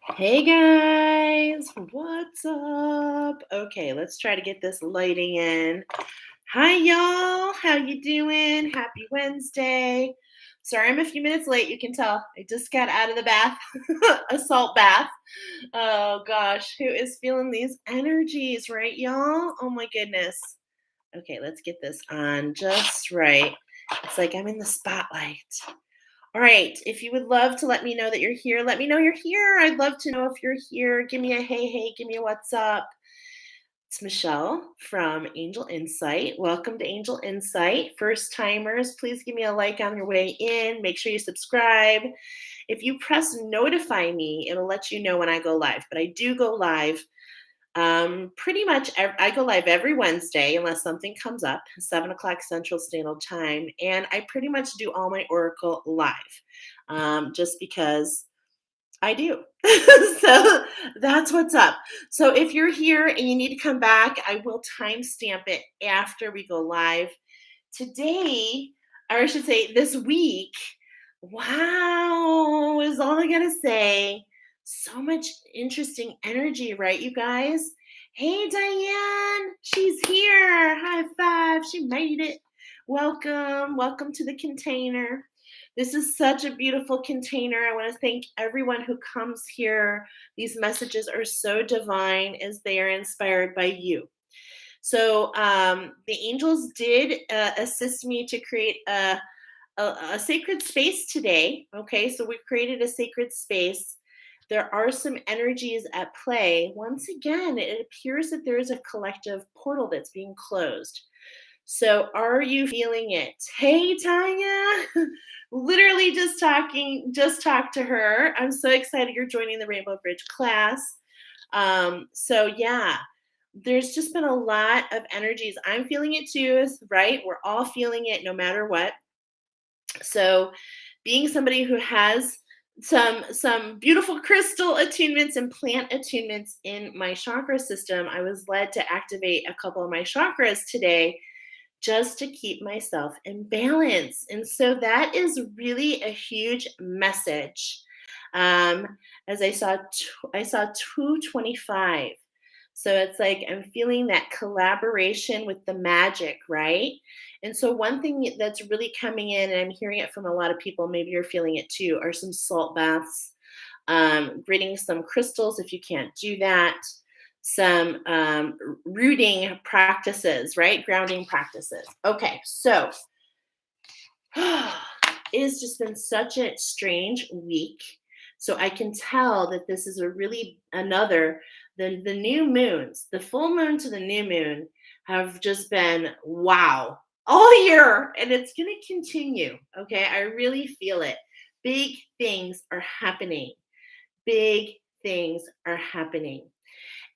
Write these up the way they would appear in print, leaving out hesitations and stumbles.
Hey guys, what's up? Okay, let's try to get this lighting in. Hi y'all, how you doing? Happy Wednesday. Sorry I'm a few minutes late, you can tell. I just got out of the bath, a salt bath. Oh gosh, who is feeling these energies, right y'all? Oh my goodness. Okay, let's get this on just right. It's like I'm in the spotlight. All right. If you would love to let me know that you're here, let me know you're here. I'd love to know if you're here. Give me a hey, hey, give me a what's up. It's Michelle from Angel Insight. Welcome to Angel Insight. First timers, please give me a like on your way in. Make sure you subscribe. If you press notify me, it'll let you know when I go live. But I do go live pretty much, I go live every Wednesday unless something comes up, 7 o'clock Central Standard Time, and I pretty much do all my Oracle live, just because I do. So that's what's up. So if you're here and you need to come back, I will timestamp it after we go live. Today, or I should say this week, wow, is all I gotta say. So much interesting energy, right, you guys? Hey, Diane, she's here. High five. She made it. Welcome. Welcome to the container. This is such a beautiful container. I want to thank everyone who comes here. These messages are so divine as they are inspired by you. So the angels did assist me to create a sacred space today. Okay, so we created a sacred space. There are some energies at play. Once again, it appears that there is a collective portal that's being closed. So are you feeling it? Hey, Tanya. Literally just talked to her. I'm so excited you're joining the Rainbow Bridge class. So yeah, there's just been a lot of energies. I'm feeling it too, right? We're all feeling it no matter what. So being somebody who has some beautiful crystal attunements and plant attunements in my chakra system, I was led to activate a couple of my chakras today just to keep myself in balance. And so that is really a huge message. As I saw 225. So it's like I'm feeling that collaboration with the magic, right? And so one thing that's really coming in, and I'm hearing it from a lot of people, maybe you're feeling it too, are some salt baths, gritting some crystals if you can't do that, some rooting practices, right? Grounding practices. Okay, so it has just been such a strange week. So I can tell that this is a really another the new moons, the full moon to the new moon have just been wow all year, and it's going to continue. Okay, I really feel it. Big things are happening. Big things are happening.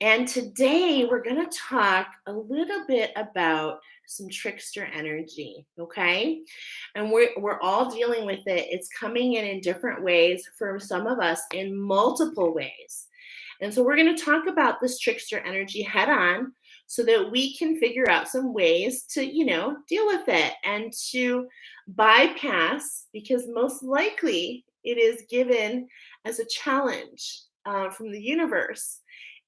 And today we're going to talk a little bit about some trickster energy, okay? And we're all dealing with it. It's coming in different ways for some of us in multiple ways. And so we're going to talk about this trickster energy head on so that we can figure out some ways to, deal with it and to bypass, because most likely it is given as a challenge from the universe.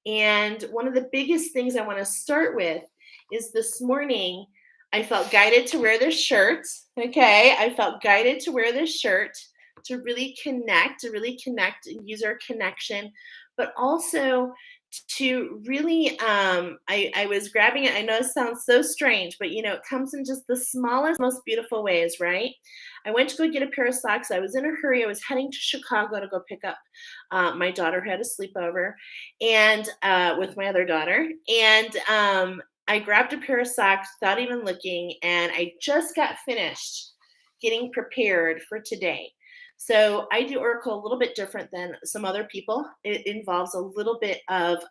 And one of the biggest things I want to start with is this morning, I felt guided to wear this shirt. Okay. I felt guided to wear this shirt to really connect and use our connection, but also to really I was grabbing it. I know it sounds so strange, but it comes in just the smallest, most beautiful ways, right? I went to go get a pair of socks. I was in a hurry. I was heading to Chicago to go pick up my daughter who had a sleepover, and with my other daughter. And I grabbed a pair of socks without even looking, and I just got finished getting prepared for today. So I do Oracle a little bit different than some other people. It involves a little bit of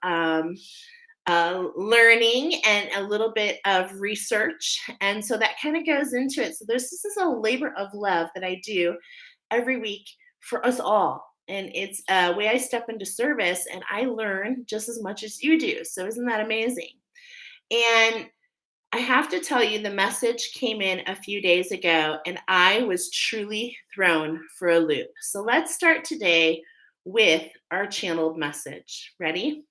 learning and a little bit of research. And so that kind of goes into it. So this is a labor of love that I do every week for us all. And it's a way I step into service and I learn just as much as you do. So isn't that amazing? And I have to tell you, the message came in a few days ago, and I was truly thrown for a loop. So let's start today with our channeled message. Ready?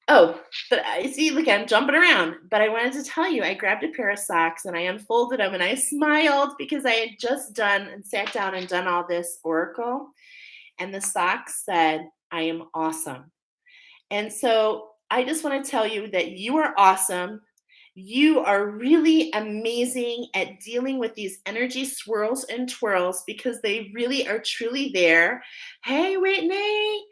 Oh, but I see, look, I'm jumping around. But I wanted to tell you, I grabbed a pair of socks and I unfolded them and I smiled because I had just done and sat down and done all this oracle. And the socks said, I am awesome. And so I just want to tell you that you are awesome. You are really amazing at dealing with these energy swirls and twirls because they really are truly there. Hey, Whitney.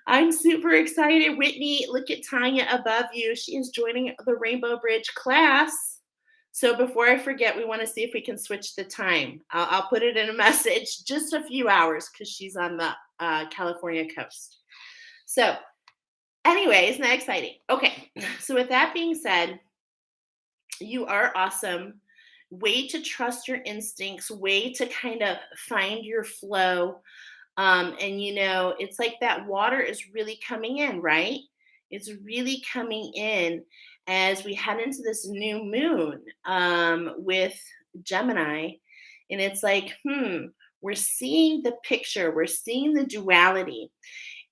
I'm super excited. Whitney, look at Tanya above you. She is joining the Rainbow Bridge class. So before I forget, we want to see if we can switch the time. I'll put it in a message, just a few hours because she's on the California coast. So anyway, isn't that exciting? Okay, so with that being said, you are awesome. Way to trust your instincts, way to kind of find your flow. And it's like that water is really coming in, right? It's really coming in as we head into this new moon with Gemini. And it's like, we're seeing the picture, we're seeing the duality.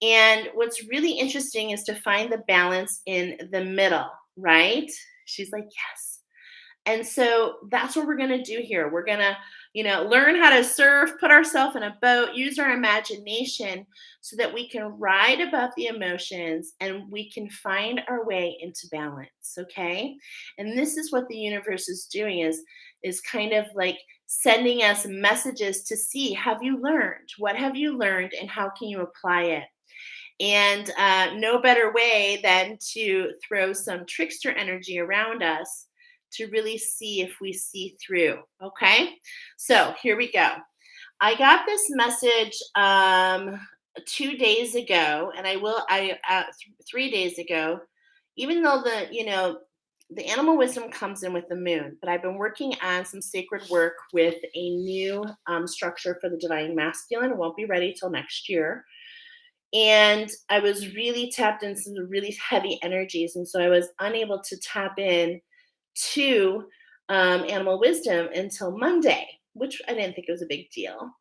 And what's really interesting is to find the balance in the middle, right? She's like, yes. And so that's what we're going to do here. We're going to, learn how to surf, put ourselves in a boat, use our imagination so that we can ride above the emotions and we can find our way into balance, okay? And this is what the universe is doing is kind of like sending us messages to see, have you learned? What have you learned and how can you apply it? And no better way than to throw some trickster energy around us to really see if we see through. Okay, so here we go. I got this message 2 days ago, and 3 days ago. Even though the animal wisdom comes in with the moon, but I've been working on some sacred work with a new structure for the divine masculine. It won't be ready till next year. And I was really tapped into some really heavy energies. And so I was unable to tap in to animal wisdom until Monday, which I didn't think it was a big deal.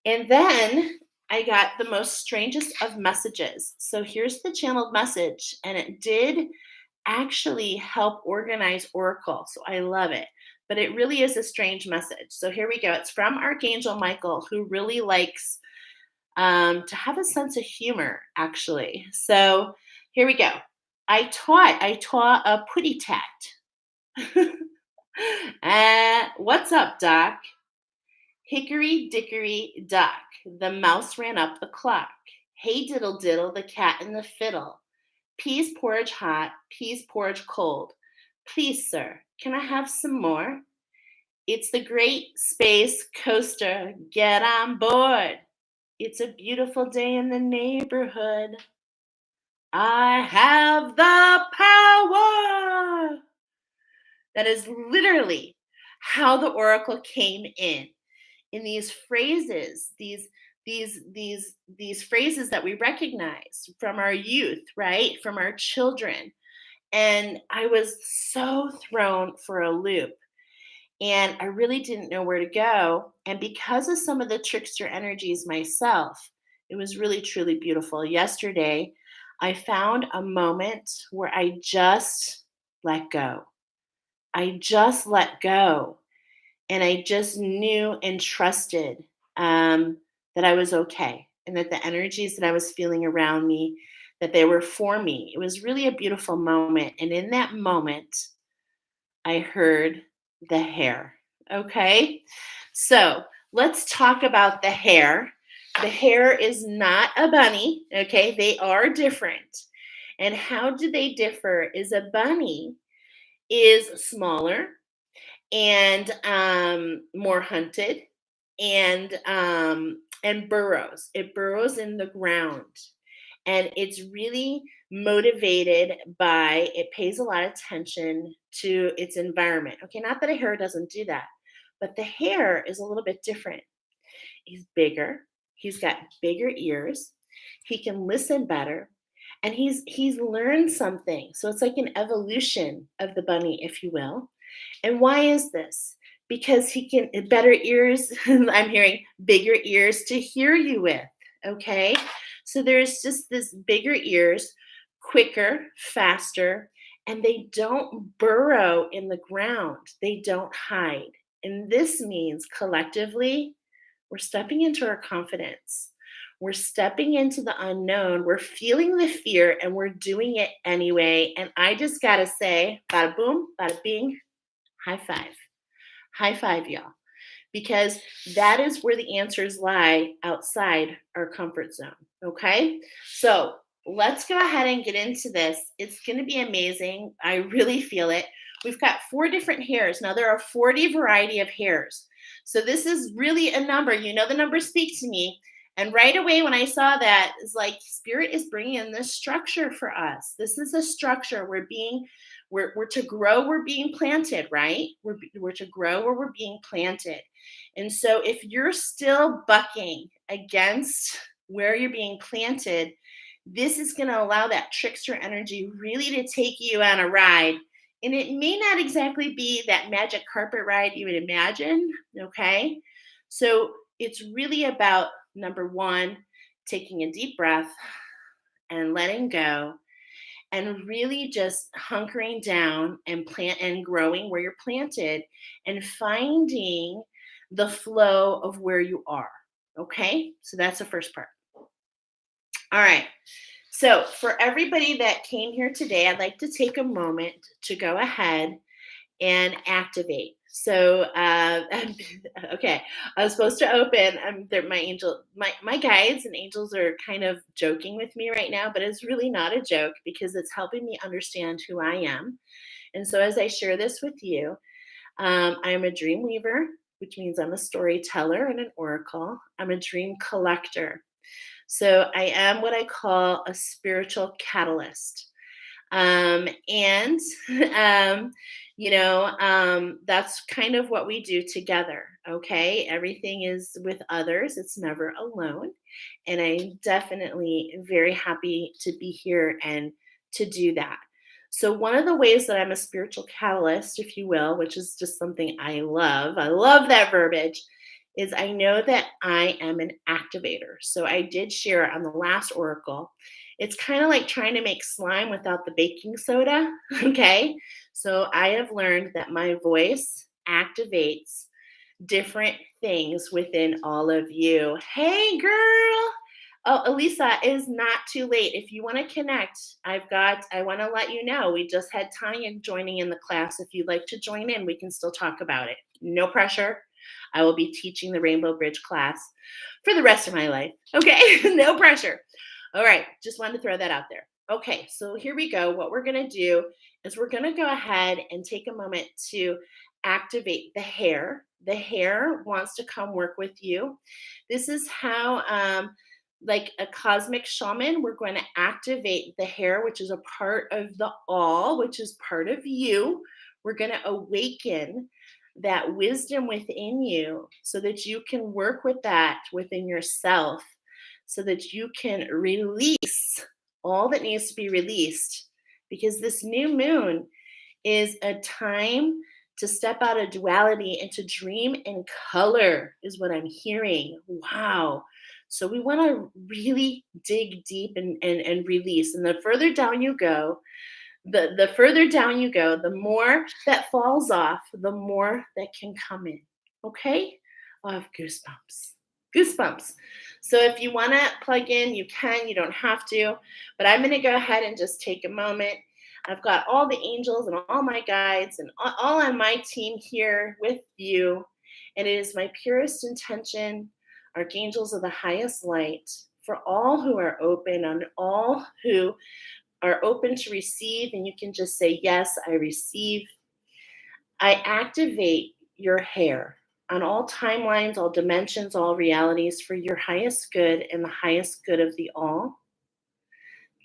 And then I got the most strangest of messages. So here's the channeled message. And it did actually help organize Oracle. So I love it. But it really is a strange message. So here we go. It's from Archangel Michael, who really likes to have a sense of humor, actually. So here we go. I taught a putty tat. What's up, Doc? Hickory dickory dock, the mouse ran up the clock. Hey diddle diddle, the cat and the fiddle. Peas porridge hot, peas porridge cold. Please, sir, can I have some more? It's the Great Space Coaster. Get on board. It's a beautiful day in the neighborhood. I have the power. That is literally how the oracle came in these phrases, these phrases that we recognize from our youth, right? From our children. And I was so thrown for a loop. And I really didn't know where to go. And because of some of the trickster energies myself, it was really, truly beautiful. Yesterday, I found a moment where I just let go. I just let go. And I just knew and trusted that I was okay. And that the energies that I was feeling around me, that they were for me. It was really a beautiful moment. And in that moment, I heard the hare. Okay, so let's talk about the hare. The hare is not a bunny. Okay, they are different. And how do they differ? Is a bunny is smaller and more hunted and burrows. It burrows in the ground. And it's really motivated by, it pays a lot of attention to its environment. Okay, not that a hare doesn't do that, but the hare is a little bit different. He's bigger, he's got bigger ears, he can listen better, and he's learned something. So it's like an evolution of the bunny, if you will. And why is this? Because he can better ears, I'm hearing bigger ears to hear you with. Okay, So there's just this bigger ears, quicker, faster, and they don't burrow in the ground. They don't hide. And this means collectively, we're stepping into our confidence. We're stepping into the unknown. We're feeling the fear and we're doing it anyway. And I just got to say, bada boom, bada bing, high five. High five, y'all, because that is where the answers lie outside our comfort zone. Okay. So let's go ahead and get into this. It's going to be amazing. I really feel it. We've got 4 different hairs. Now, there are 40 variety of hairs. So this is really a number. You know, the numbers speak to me. And right away, when I saw that, it's like Spirit is bringing in this structure for us. This is a structure. We're to grow, we're being planted, right? We're to grow where we're being planted. And so if you're still bucking against where you're being planted, this is going to allow that trickster energy really to take you on a ride. And it may not exactly be that magic carpet ride you would imagine, okay? So it's really about, number 1, taking a deep breath and letting go and really just hunkering down and plant and growing where you're planted and finding the flow of where you are. Okay, so that's the first part. All right, so for everybody that came here today, I'd like to take a moment to go ahead and activate. So, okay, I was supposed to open. My guides and angels are kind of joking with me right now, but it's really not a joke because it's helping me understand who I am. And so, as I share this with you, I'm a dream weaver, which means I'm a storyteller and an oracle. I'm a dream collector. So, I am what I call a spiritual catalyst. And that's kind of what we do together. Okay, everything is with others, it's never alone. And I'm definitely very happy to be here and to do that. So one of the ways that I'm a spiritual catalyst, if you will, which is just something I love that verbiage, is I know that I am an activator. So I did share on the last oracle, it's kind of like trying to make slime without the baking soda. Okay. So I have learned that my voice activates different things within all of you. Hey, girl. Oh, Elisa, it is not too late. If you want to connect, I want to let you know, we just had Tanya joining in the class. If you'd like to join in, we can still talk about it. No pressure. I will be teaching the Rainbow Bridge class for the rest of my life. Okay. No pressure. All right, just wanted to throw that out there. Okay, so here we go. What we're going to do is we're going to go ahead and take a moment to activate the Hare. The Hare wants to come work with you. This is how, like a cosmic shaman, we're going to activate the Hare, which is a part of the all, which is part of you. We're going to awaken that wisdom within you so that you can work with that within yourself, so that you can release all that needs to be released. Because this new moon is a time to step out of duality and to dream in color, is what I'm hearing. Wow. So we want to really dig deep and release. And the further down you go, the further down you go, the more that falls off, the more that can come in. Okay? I have goosebumps. Goosebumps. So if you want to plug in, you can. You don't have to. But I'm going to go ahead and just take a moment. I've got all the angels and all my guides and all on my team here with you. And it is my purest intention, archangels of the highest light, for all who are open and all who are open to receive, and you can just say, yes, I receive. I activate your Hare on all timelines, all dimensions, all realities for your highest good and the highest good of the all.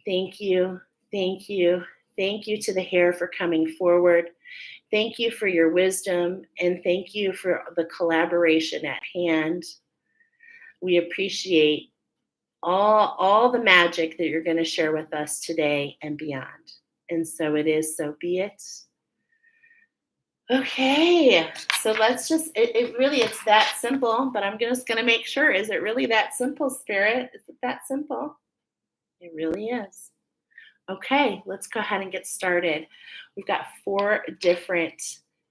Thank you, thank you, thank you to the Hare for coming forward. Thank you for your wisdom, and thank you for the collaboration at hand. We appreciate all the magic that you're going to share with us today and beyond. And so it is, so be it. Okay, so let's just, it really, it's that simple, but I'm just going to make sure, is it really that simple, Spirit? Is it that simple? It really is. Okay, let's go ahead and get started. We've got 4 different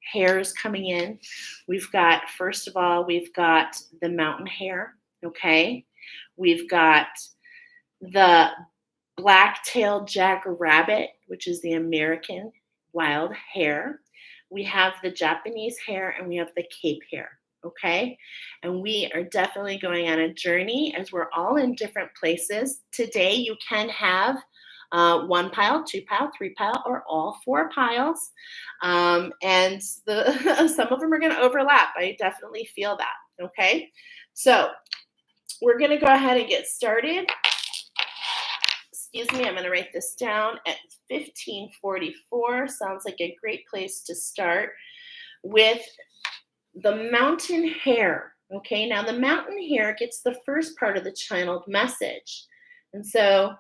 hares coming in. We've got, first of all, we've got the mountain hare, okay? We've got the black-tailed jackrabbit, which is the American wild hare. We have the Japanese hare and we have the Cape hare, okay? And we are definitely going on a journey as we're all in different places. Today, you can have 1 pile, 2 pile, 3 pile, or all 4 piles. And some of them are going to overlap. I definitely feel that, okay? So we're going to go ahead and get started. Excuse me, I'm going to write this down at 1544. Sounds like a great place to start with the mountain hare. Okay, now the mountain hare gets the first part of the channeled message. And so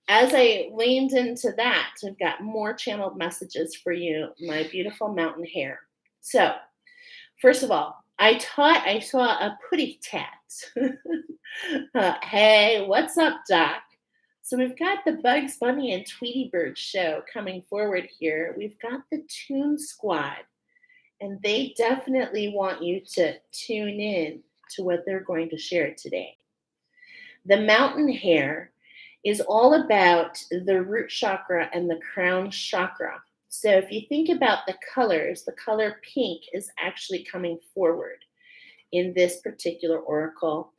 as I leaned into that, I've got more channeled messages for you, my beautiful mountain hare. So, first of all, I saw a putty tat. Hey, what's up, Doc? So we've got the Bugs Bunny and Tweety Bird show coming forward here. We've got the Toon Squad, and they definitely want you to tune in to what they're going to share today. The mountain hare is all about the root chakra and the crown chakra. So if you think about the colors, the color pink is actually coming forward in this particular oracle.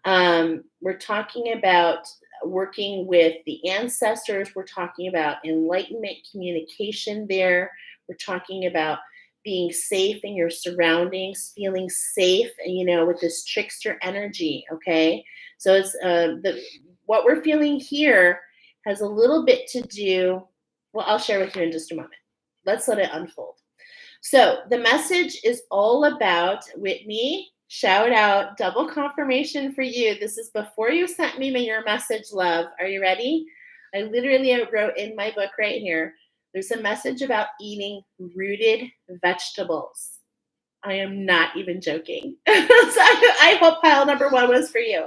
We're talking about working with the ancestors. We're talking about enlightenment communication there. We're talking about being safe in your surroundings, feeling safe, with this trickster energy, okay? So it's what we're feeling here has a little bit to do, well, I'll share with you in just a moment. Let's let it unfold. So the message is all about, Whitney, shout out, double confirmation for you. This is before you sent me your message, love. Are you ready? I literally wrote in my book right here, there's a message about eating rooted vegetables. I am not even joking. So I hope pile number 1 was for you.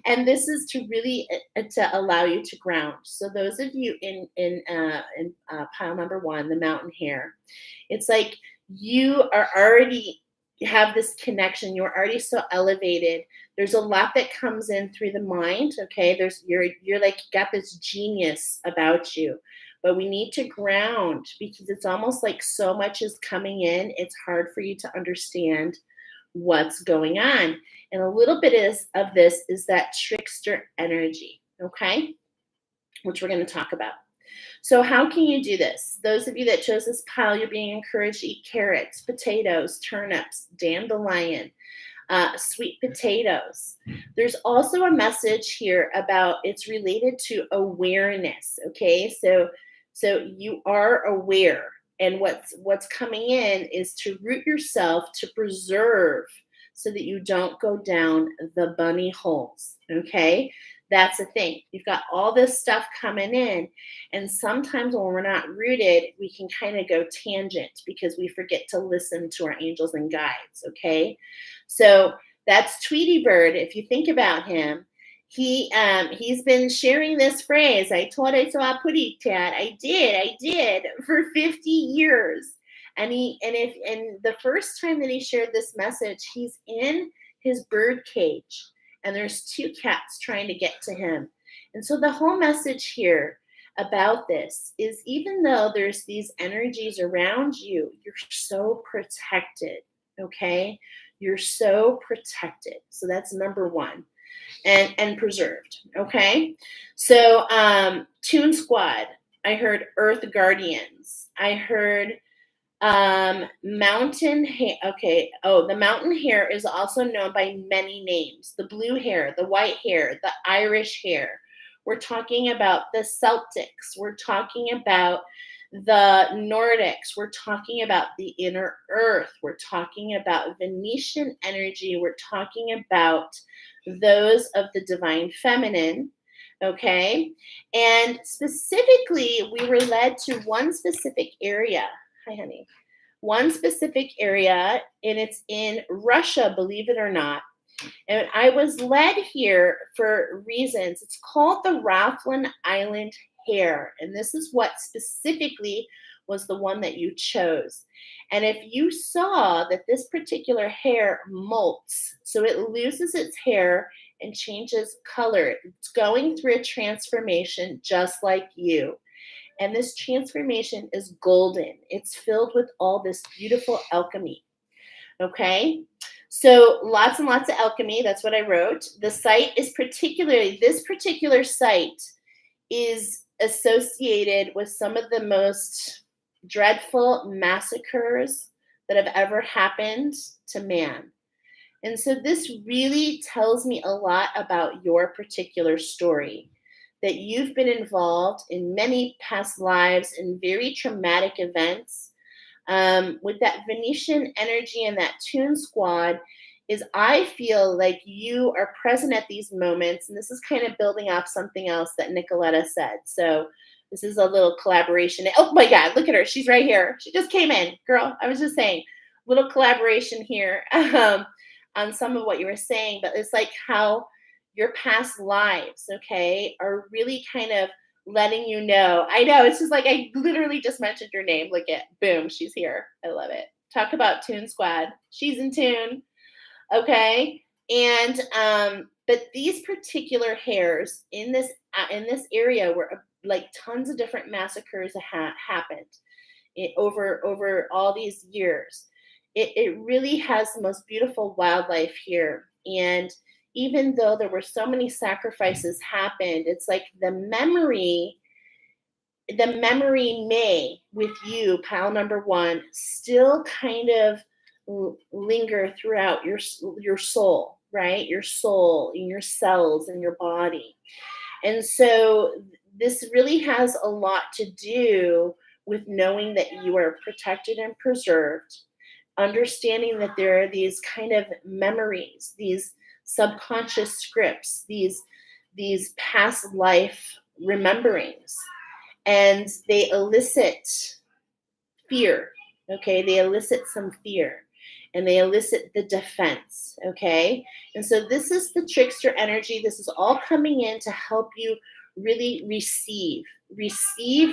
And this is to really to allow you to ground. So those of you in pile number 1, the mountain hare, it's like you are already have this connection. You're already so elevated. There's a lot that comes in through the mind. Okay, you're like got this genius about you, but we need to ground because it's almost like so much is coming in. It's hard for you to understand what's going on. And a little bit of this is that trickster energy, okay, which we're going to talk about. So how can you do this? Those of you that chose this pile, you're being encouraged to eat carrots, potatoes, turnips, dandelion, sweet potatoes. There's also a message here about it's related to awareness, okay? So you are aware. And what's coming in is to root yourself, to preserve so that you don't go down the bunny holes, okay? That's the thing. You've got all this stuff coming in, and sometimes when we're not rooted, we can kind of go tangent because we forget to listen to our angels and guides, okay? So that's Tweety Bird. If you think about him, he's been sharing this phrase, I thought I saw a putty tat. I did for 50 years. And the first time that he shared this message, he's in his bird cage and there's 2 cats trying to get to him. And so the whole message here about this is even though there's these energies around you, you're so protected, okay? You're so protected. So that's number 1. And preserved, okay? So Toon Squad, I heard Earth Guardians. I heard mountain hare. Okay, the mountain hare is also known by many names. The blue hare, the white hare, the Irish hare. We're talking about the Celtics. We're talking about the Nordics. We're talking about the inner earth. We're talking about Venetian energy. We're talking about those of the divine feminine, okay? And specifically, we were led to one specific area. Hi, honey. One specific area, and it's in Russia, believe it or not. And I was led here for reasons. It's called the Raflin Island Hare. And this is what specifically was the one that you chose. And if you saw that this particular hare molts, so it loses its hair and changes color, it's going through a transformation just like you. And this transformation is golden. It's filled with all this beautiful alchemy. Okay. So lots and lots of alchemy. That's what I wrote. The site is particularly, this particular site is associated with some of the most dreadful massacres that have ever happened to man. And so this really tells me a lot about your particular story, that you've been involved in many past lives in very traumatic events. With that Venetian energy and that Tune Squad, is I feel like you are present at these moments, and this is kind of building off something else that Nicoletta said. So this is a little collaboration. Oh my God, look at her. She's right here. She just came in. Girl, I was just saying, little collaboration here on some of what you were saying, but it's like how your past lives, okay, are really kind of letting you know. I know, it's just like I literally just mentioned your name. Look at, boom, she's here. I love it. Talk about Tune Squad. She's in tune. Okay. And but these particular hares in this area where like tons of different massacres happened over all these years. It really has the most beautiful wildlife here. And even though there were so many sacrifices happened, it's like the memory may, with you, pile number one, still kind of linger throughout your soul, right? Your soul in your cells in your body. And so this really has a lot to do with knowing that you are protected and preserved, understanding that there are these kind of memories, these subconscious scripts, these past life rememberings, and they elicit fear. Okay, they elicit some fear, and they elicit the defense. Okay, and so this is the trickster energy. This is all coming in to help you really receive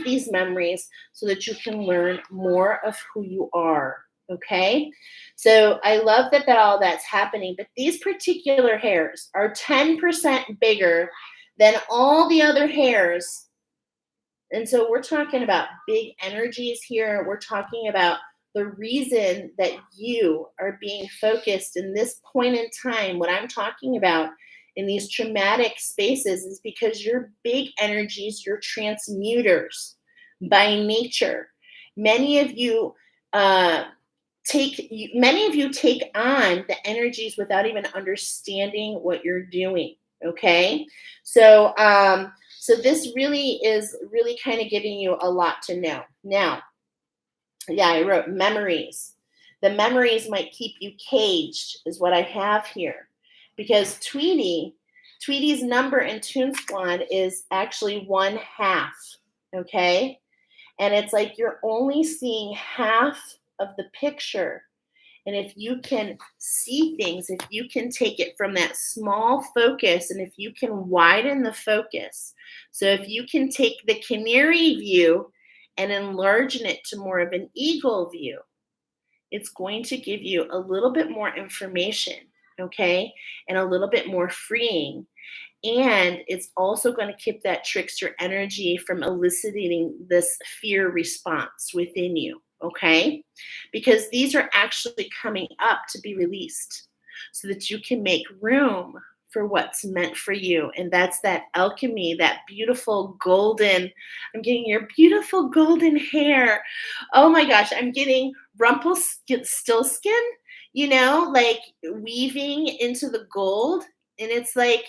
these memories so that you can learn more of who you are. Okay, so I love that all that's happening, but these particular hairs are 10% bigger than all the other hairs. And so we're talking about big energies here. We're talking about the reason that you are being focused in this point in time. What I'm talking about in these traumatic spaces is because you're big energies, you're transmuters by nature. Many of you take on the energies without even understanding what you're doing. Okay, so so this really is really kind of giving you a lot to know. Now, yeah, I wrote memories. The memories might keep you caged, is what I have here, because Tweety's number in Toon Squad is actually 1/2. Okay, and it's like you're only seeing half of the picture. And if you can see things, if you can take it from that small focus, and if you can widen the focus, so if you can take the canary view and enlarge it to more of an eagle view, it's going to give you a little bit more information, okay, and a little bit more freeing. And it's also going to keep that trickster energy from eliciting this fear response within you, okay? Because these are actually coming up to be released so that you can make room for what's meant for you. And that's that alchemy, that beautiful golden, I'm getting your beautiful golden hair. Oh my gosh, I'm getting Rumpelstiltskin, like weaving into the gold. And it's like,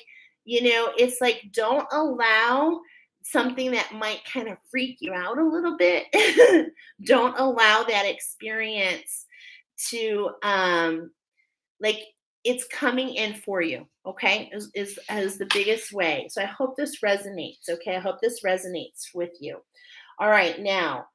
it's like, don't allow something that might kind of freak you out a little bit. Don't allow that experience to, like, it's coming in for you. Okay. Is the biggest way. So I hope this resonates. Okay. I hope this resonates with you. All right. Now,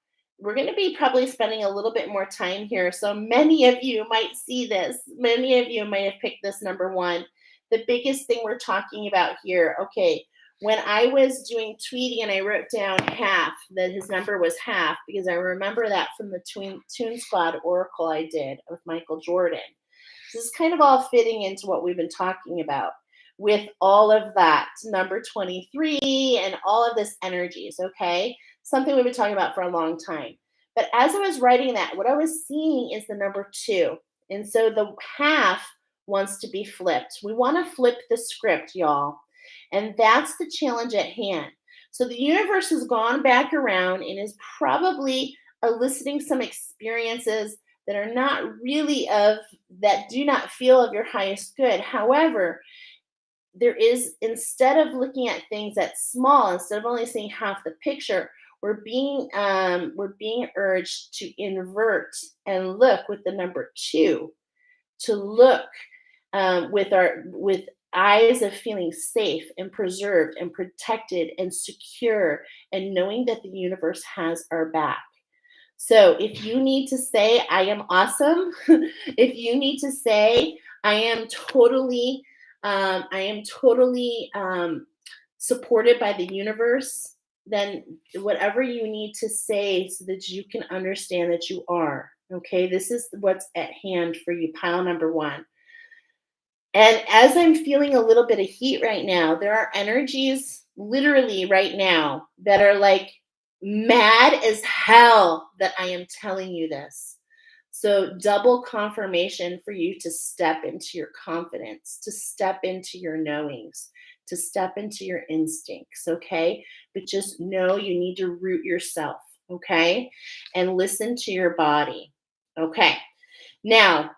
we're going to be probably spending a little bit more time here. So many of you might see this. Many of you might have picked this number one. The biggest thing we're talking about here, okay, when I was doing Tweety and I wrote down half, that his number was half, because I remember that from the Toon Squad Oracle I did with Michael Jordan. This is kind of all fitting into what we've been talking about with all of that number 23 and all of this energies, okay? Something we've been talking about for a long time. But as I was writing that, what I was seeing is the number 2. And so the half wants to be flipped. We want to flip the script, y'all. And that's the challenge at hand. So the universe has gone back around and is probably eliciting some experiences that are not really that do not feel of your highest good. However, there is, instead of looking at things that's small, instead of only seeing half the picture, we're being urged to invert and look with the number 2, to look with eyes of feeling safe and preserved and protected and secure, and knowing that the universe has our back. So if you need to say, I am awesome, if you need to say, I am totally supported by the universe, then whatever you need to say so that you can understand that you are. Okay, this is what's at hand for you, pile number 1. And as I'm feeling a little bit of heat right now, there are energies literally right now that are like mad as hell that I am telling you this. So double confirmation for you to step into your confidence, to step into your knowings, to step into your instincts, okay? But just know you need to root yourself, okay? And listen to your body, okay? Now,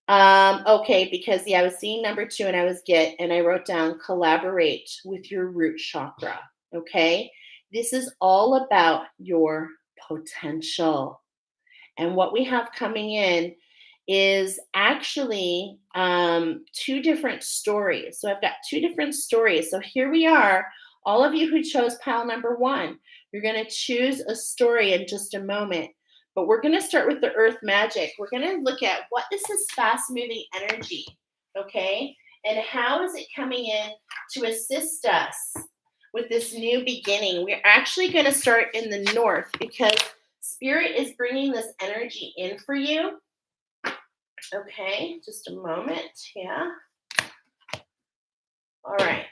okay, because I was seeing number 2 and I wrote down collaborate with your root chakra, okay? This is all about your potential. And what we have coming in is actually 2 different stories. So I've got 2 different stories. So here we are, all of you who chose pile number 1, you're going to choose a story in just a moment. But we're going to start with the earth magic. We're going to look at what is this fast moving energy, okay? And how is it coming in to assist us with this new beginning? We're actually going to start in the north because Spirit is bringing this energy in for you. Okay, just a moment. Yeah. All right.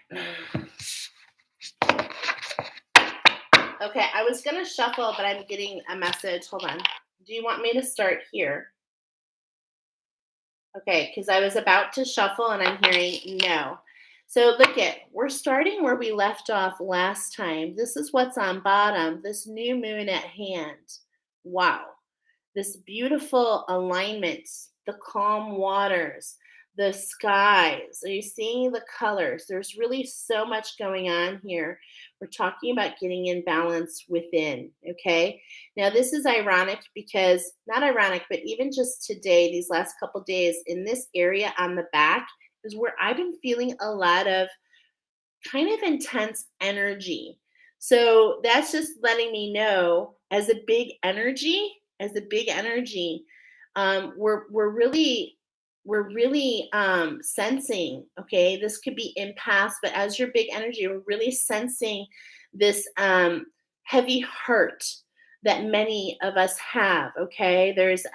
Okay, I was going to shuffle, but I'm getting a message. Hold on. Do you want me to start here? Okay, because I was about to shuffle and I'm hearing no. So look we're starting where we left off last time. This is what's on bottom, this new moon at hand. Wow. This beautiful alignment, the calm waters, the skies. Are you seeing the colors? There's really so much going on here. We're talking about getting in balance within, okay? Now, this is ironic because, not ironic, but even just today, these last couple days, in this area on the back is where I've been feeling a lot of kind of intense energy. So that's just letting me know as a big energy, we're really sensing, okay, this could be impasse, but as your big energy, we're really sensing this heavy heart that many of us have, okay? There's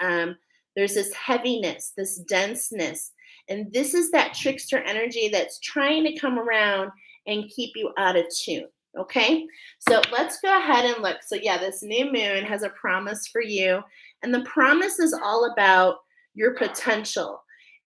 this heaviness, this denseness, and this is that trickster energy that's trying to come around and keep you out of tune. Okay, so let's go ahead and look. So yeah, this new moon has a promise for you, and the promise is all about your potential.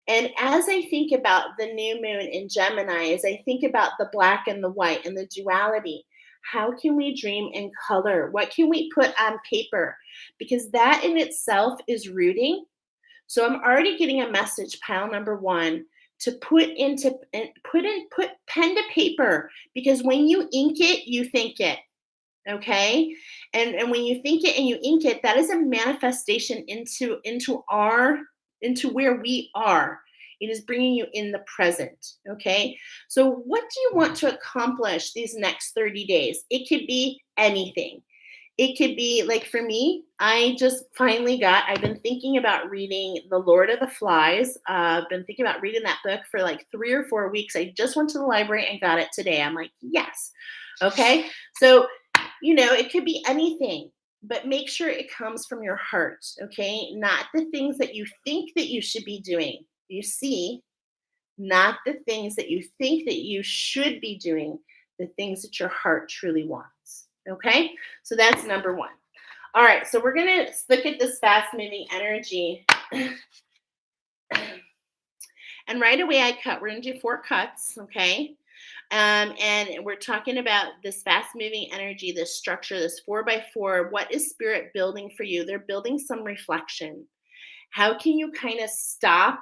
And as I think about the new moon in Gemini, as I think about the black and the white and the duality, how can we dream in color? What can we put on paper? Because that in itself is rooting. So I'm already getting a message, pile number 1, to put pen to paper, because when you ink it, you think it. Okay. And when you think it and you ink it, that is a manifestation into where we are. It is bringing you in the present. Okay. So what do you want to accomplish these next 30 days? It could be anything. It could be like for me, I've been thinking about reading The Lord of the Flies. I've been thinking about reading that book for like 3 or 4 weeks. I just went to the library and got it today. I'm like, yes. Okay. So, it could be anything, but make sure it comes from your heart. Okay. Not the things that you think that you should be doing. You see, not the things that you think that you should be doing, the things that your heart truly wants. Okay? So that's number one. All right, so we're going to look at this fast moving energy. And right away, we're going to do 4 cuts, okay? And we're talking about this fast moving energy, this structure, this 4x4. What is spirit building for you? They're building some reflection. How can you kind of stop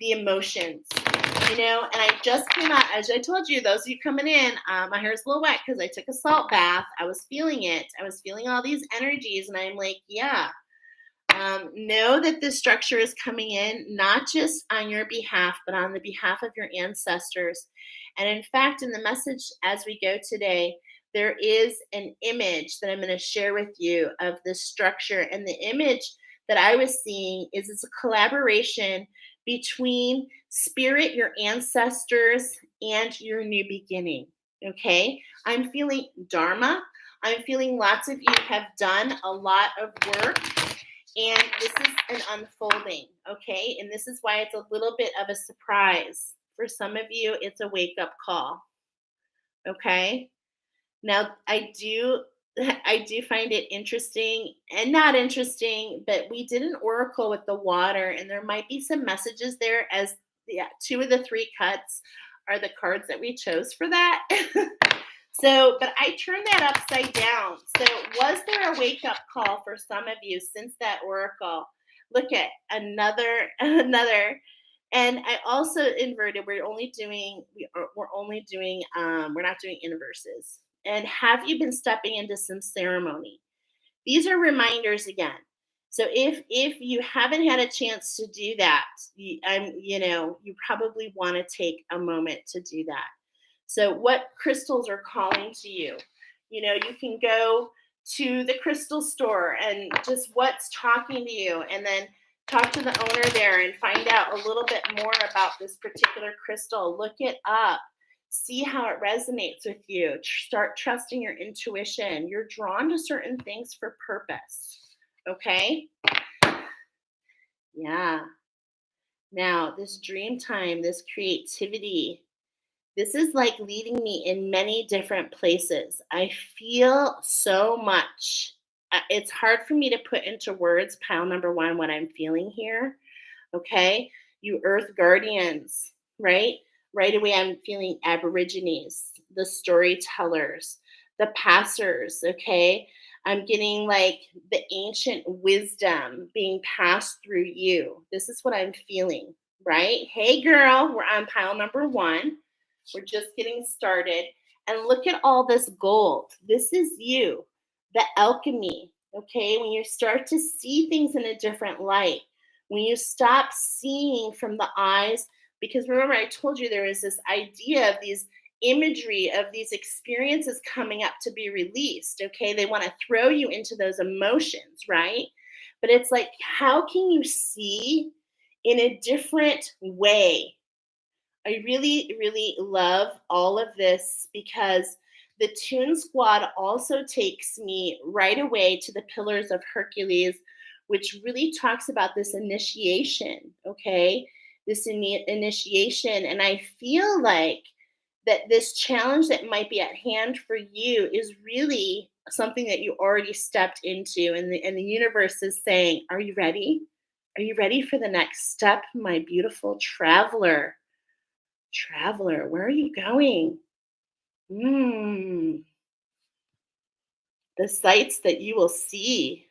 the emotions? And I just came out, as I told you, those of you coming in, my hair is a little wet because I took a salt bath. I was feeling it. I was feeling all these energies, and I'm like, yeah. Know that this structure is coming in not just on your behalf, but on the behalf of your ancestors. And in fact, in the message as we go today, there is an image that I'm going to share with you of this structure. And the image that I was seeing is it's a collaboration between spirit, your ancestors, and your new beginning. Okay. I'm feeling Dharma. I'm feeling lots of you have done a lot of work, and this is an unfolding. Okay. And this is why it's a little bit of a surprise. For some of you, it's a wake up call. Okay. Now, I do find it interesting and not interesting, but we did an oracle with the water, and there might be some messages there, as 2 of the 3 cuts are the cards that we chose for that. So, but I turned that upside down. So, was there a wake up call for some of you since that oracle? Look at another. And I also inverted. We're not doing inverses. And have you been stepping into some ceremony? These are reminders again. So if you haven't had a chance to do that, you probably want to take a moment to do that. So what crystals are calling to you? You can go to the crystal store and just what's talking to you, and then talk to the owner there and find out a little bit more about this particular crystal. Look it up. See how it resonates with you. Start trusting your intuition. You're drawn to certain things for purpose. Okay? Yeah. Now, this dream time, this creativity, this is like leading me in many different places. I feel so much. It's hard for me to put into words, pile number 1, what I'm feeling here. Okay? You earth guardians, right? Right away, I'm feeling aborigines, the storytellers, the passers, okay? I'm getting like the ancient wisdom being passed through you. This is what I'm feeling, right? Hey, girl, we're on pile number 1. We're just getting started. And look at all this gold. This is you, the alchemy, okay? When you start to see things in a different light, when you stop seeing from the eyes, because remember, I told you there is this idea of these imagery of these experiences coming up to be released, okay? They want to throw you into those emotions, right? But it's like, how can you see in a different way? I really, really love all of this because the Toon Squad also takes me right away to the Pillars of Hercules, which really talks about this initiation, okay? This initiation. And I feel like that this challenge that might be at hand for you is really something that you already stepped into. And the universe is saying, are you ready? Are you ready for the next step, my beautiful traveler? Traveler, where are you going? Mm, the sights that you will see.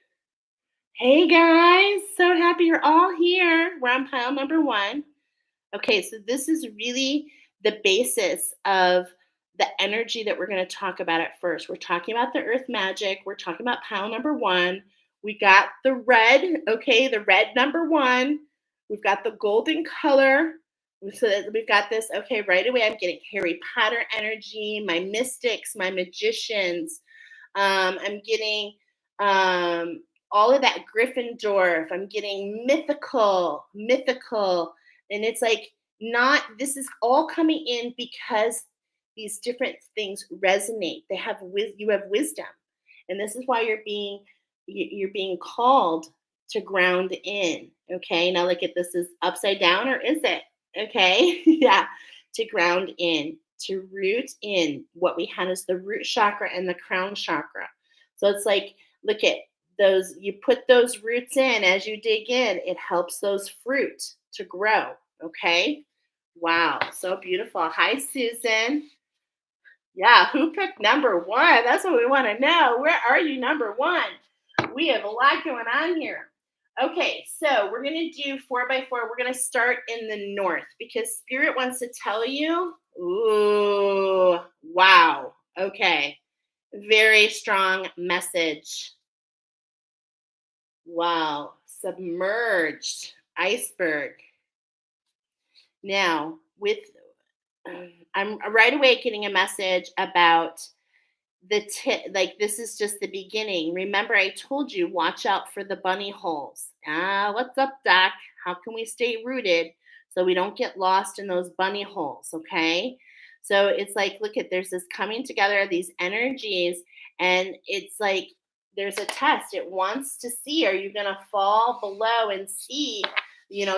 Hey guys, so happy you're all here. We're on pile number 1. Okay, so this is really the basis of the energy that we're going to talk about at first. We're talking about the earth magic. We're talking about pile number 1. We got the red, okay, the red number 1. We've got the golden color. So that we've got this, okay, right away I'm getting Harry Potter energy, my mystics, my magicians. I'm getting Um, all of that Gryffindor. I'm getting mythical. And it's like, not, this is all coming in because these different things resonate. You have wisdom. And this is why you're being called to ground in. Okay. Now look at this, is upside down, or is it? Okay. Yeah. To ground in, to root in. What we had is the root chakra and the crown chakra. So it's like, look at those, you put those roots in. As you dig in, it helps those fruit to grow. Okay. Wow. So beautiful. Hi, Susan. Yeah. Who picked number one? That's what we want to know. Where are you, number one? We have a lot going on here. Okay. So we're going to do 4x4. We're going to start in the north because Spirit wants to tell you. Ooh. Wow. Okay. Very strong message. Wow. Submerged iceberg. Now, I'm right away getting a message about like this is just the beginning. Remember, I told you, watch out for the bunny holes. What's up, Doc? How can we stay rooted so we don't get lost in those bunny holes? Okay. So it's like, look at, there's this coming together of these energies, and it's like there's a test. It wants to see, are you going to fall below and see,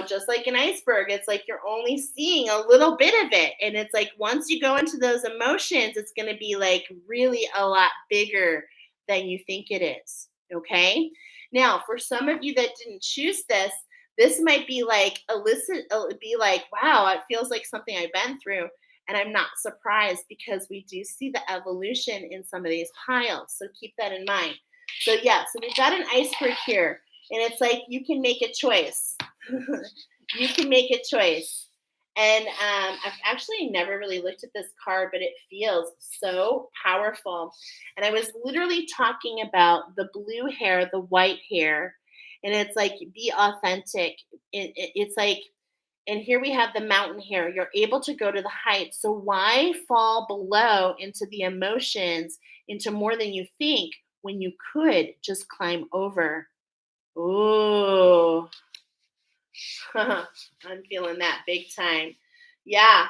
just like an iceberg, it's like you're only seeing a little bit of it. And it's like once you go into those emotions, it's going to be like really a lot bigger than you think it is. Okay. Now, for some of you that didn't choose this might be like be like, wow, it feels like something I've been through. And I'm not surprised because we do see the evolution in some of these piles. So keep that in mind. So, yeah, so we've got an iceberg here. And it's like you can make a choice. You can make a choice. And I've actually never really looked at this card, but it feels so powerful. And I was literally talking about the blue hair, the white hair. And it's like, be authentic. It's like, and here we have the mountain hair. You're able to go to the heights. So why fall below into the emotions, into more than you think, when you could just climb over? Ooh. I'm feeling that big time. Yeah,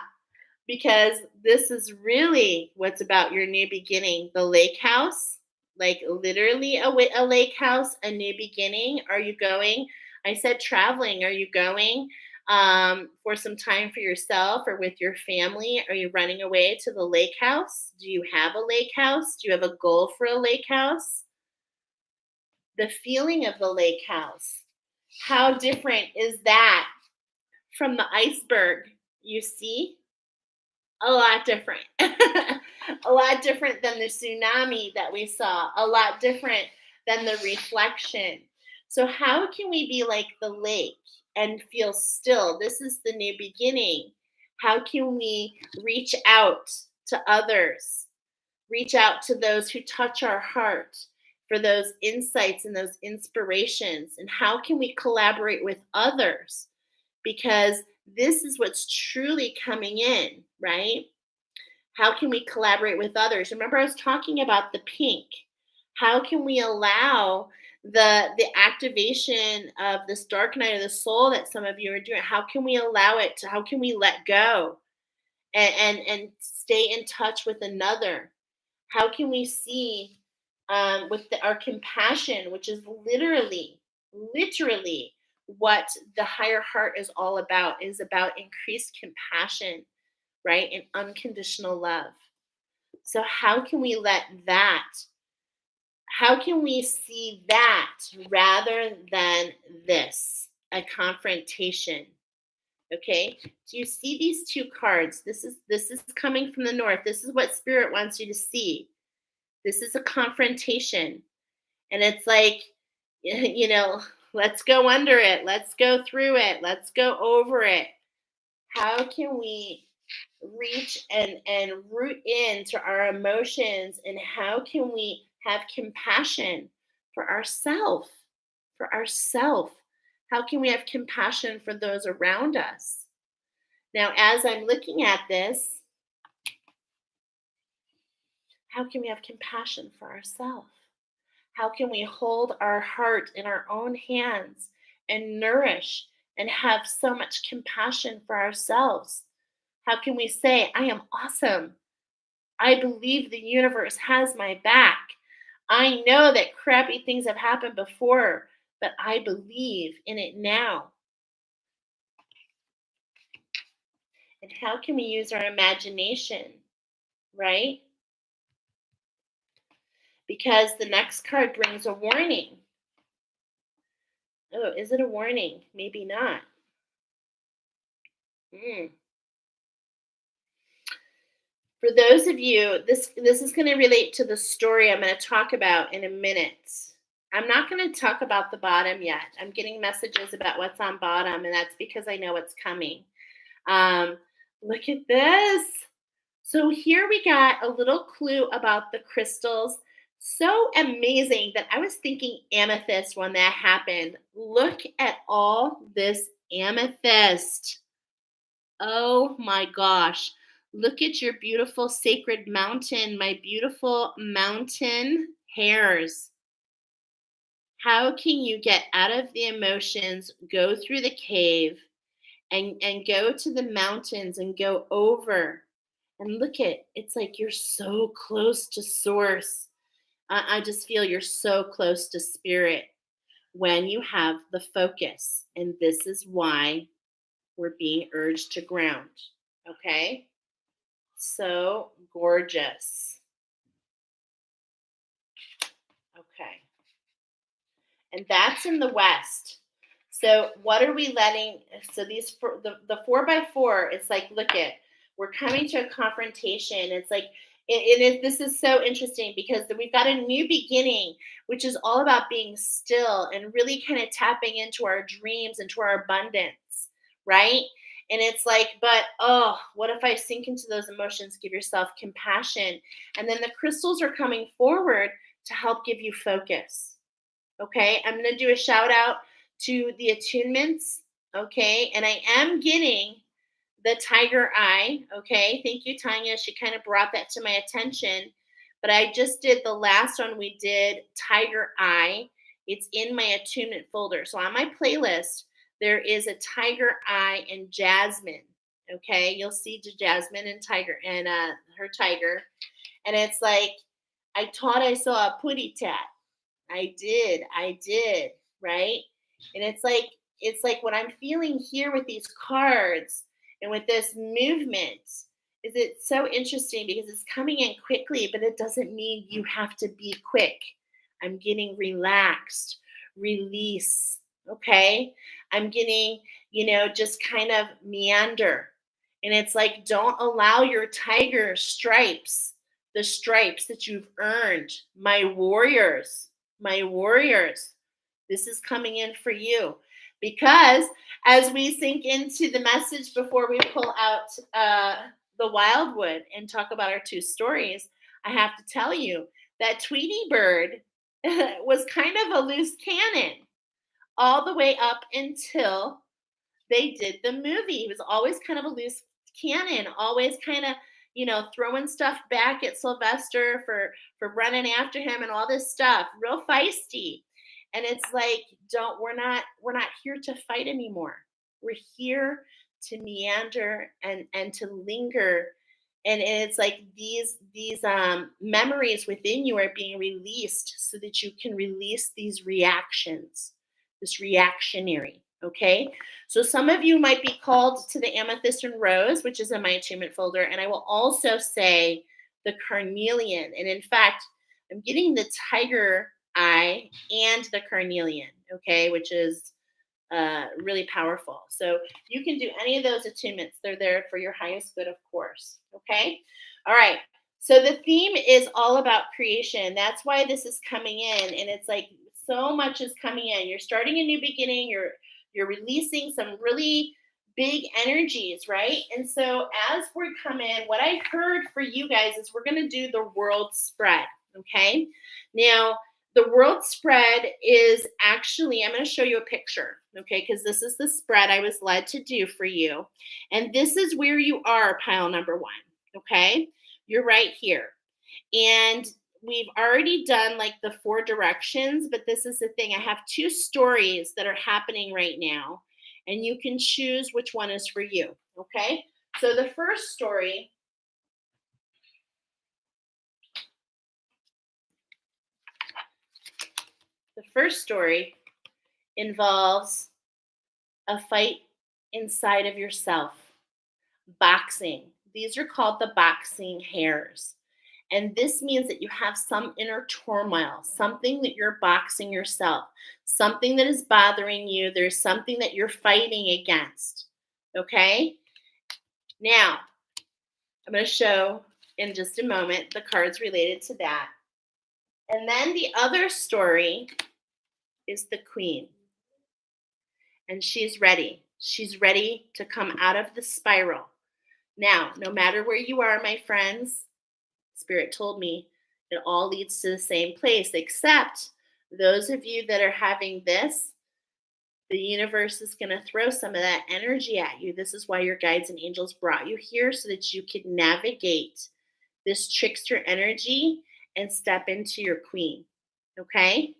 because this is really what's about your new beginning. The lake house, like literally a lake house, a new beginning. Are you going? I said traveling. Are you going for some time for yourself or with your family? Are you running away to the lake house? Do you have a lake house? Do you have a goal for a lake house? The feeling of the lake house. How different is that from the iceberg? You see? A lot different. A lot different than the tsunami that we saw. A lot different than the reflection. So, how can we be like the lake and feel still? This is the new beginning. How can we reach out to others? Reach out to those who touch our heart for those insights and those inspirations. And how can we collaborate with others? Because this is what's truly coming in, right? How can we collaborate with others? Remember, I was talking about the pink. How can we allow the activation of this dark night of the soul that some of you are doing? How can we allow it to? How can we let go and stay in touch with another? How can we see with our compassion, which is literally what the higher heart is all about, is about increased compassion, right? And unconditional love. So how can we how can we see that rather than this, a confrontation? Okay. Do you see these two cards? This is coming from the north. This is what Spirit wants you to see. This is a confrontation. And it's like, let's go under it. Let's go through it. Let's go over it. How can we reach and root into our emotions, and how can we have compassion for ourselves? For ourselves. How can we have compassion for those around us? Now, as I'm looking at this, how can we have compassion for ourselves? How can we hold our heart in our own hands and nourish and have so much compassion for ourselves? How can we say, I am awesome? I believe the universe has my back. I know that crappy things have happened before, but I believe in it now. And how can we use our imagination, right? Because the next card brings a warning. Oh, is it a warning? Maybe not. Mm. For those of you, this is going to relate to the story I'm going to talk about in a minute. I'm not going to talk about the bottom yet. I'm getting messages about what's on bottom, and that's because I know it's coming. Um, Look at this. So here we got a little clue about the crystals. So amazing that I was thinking amethyst when that happened. Look at all this amethyst. Oh my gosh. Look at your beautiful sacred mountain, my beautiful mountain hares. How can you get out of the emotions, go through the cave, and go to the mountains and go over? And look at it's like you're so close to source. I just feel you're so close to spirit when you have the focus. And this is why we're being urged to ground. Okay? So gorgeous. Okay. And that's in the west. So what are we letting? So the 4x4. It's like look at we're coming to a confrontation. It's like this is so interesting because we've got a new beginning, which is all about being still and really kind of tapping into our dreams, into our abundance, right? And it's like, but oh, what if I sink into those emotions? Give yourself compassion, and then the crystals are coming forward to help give you focus. Okay, I'm going to do a shout out to the attunements. Okay, and I am getting the tiger eye. Okay, thank you, Tanya. She kind of brought that to my attention. But I just did the last one we did, tiger eye. It's in my attunement folder. So on my playlist, there is a tiger eye and jasmine. Okay, you'll see Jasmine and tiger and her tiger, and it's like I thought I saw a putty tat. I did, right? And it's like what I'm feeling here with these cards and with this movement is it's so interesting because it's coming in quickly, but it doesn't mean you have to be quick. I'm getting relaxed, release, okay? I'm getting, just kind of meander. And it's like don't allow your tiger stripes, the stripes that you've earned, my warriors, this is coming in for you. Because as we sink into the message before we pull out the wildwood and talk about our two stories, I have to tell you that Tweety Bird was kind of a loose cannon all the way up until they did the movie. He was always kind of a loose cannon, always kind of, throwing stuff back at Sylvester for running after him and all this stuff. Real feisty. And it's like, we're not here to fight anymore. We're here to meander and to linger. And it's like these memories within you are being released so that you can release these reactions, this reactionary. Okay. So some of you might be called to the amethyst and rose, which is in my attunement folder. And I will also say the carnelian. And in fact, I'm getting the tiger eye and the carnelian, okay, which is really powerful. So you can do any of those attunements. They're there for your highest good, of course. Okay. All right. So the theme is all about creation. That's why this is coming in. And it's like so much is coming in. You're starting a new beginning. You're releasing some really big energies, right? And so as we come in, what I heard for you guys is we're going to do the world spread. Okay. Now, the world spread is actually, I'm going to show you a picture, okay, because this is the spread I was led to do for you. And this is where you are, pile number one, okay? You're right here. And we've already done like the 4 directions, but this is the thing. I have 2 stories that are happening right now, and you can choose which one is for you. Okay. So the first story involves a fight inside of yourself. Boxing. These are called the boxing hares. And this means that you have some inner turmoil, something that you're boxing yourself, something that is bothering you. There's something that you're fighting against. Okay? Now, I'm going to show in just a moment the cards related to that. And then the other story is the queen. And she's ready. She's ready to come out of the spiral. Now, no matter where you are, my friends, Spirit told me it all leads to the same place, except those of you that are having this, the universe is going to throw some of that energy at you. This is why your guides and angels brought you here, so that you could navigate this trickster energy and step into your queen. Okay?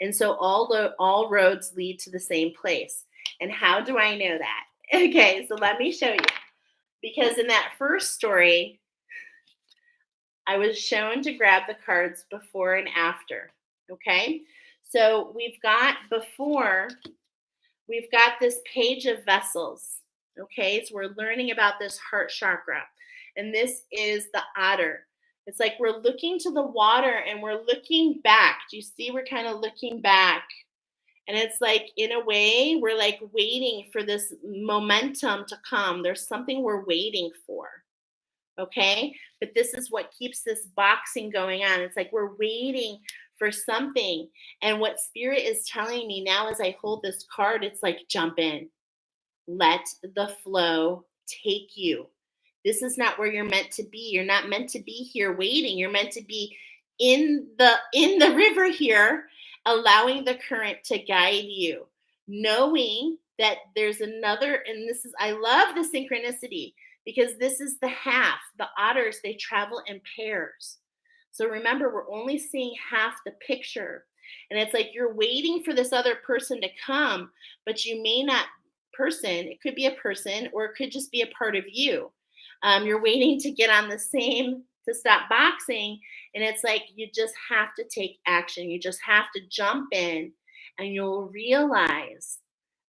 And so all roads lead to the same place. And how do I know that? Okay, so let me show you. Because in that first story, I was shown to grab the cards before and after. Okay, so we've got this page of vessels. Okay, so we're learning about this heart chakra, and this is the otter. It's like we're looking to the water and we're looking back. Do you see? We're kind of looking back. And it's like, in a way, we're like waiting for this momentum to come. There's something we're waiting for. Okay. But this is what keeps this boxing going on. It's like we're waiting for something. And what Spirit is telling me now as I hold this card, it's like, jump in, let the flow take you. This is not where you're meant to be. You're not meant to be here waiting. You're meant to be in the river here, allowing the current to guide you, knowing that there's another. And this is, I love the synchronicity, because this is the half. The otters, they travel in pairs. So remember, we're only seeing half the picture. And it's like you're waiting for this other person to come, but you may not it could be a person, or it could just be a part of you. You're waiting to get on the same, to stop boxing. And it's like you just have to take action. You just have to jump in, and you'll realize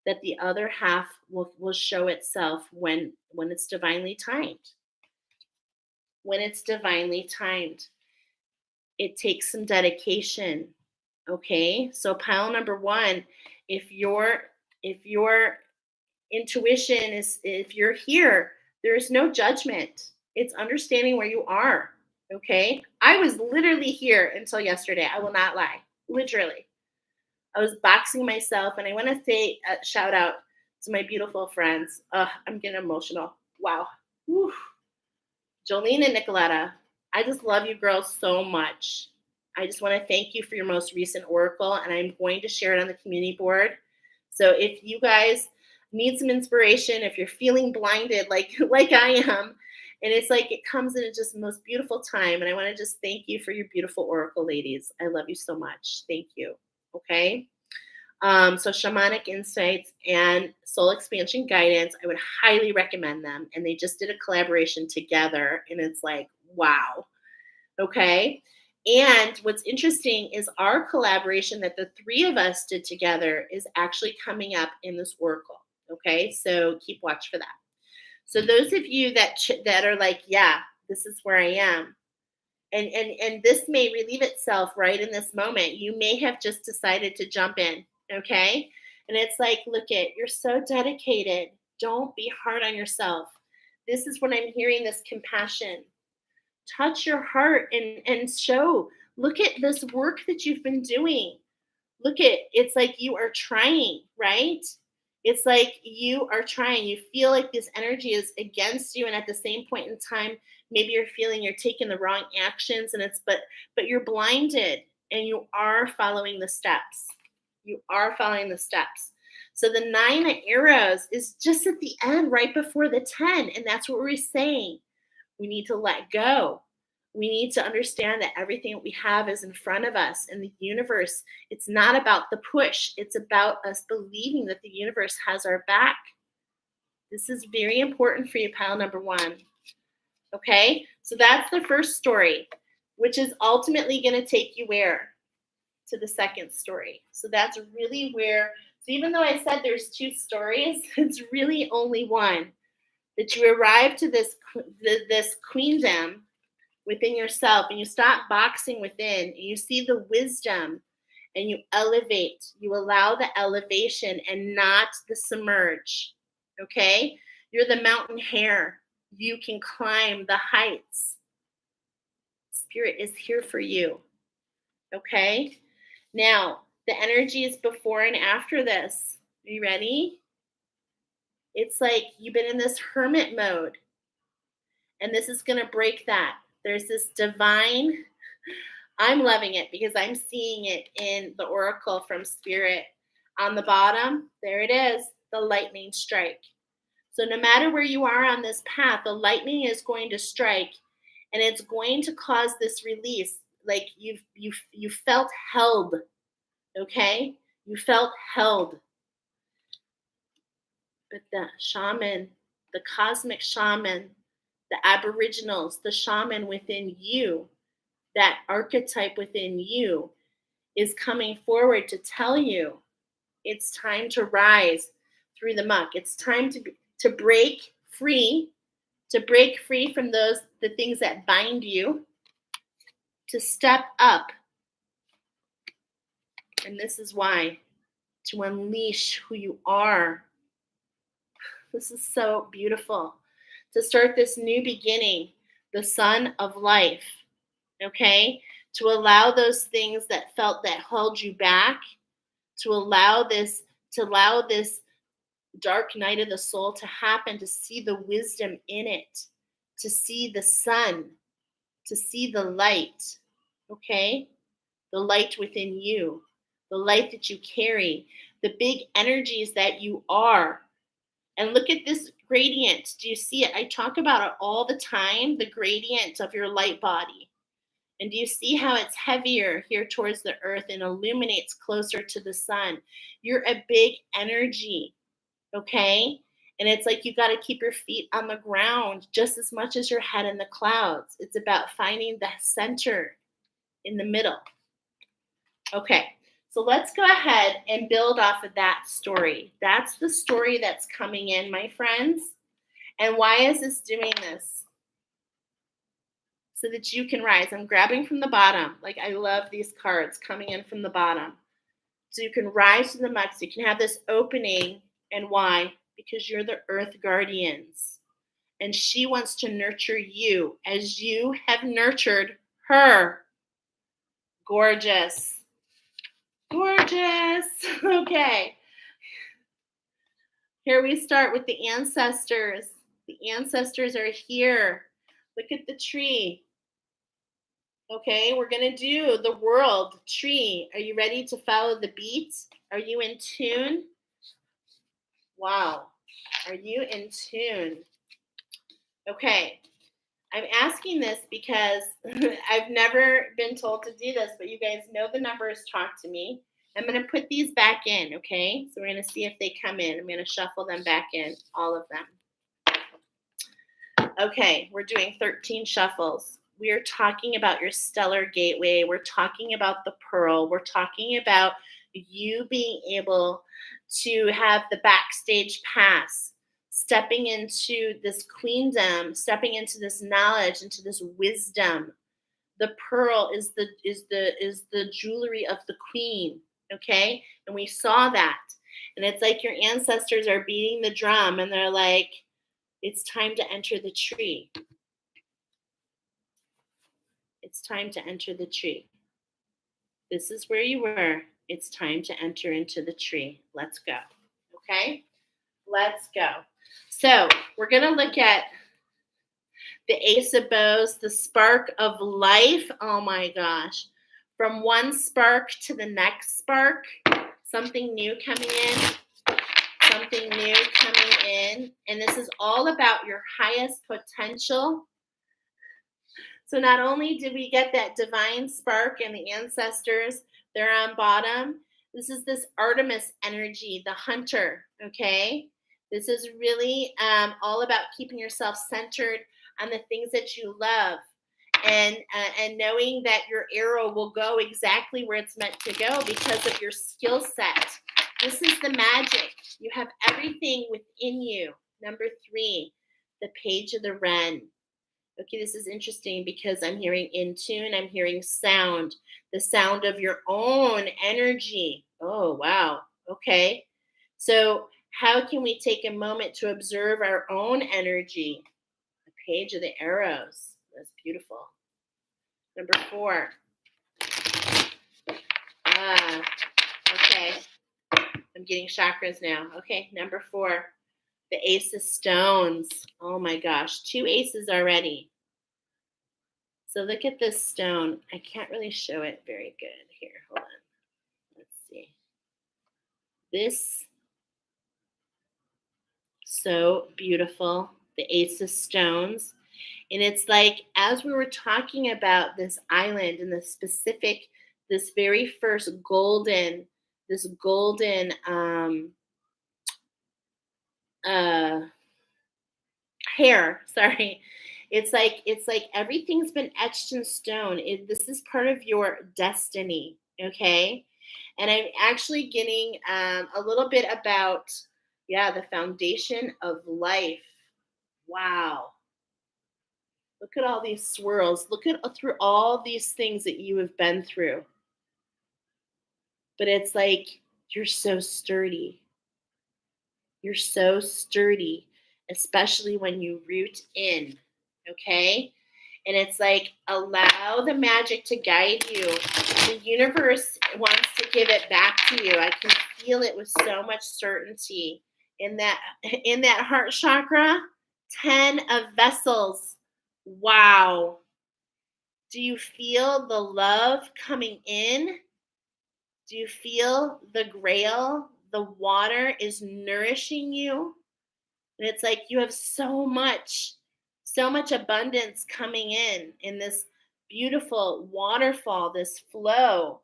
that the other half will show itself when it's divinely timed. When it's divinely timed, it takes some dedication. Okay, so pile number 1, if your intuition is, if you're here, there is no judgment. It's understanding where you are. Okay, I was literally here until yesterday. I will not lie. Literally, I was boxing myself, and I want to say a shout out to my beautiful friends. I'm getting emotional. Wow. Whew. Jolene and Nicoletta, I just love you girls so much. I just want to thank you for your most recent oracle, and I'm going to share it on the community board. So if you guys need some inspiration, if you're feeling blinded like I am, and it's like it comes in just the most beautiful time, and I want to just thank you for your beautiful oracle, ladies. I love you so much. Thank you. Okay. So Shamanic Insights and Soul Expansion Guidance, I would highly recommend them. And they just did a collaboration together, and it's like, wow. Okay. And what's interesting is our collaboration that the 3 of us did together is actually coming up in this oracle. Okay. So keep watch for that. So those of you that are like, yeah, this is where I am. And this may relieve itself right in this moment. You may have just decided to jump in. Okay. And it's like, look you're so dedicated. Don't be hard on yourself. This is when I'm hearing this compassion. Touch your heart and show. Look at this work that you've been doing. It's like you are trying, right? It's like you are trying. You feel like this energy is against you, and at the same point in time, maybe you're feeling you're taking the wrong actions, and but you're blinded, and you are following the steps. You are following the steps. So the 9 of arrows is just at the end, right before the 10, and that's what we're saying. We need to let go. We need to understand that everything we have is in front of us in the universe. It's not about the push. It's about us believing that the universe has our back. This is very important for you, pile number one. Okay? So that's the first story, which is ultimately going to take you where? To the second story. So that's really where, so even though I said there's two stories, it's really only one. That you arrive to this queendom within yourself, and you stop boxing within, and you see the wisdom, and you elevate. You allow the elevation and not the submerge. Okay? You're the mountain hare. You can climb the heights. Spirit is here for you. Okay? Now, the energy is before and after this. Are you ready? It's like you've been in this hermit mode, and this is going to break that. There's this divine, I'm loving it because I'm seeing it in the oracle from Spirit. On the bottom, there it is, the lightning strike. So no matter where you are on this path, the lightning is going to strike, and it's going to cause this release. Like you felt held, okay? You felt held. But the shaman, the cosmic shaman, the aboriginals, the shaman within you, that archetype within you is coming forward to tell you it's time to rise through the muck. It's time to break free, from the things that bind you, to step up. And this is why, to unleash who you are. This is so beautiful. To start this new beginning, the sun of life, okay? To allow those things that held you back, to allow this dark night of the soul to happen, to see the wisdom in it, to see the sun, to see the light, okay? The light within you, the light that you carry, the big energies that you are. And look at this gradient. Do you see it? I talk about it all the time, the gradient of your light body. And do you see how it's heavier here towards the earth and illuminates closer to the sun? You're a big energy, okay? And it's like you got to keep your feet on the ground just as much as your head in the clouds. It's about finding the center in the middle. Okay, so let's go ahead and build off of that story. That's the story that's coming in, my friends. And why is this doing this? So that you can rise. I'm grabbing from the bottom. Like, I love these cards coming in from the bottom. So you can rise to the muck. So you can have this opening. And why? Because you're the earth guardians. And she wants to nurture you as you have nurtured her. Gorgeous. Gorgeous. Okay. Here we start with the ancestors. The ancestors are here. Look at the tree. Okay, we're going to do the world tree. Are you ready to follow the beat? Are you in tune? Wow. Are you in tune? Okay. I'm asking this because I've never been told to do this, but you guys know the numbers talk to me. I'm going to put these back in, okay? So we're going to see if they come in. I'm going to shuffle them back in, all of them. Okay, we're doing 13 shuffles. We are talking about your stellar gateway. We're talking about the pearl. We're talking about you being able to have the backstage pass, stepping into this queendom, stepping into this knowledge, into this wisdom. The pearl is the jewelry of the queen, okay? And we saw that. And it's like your ancestors are beating the drum and they're like, it's time to enter the tree. It's time to enter the tree. This is where you were. It's time to enter into the tree. Let's go. Okay? Let's go. So we're going to look at the Ace of Bows, the spark of life. Oh my gosh. From one spark to the next spark, something new coming in. Something new coming in. And this is all about your highest potential. So not only did we get that divine spark and the ancestors, they're on bottom. This is this Artemis energy, the hunter, okay? This is really all about keeping yourself centered on the things that you love and knowing that your arrow will go exactly where it's meant to go because of your skill set. This is the magic. You have everything within you. Number 3, the page of the wren. Okay, this is interesting because I'm hearing in tune, I'm hearing sound, the sound of your own energy. Oh, wow. Okay. So, how can we take a moment to observe our own energy? The page of the arrows. That's beautiful. Number 4. Ah, okay. I'm getting chakras now. Okay, number 4. The ace of stones. Oh my gosh, 2 aces already. So look at this stone. I can't really show it very good here. Hold on. Let's see. This, so beautiful. The ace of stones. And it's like, as we were talking about this island and the specific, this very first this golden hair, sorry. It's like everything's been etched in stone. This is part of your destiny, okay? And I'm actually getting a little bit about, yeah, the foundation of life. Wow. Look at all these swirls. Look at through all these things that you have been through. But it's like you're so sturdy. You're so sturdy, especially when you root in. Okay? And it's like, allow the magic to guide you. The universe wants to give it back to you. I can feel it with so much certainty. In that heart chakra, 10 of vessels. Wow. Do you feel the love coming in? Do you feel the grail? The water is nourishing you. And it's like you have so much abundance coming in this beautiful waterfall, this flow,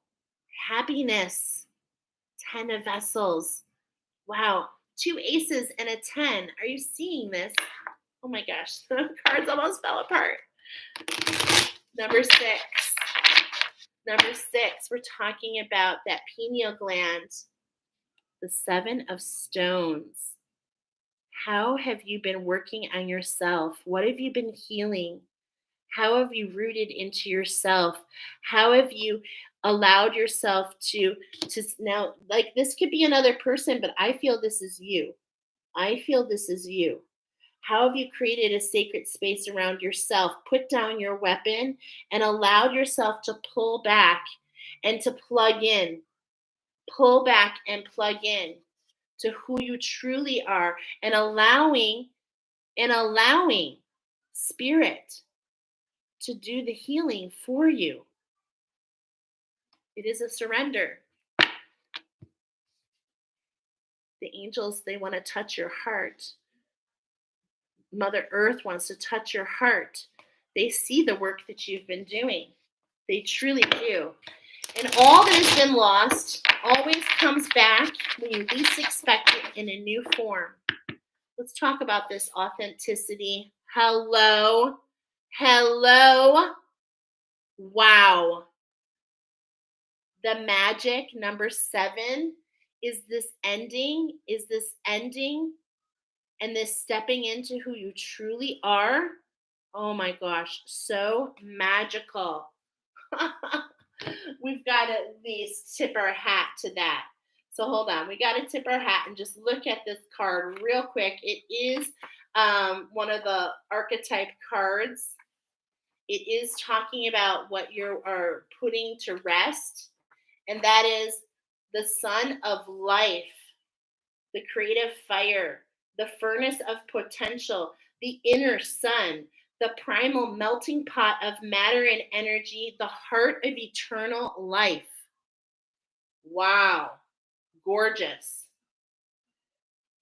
happiness, 10 of vessels. Wow, 2 aces and a 10. Are you seeing this? Oh my gosh, the cards almost fell apart. Number 6. Number 6, we're talking about that pineal gland, the 7 of stones. How have you been working on yourself? What have you been healing? How have you rooted into yourself? How have you allowed yourself to now, like, this could be another person, but I feel this is you. I feel this is you. How have you created a sacred space around yourself? Put down your weapon and allowed yourself to pull back and to plug in. Pull back and plug in to who you truly are, and allowing spirit to do the healing for you. It is a surrender. The angels, they want to touch your heart. Mother Earth wants to touch your heart. They see the work that you've been doing. They truly do. And all that has been lost always comes back when you least expect it in a new form. Let's talk about this authenticity. Hello. Wow. The magic, number 7, is this ending, and this stepping into who you truly are. Oh my gosh, so magical. We've got to at least tip our hat to that. So hold on, we got to tip our hat and just look at this card real quick. It is one of the archetype cards. It is talking about what you are putting to rest, and that is the sun of life, the creative fire, the furnace of potential, the inner sun, the primal melting pot of matter and energy, the heart of eternal life. Wow, gorgeous.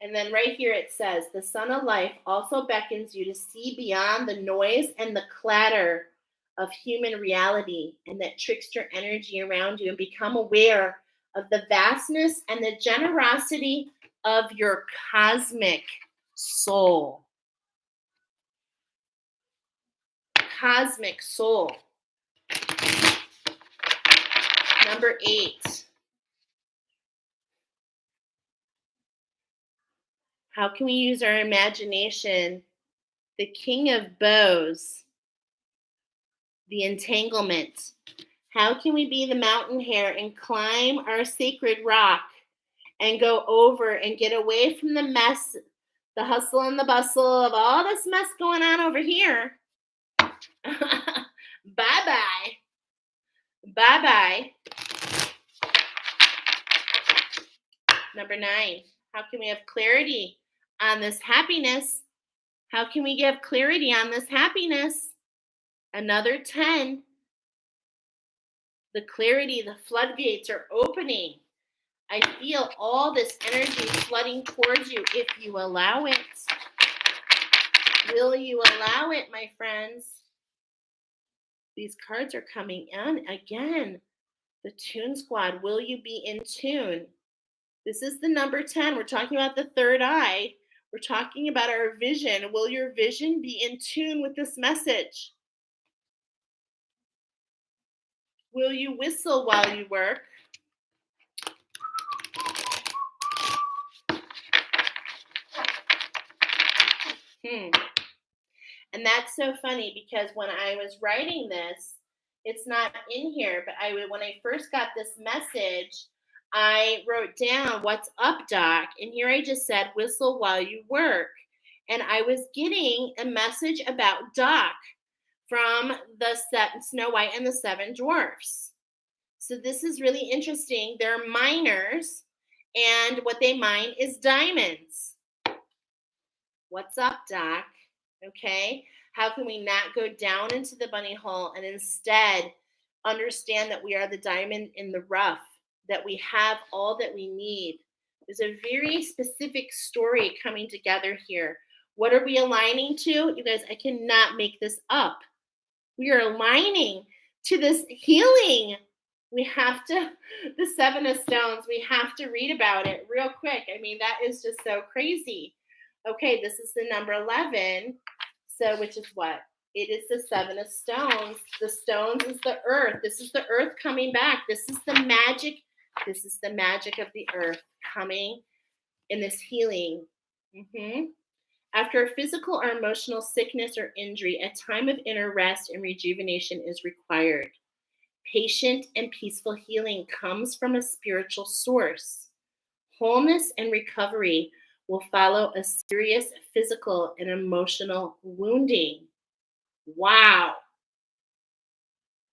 And then right here it says, the sun of life also beckons you to see beyond the noise and the clatter of human reality and that trickster energy around you, and become aware of the vastness and the generosity of your cosmic soul. Cosmic soul. Number 8. How can we use our imagination? The King of Bows, the entanglement. How can we be the mountain hare and climb our sacred rock and go over and get away from the mess, the hustle and the bustle of all this mess going on over here? Bye-bye. Bye-bye. Number 9. How can we have clarity on this happiness? How can we give clarity on this happiness? Another 10. The clarity, the floodgates are opening. I feel all this energy flooding towards you if you allow it. Will you allow it, my friends? These cards are coming in again. The Tune Squad. Will you be in tune? This is the number 10. We're talking about the third eye. We're talking about our vision. Will your vision be in tune with this message? Will you whistle while you work? And that's so funny because when I was writing this, it's not in here, but when I first got this message, I wrote down, "What's up, Doc?" And here I just said, "Whistle while you work." And I was getting a message about Doc from the Snow White and the Seven Dwarfs. So this is really interesting. They're miners, and what they mine is diamonds. What's up, Doc? Okay. How can we not go down into the bunny hole and instead understand that we are the diamond in the rough, that we have all that we need? There's a very specific story coming together here. What are we aligning to? You guys, I cannot make this up. We are aligning to this healing. We have to, the Seven of Stones, we have to read about it real quick. I mean, that is just so crazy. Okay, this is the number 11. So, which is what? It is the Seven of Stones. The stones is the earth. This is the earth coming back. This is the magic. This is the magic of the earth coming in this healing. After a physical or emotional sickness or injury, a time of inner rest and rejuvenation is required. Patient and peaceful healing comes from a spiritual source. Wholeness and recovery will follow a serious physical and emotional wounding. Wow.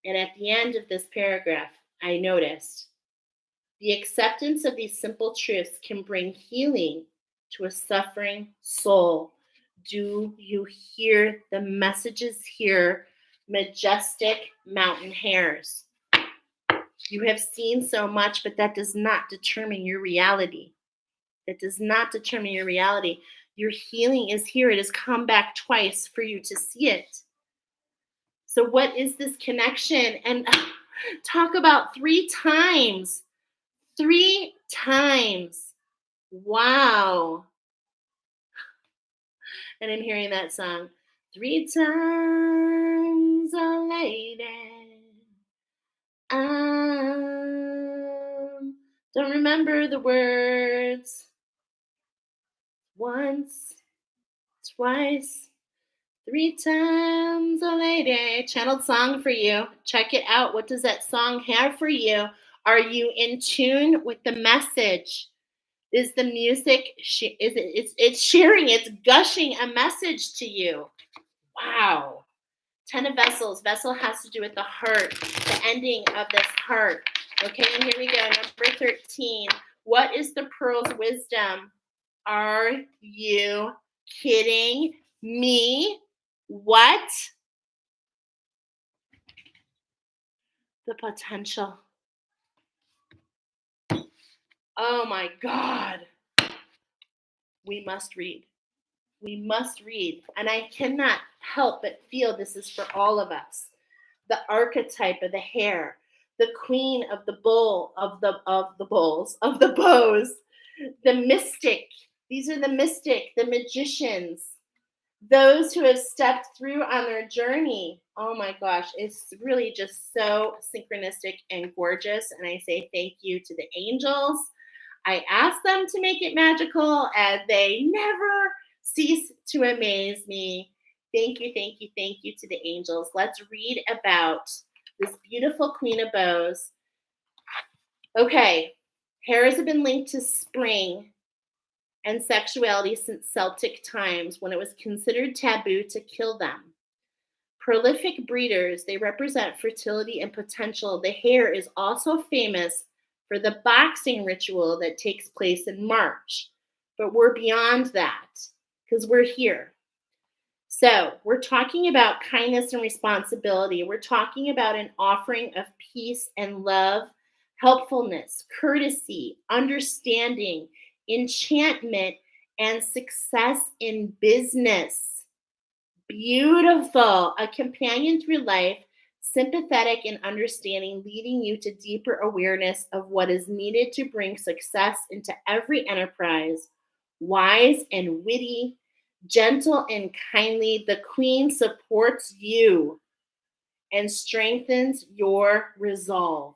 And at the end of this paragraph, I noticed the acceptance of these simple truths can bring healing to a suffering soul. Do you hear the messages here, majestic mountain hares? You have seen so much, but that does not determine your reality. That does not determine your reality. Your healing is here. It has come back twice for you to see it. So what is this connection? And talk about 3 times. 3 times. Wow. And I'm hearing that song. 3 times a lady. Don't remember the words. Once, twice, 3 times a lady. Channeled song for you. Check it out. What does that song have for you? Are you in tune with the message? Is the music, it's sharing, it's gushing a message to you. Wow. 10 of Vessels. Vessel has to do with the heart, the ending of this heart. Okay, and here we go. Number 13. What is the pearl's wisdom? Are you kidding me? What? The potential. Oh my God. We must read. We must read. And I cannot help but feel this is for all of us. the archetype of the hare, the queen of the bull, of the bulls, of the bows, the mystic. These are the mystic, the magicians, those who have stepped through on their journey. Oh my gosh, it's really just so synchronistic and gorgeous. And I say thank you to the angels. I ask them to make it magical, and they never cease to amaze me. Thank you, thank you, thank you to the angels. Let's read about this beautiful Queen of Bows. Okay, hares have been linked to spring and sexuality since Celtic times when it was considered taboo to kill them. Prolific breeders, they represent fertility and potential. The hare is also famous for the boxing ritual that takes place in March. But we're beyond that because we're here. So, we're talking about kindness and responsibility. We're talking about an offering of peace and love, helpfulness, courtesy, understanding, enchantment, and success in business. Beautiful. A companion through life, sympathetic and understanding, leading you to deeper awareness of what is needed to bring success into every enterprise. Wise and witty, gentle and kindly, the queen supports you and strengthens your resolve.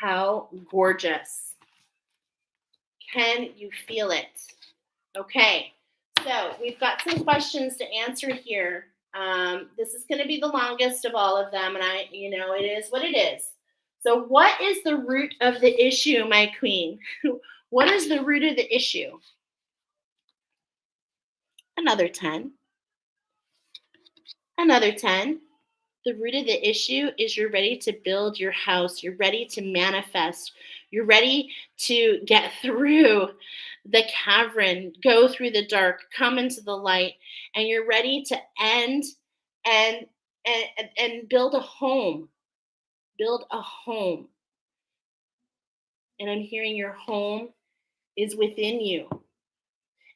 How gorgeous. Can you feel it? Okay, so we've got some questions to answer here. This is going to be the longest of all of them, and it is what it is. So, what is the root of the issue, my queen? What is the root of the issue? Another 10. Another 10. The root of the issue is you're ready to build your house. You're ready to manifest. You're ready to get through the cavern, go through the dark, come into the light, and you're ready to end and and build a home. Build a home. And I'm hearing your home is within you.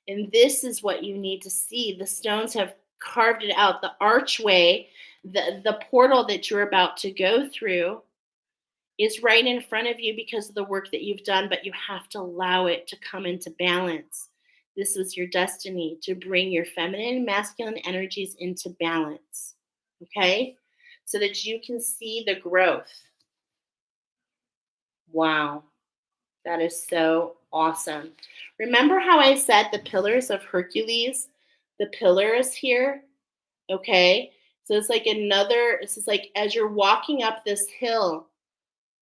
And this is what you need to see. The stones have carved it out. The archway, the portal that you're about to go through is right in front of you because of the work that you've done, but you have to allow it to come into balance. This was your destiny, to bring your feminine and masculine energies into balance. Okay? So that you can see the growth. Wow. That is so awesome. Remember how I said the pillars of Hercules? The pillars here, okay? So it's just like as you're walking up this hill,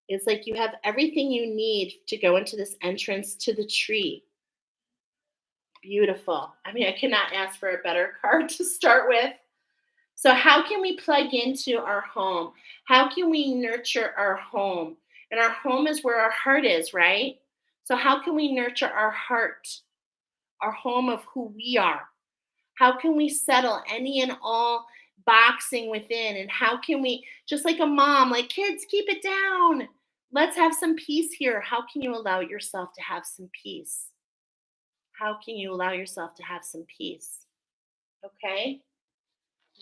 it's like you have everything you need to go into this entrance to the tree. Beautiful. I mean, I cannot ask for a better card to start with. So, how can we plug into our home? How can we nurture our home? And our home is where our heart is, right? So, how can we nurture our heart, our home of who we are? How can we settle any and all boxing within? And how can we, just like a mom, like kids, keep it down. Let's have some peace here. How can you allow yourself to have some peace? How can you allow yourself to have some peace? Okay.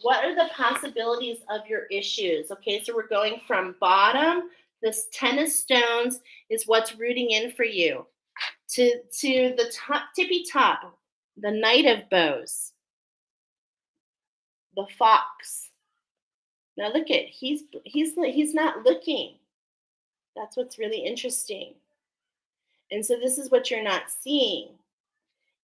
What are the possibilities of your issues? Okay, so we're going from bottom. This 10 of stones is what's rooting in for you. To the top, tippy top, the knight of bows, the fox. Now look at he's not looking. That's what's really interesting. And so this is what you're not seeing.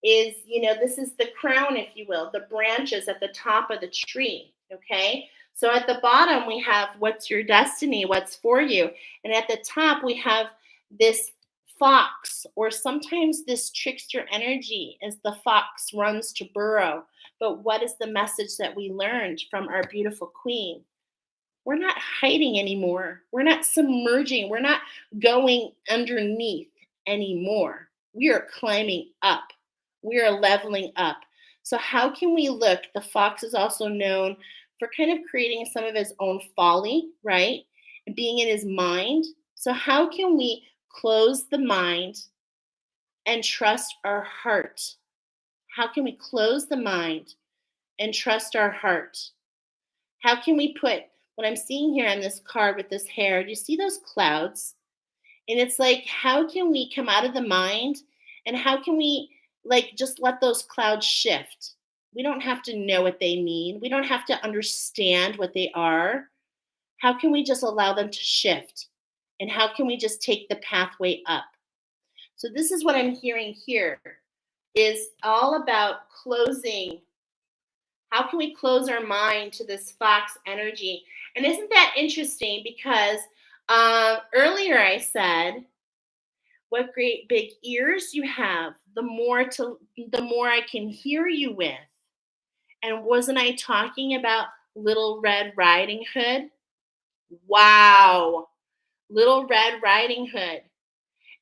Is, this is the crown, if you will, the branches at the top of the tree. Okay. So at the bottom, we have what's your destiny, what's for you. And at the top, we have this fox, or sometimes this trickster energy as the fox runs to burrow. But what is the message that we learned from our beautiful queen? We're not hiding anymore. We're not submerging. We're not going underneath anymore. We are climbing up. We are leveling up. So, how can we look? The fox is also known for kind of creating some of his own folly, right? And being in his mind. So, how can we close the mind and trust our heart? How can we close the mind and trust our heart? How can we put what I'm seeing here on this card with this hare, do you see those clouds? And it's like, how can we come out of the mind and how can we like just let those clouds shift? We don't have to know what they mean. We don't have to understand what they are. How can we just allow them to shift? And how can we just take the pathway up? So this is what I'm hearing here is all about closing. How can we close our mind to this fox energy? And isn't that interesting? Because earlier I said, what great big ears you have. The more I can hear you with. And wasn't I talking about Little Red Riding Hood? Wow. Little Red Riding Hood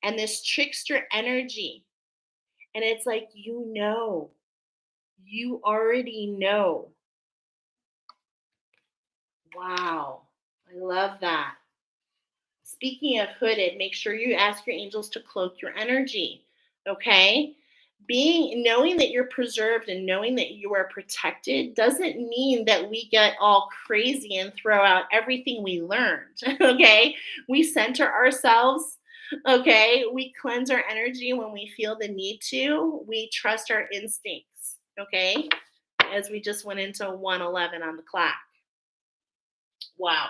and this trickster energy. And it's like, you already know. Wow. I love that. Speaking of hooded, make sure you ask your angels to cloak your energy. Okay? Knowing that you're preserved and knowing that you are protected doesn't mean that we get all crazy and throw out everything we learned. Okay? We center ourselves. Okay? We cleanse our energy when we feel the need to. We trust our instincts. Okay? As we just went into 111 on the clock. Wow.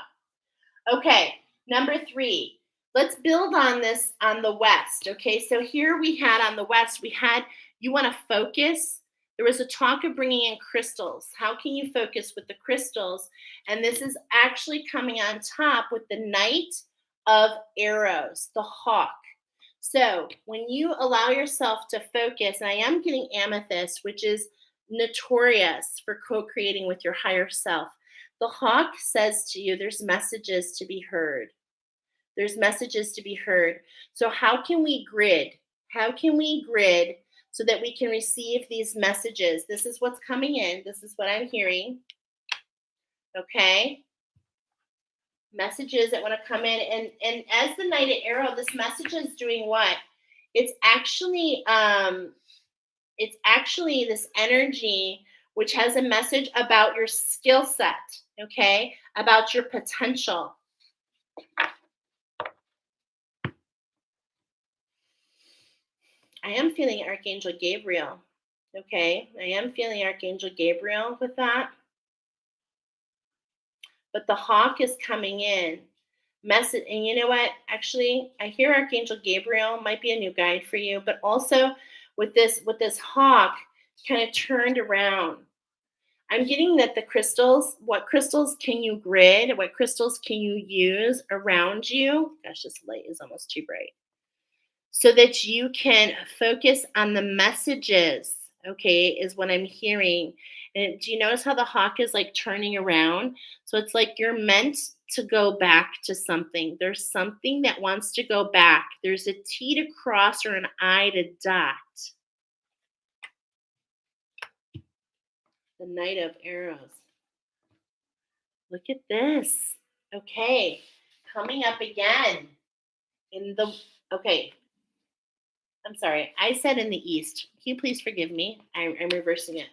Okay, number 3. Let's build on this on the west. Okay, so here we had on the west, you want to focus. There was a talk of bringing in crystals. How can you focus with the crystals? And this is actually coming on top with the Knight of Arrows, the hawk. So when you allow yourself to focus, and I am getting amethyst, which is notorious for co-creating with your higher self. The hawk says to you, there's messages to be heard. There's messages to be heard. So how can we grid? How can we grid so that we can receive these messages? This is what's coming in. This is what I'm hearing. Okay. Messages that want to come in. And as the Knight of Arrow, this message is doing what? It's actually this energy which has a message about your skill set, okay? About your potential. I am feeling Archangel Gabriel, okay? I am feeling Archangel Gabriel with that. But the hawk is coming in. Message, and you know what? Actually, I hear Archangel Gabriel might be a new guide for you, but also with this hawk kind of turned around. I'm getting that what crystals can you grid? What crystals can you use around you? Gosh, this light is almost too bright. So that you can focus on the messages, okay, is what I'm hearing. And do you notice how the hawk is like turning around? So it's like you're meant to go back to something. There's something that wants to go back. There's a T to cross or an I to dot. The Knight of Arrows. Look at this. Okay, coming up again okay. I'm sorry, I said in the east. Can you please forgive me? I'm reversing it.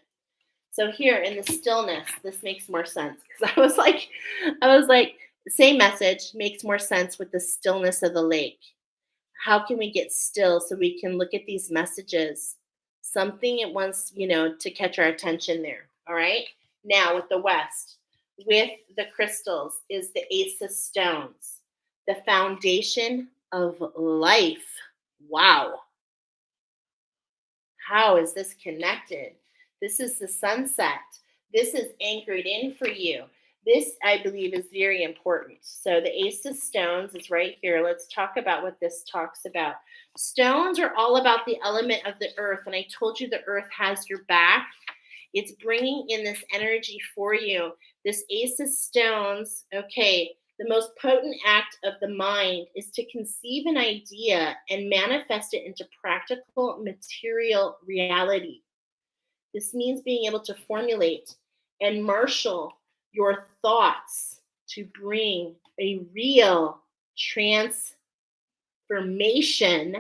So here in the stillness, this makes more sense because I was like, same message makes more sense with the stillness of the lake. How can we get still so we can look at these messages? Something it wants, to catch our attention there. All right. Now with the west, with the crystals is the Ace of Stones, the foundation of life. Wow. How is this connected? This is the sunset. This is anchored in for you. This, I believe, is very important. So the Ace of Stones is right here. Let's talk about what this talks about. Stones are all about the element of the earth. And I told you the earth has your back. It's bringing in this energy for you. This Ace of Stones, okay, the most potent act of the mind is to conceive an idea and manifest it into practical material reality. This means being able to formulate and marshal your thoughts to bring a real transformation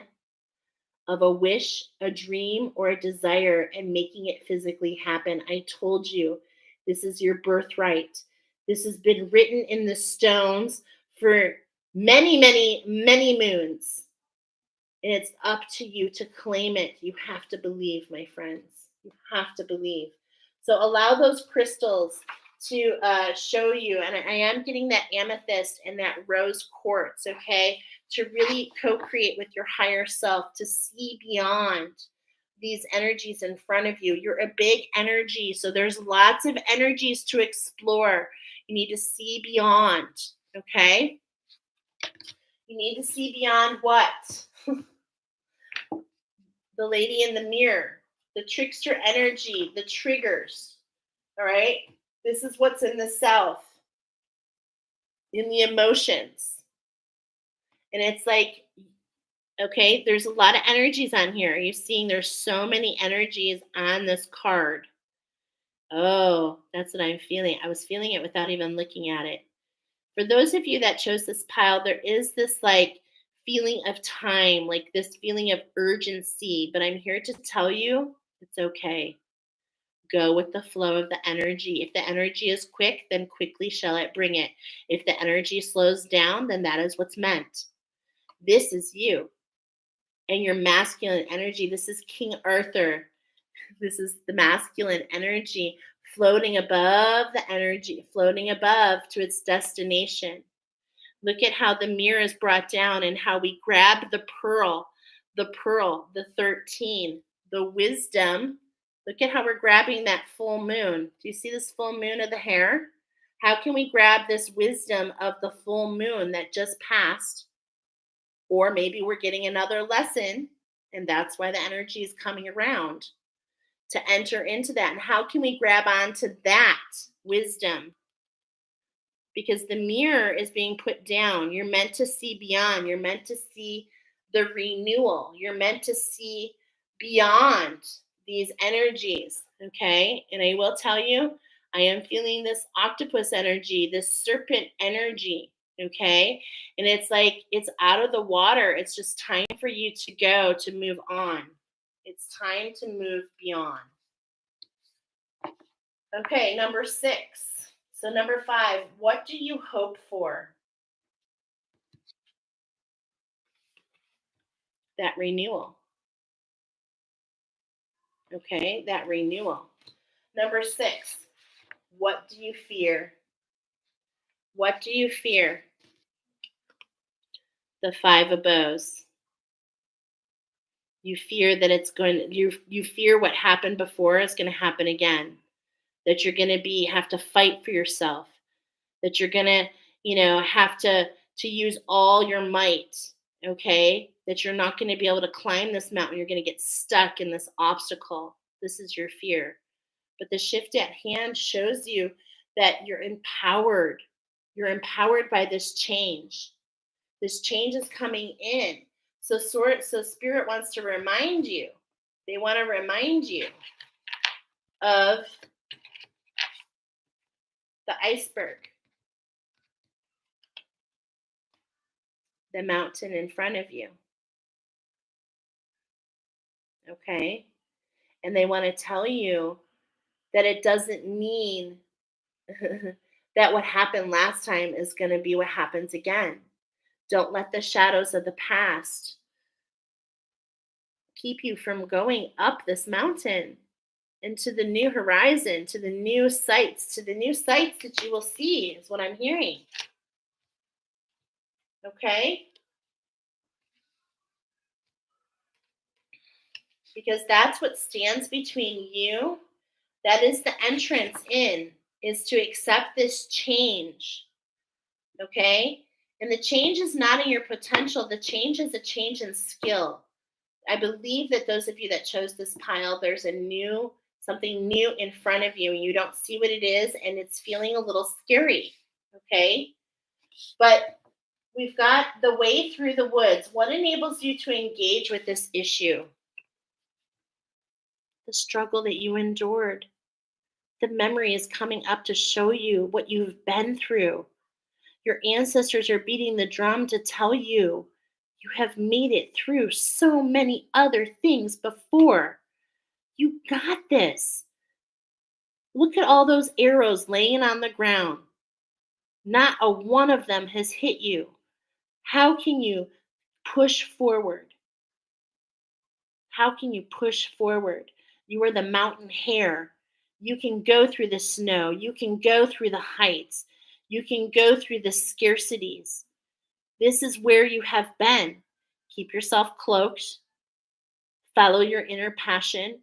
of a wish, a dream, or a desire and making it physically happen. I told you, this is your birthright. This has been written in the stones for many, many, many moons. And it's up to you to claim it. You have to believe, my friends. You have to believe. So allow those crystals to show you. And I am getting that amethyst and that rose quartz, okay, to really co-create with your higher self, to see beyond these energies in front of you. You're a big energy, so there's lots of energies to explore. You need to see beyond, okay? You need to see beyond what? The lady in the mirror, the trickster energy, the triggers, all right? This is what's in the self, in the emotions. And it's like, okay, there's a lot of energies on here. Are you seeing there's so many energies on this card? Oh, that's what I'm feeling. I was feeling it without even looking at it. For those of you that chose this pile, there is this like feeling of time, like this feeling of urgency. But I'm here to tell you it's okay. Go with the flow of the energy. If the energy is quick, then quickly shall it bring it. If the energy slows down, then that is what's meant. This is you and your masculine energy. This is King Arthur. This is the masculine energy floating above the energy, floating above to its destination. Look at how the mirror is brought down and how we grab the pearl, the 13, the wisdom. Look at how we're grabbing that full moon. Do you see this full moon of the Hare? How can we grab this wisdom of the full moon that just passed? Or maybe we're getting another lesson, and that's why the energy is coming around to enter into that. And how can we grab onto that wisdom? Because the mirror is being put down. You're meant to see beyond. You're meant to see the renewal. You're meant to see beyond these energies, okay? And I will tell you, I am feeling this octopus energy, this serpent energy, okay? And it's like it's out of the water. It's just time for you to go, to move on. It's time to move beyond. Okay, number 6. So number 5, what do you hope for? That renewal. Okay, that renewal. Number 6, what do you fear? What do you fear? The 5 of bows. You fear that it's going you fear what happened before is going to happen again. That you're going to have to fight for yourself. That you're going to, have to use all your might, okay? That you're not going to be able to climb this mountain. You're going to get stuck in this obstacle. This is your fear. But the shift at hand shows you that you're empowered. You're empowered by this change. This change is coming in. So Spirit wants to remind you. They want to remind you of the iceberg, the mountain in front of you. Okay? And they want to tell you that it doesn't mean that what happened last time is going to be what happens again. Don't let the shadows of the past keep you from going up this mountain into the new horizon, to the new sights that you will see, is what I'm hearing. Okay? Because that's what stands between you. That is the entrance in, is to accept this change. Okay? And the change is not in your potential. The change is a change in skill. I believe that those of you that chose this pile, there's something new in front of you, and you don't see what it is, and it's feeling a little scary. Okay? But we've got the way through the woods. What enables you to engage with this issue? The struggle that you endured. The memory is coming up to show you what you've been through. Your ancestors are beating the drum to tell you you have made it through so many other things before. You got this. Look at all those arrows laying on the ground. Not a one of them has hit you. How can you push forward? How can you push forward? You are the mountain hare. You can go through the snow. You can go through the heights. You can go through the scarcities. This is where you have been. Keep yourself cloaked. Follow your inner passion.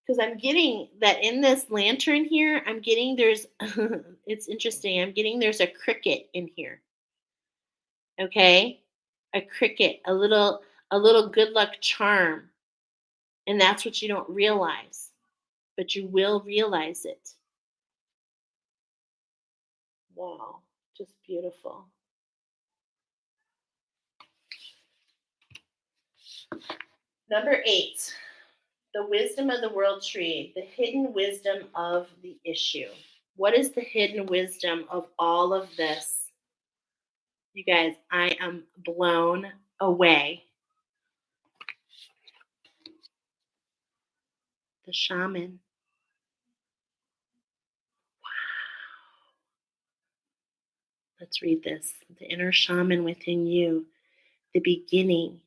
Because I'm getting that in this lantern here, I'm getting there's, it's interesting. I'm getting there's a cricket in here. Okay? A cricket, a little good luck charm. And that's what you don't realize, but you will realize it. Wow, just beautiful. Number 8, the wisdom of the world tree, the hidden wisdom of the issue. What is the hidden wisdom of all of this? You guys, I am blown away. The shaman. Let's read this. The inner shaman within you, the beginning.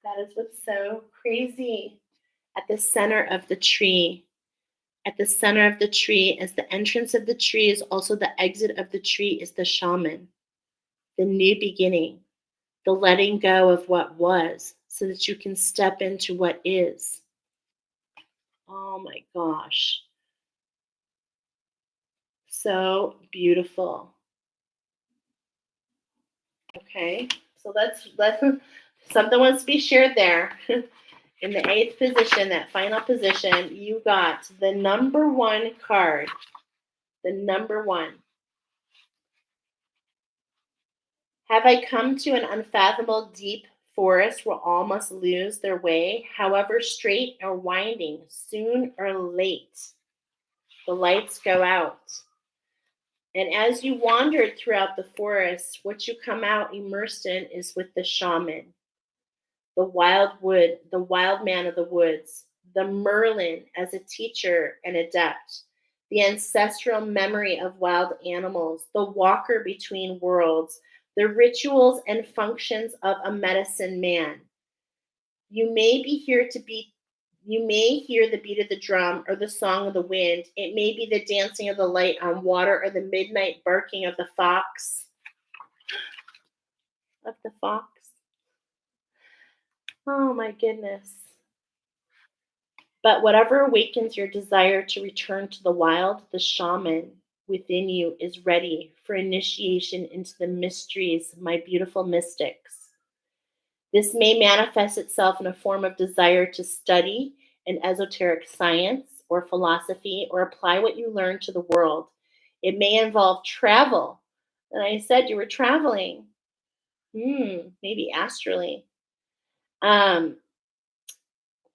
That is what's so crazy. At the center of the tree, at the center of the tree, as the entrance of the tree is also the exit of the tree, is the shaman, the new beginning, the letting go of what was so that you can step into what is. Oh my gosh. So beautiful. Okay, so let's something wants to be shared there. In the 8th position, that final position, you got the number 1 card. The number 1. Have I come to an unfathomable deep forest where all must lose their way, however straight or winding, soon or late, the lights go out. And as you wandered throughout the forest, what you come out immersed in is with the shaman, the wild man of the woods, the Merlin as a teacher and adept, the ancestral memory of wild animals, the walker between worlds, the rituals and functions of a medicine man. You may be here to be You may hear the beat of the drum or the song of the wind. It may be the dancing of the light on water or the midnight barking of the fox. Of the fox. Oh my goodness. But whatever awakens your desire to return to the wild, the shaman within you is ready for initiation into the mysteries, my beautiful mystics. This may manifest itself in a form of desire to study an esoteric science or philosophy or apply what you learn to the world. It may involve travel. And I said you were traveling. Maybe astrally. Um,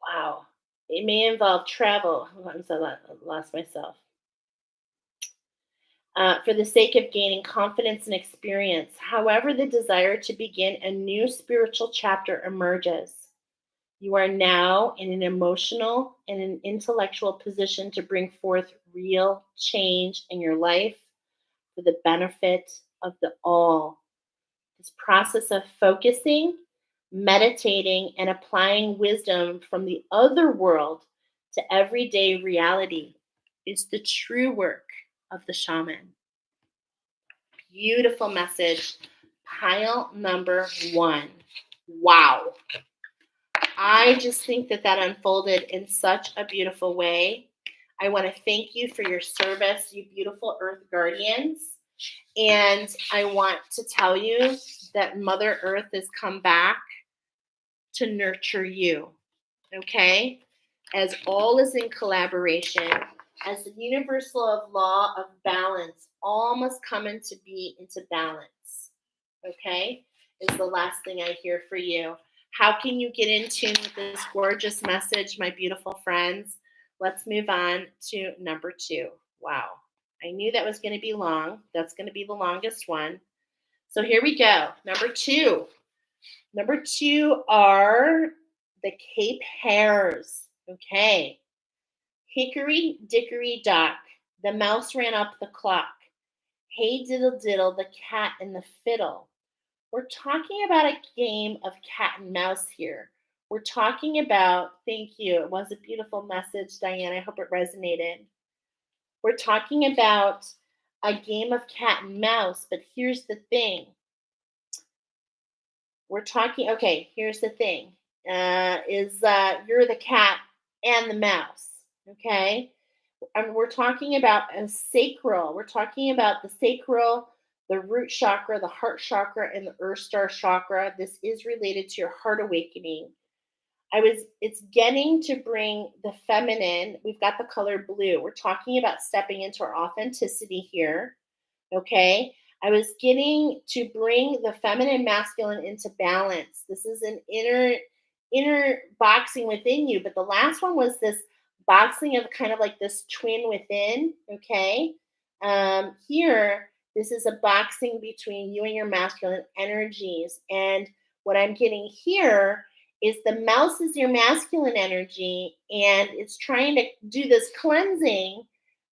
wow. It may involve travel. I lost myself. For the sake of gaining confidence and experience. However, the desire to begin a new spiritual chapter emerges. You are now in an emotional and an intellectual position to bring forth real change in your life for the benefit of the all. This process of focusing, meditating, and applying wisdom from the other world to everyday reality is the true work of the shaman. Beautiful message. Pile number 1. Wow. I just think that unfolded in such a beautiful way. I want to thank you for your service, you beautiful Earth Guardians. And I want to tell you that Mother Earth has come back to nurture you. Okay? As all is in collaboration, as the universal law of balance, all must come into balance. Okay? Is the last thing I hear for you. How can you get in tune with this gorgeous message, my beautiful friends? Let's move on to number 2. Wow. I knew that was going to be long. That's going to be the longest one. So here we go. Number 2. Number 2 are the Cape Hares. Okay. Hickory dickory dock. The mouse ran up the clock. Hey diddle diddle, the cat and the fiddle. We're talking about a game of cat and mouse here. We're talking about, thank you. It was a beautiful message, Diane. I hope it resonated. We're talking about a game of cat and mouse, but here's the thing. Okay, here's the thing. You're the cat and the mouse, okay? And we're talking about a sacral. We're talking about the sacral, the root chakra, the heart chakra, and the earth star chakra. This is related to your heart awakening. It's getting to bring the feminine. We've got the color blue. We're talking about stepping into our authenticity here. Okay. I was getting to bring the feminine masculine into balance. This is an inner boxing within you. But the last one was this boxing of kind of like this twin within. Okay. Here, this is a boxing between you and your masculine energies. And what I'm getting here is the mouse is your masculine energy and it's trying to do this cleansing,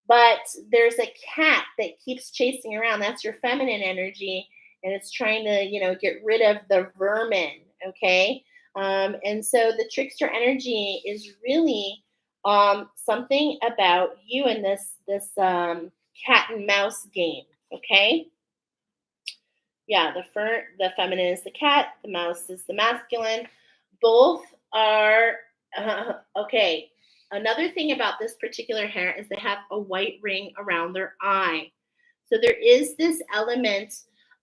but there's a cat that keeps chasing around. That's your feminine energy, and it's trying to, get rid of the vermin. Okay. And so the trickster energy is really something about you in this cat and mouse game. Okay. Yeah, the feminine is the cat, the mouse is the masculine. Both are okay. Another thing about this particular hair is they have a white ring around their eye. So there is this element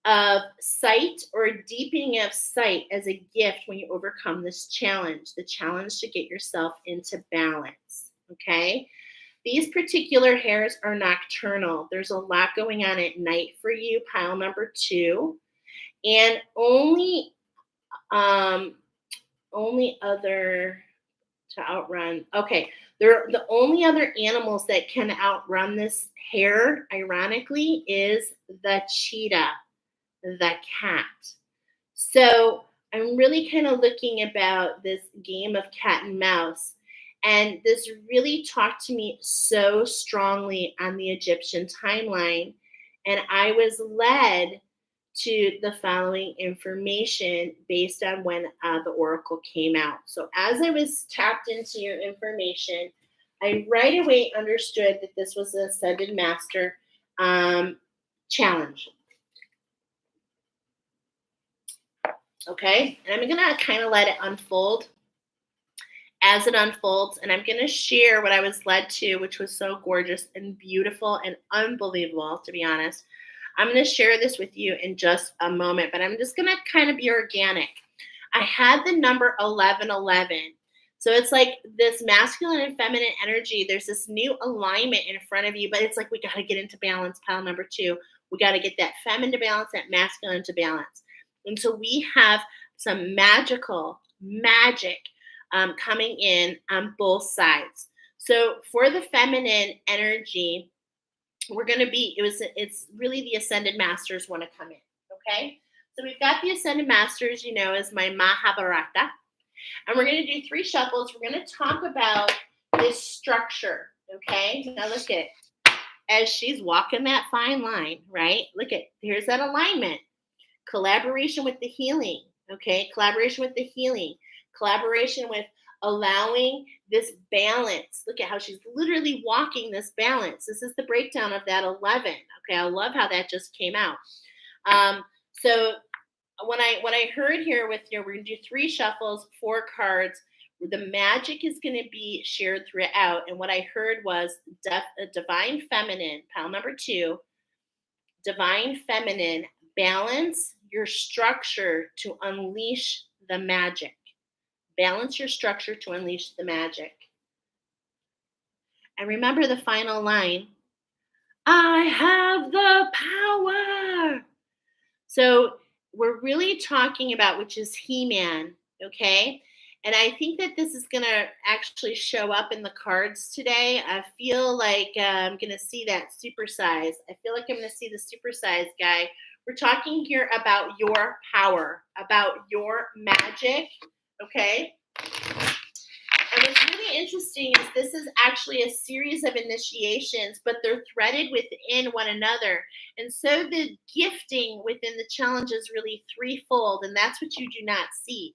of sight or deepening of sight as a gift when you overcome this challenge, the challenge to get yourself into balance. Okay. These particular hairs are nocturnal. There's a lot going on at night for you, pile number 2. And only other to outrun. Okay, the only other animals that can outrun this hare, ironically, is the cheetah, the cat. So I'm really kind of looking about this game of cat and mouse. And this really talked to me so strongly on the Egyptian timeline. And I was led to the following information based on when the oracle came out. So as I was tapped into your information, I right away understood that this was an Ascended Master challenge. Okay, and I'm gonna kind of let it unfold as it unfolds, and I'm gonna share what I was led to, which was so gorgeous and beautiful and unbelievable, to be honest. I'm going to share this with you in just a moment, but I'm just going to kind of be organic. I had the number 1111. So it's like this masculine and feminine energy. There's this new alignment in front of you, but it's like we got to get into balance, pile number 2. We got to get that feminine to balance, that masculine to balance. And so we have some magic coming in on both sides. So for the feminine energy, it's really the Ascended Masters want to come in. Okay. So we've got the Ascended Masters, as my Mahabharata. And we're going to do 3 shuffles. We're going to talk about this structure. Okay. Now look at, as she's walking that fine line, right? Look at, here's that alignment. Collaboration with the healing. Okay. Collaboration with the healing. Collaboration with allowing this balance. Look at how she's literally walking this balance. This is the breakdown of that 11. Okay, I love how that just came out. So when I heard here with you, we're gonna do 3 shuffles, 4 cards. The magic is going to be shared throughout, and what I heard was divine feminine, pile number 2. Divine feminine, balance your structure to unleash the magic. Balance your structure to unleash the magic. And remember the final line, I have the power. So we're really talking about, which is He-Man, okay? And I think that this is going to actually show up in the cards today. I feel like I'm going to see that supersize. I feel like I'm going to see the supersize guy. We're talking here about your power, about your magic, okay? And what's really interesting is this is actually a series of initiations, but they're threaded within one another. And so the gifting within the challenge is really threefold, and that's what you do not see.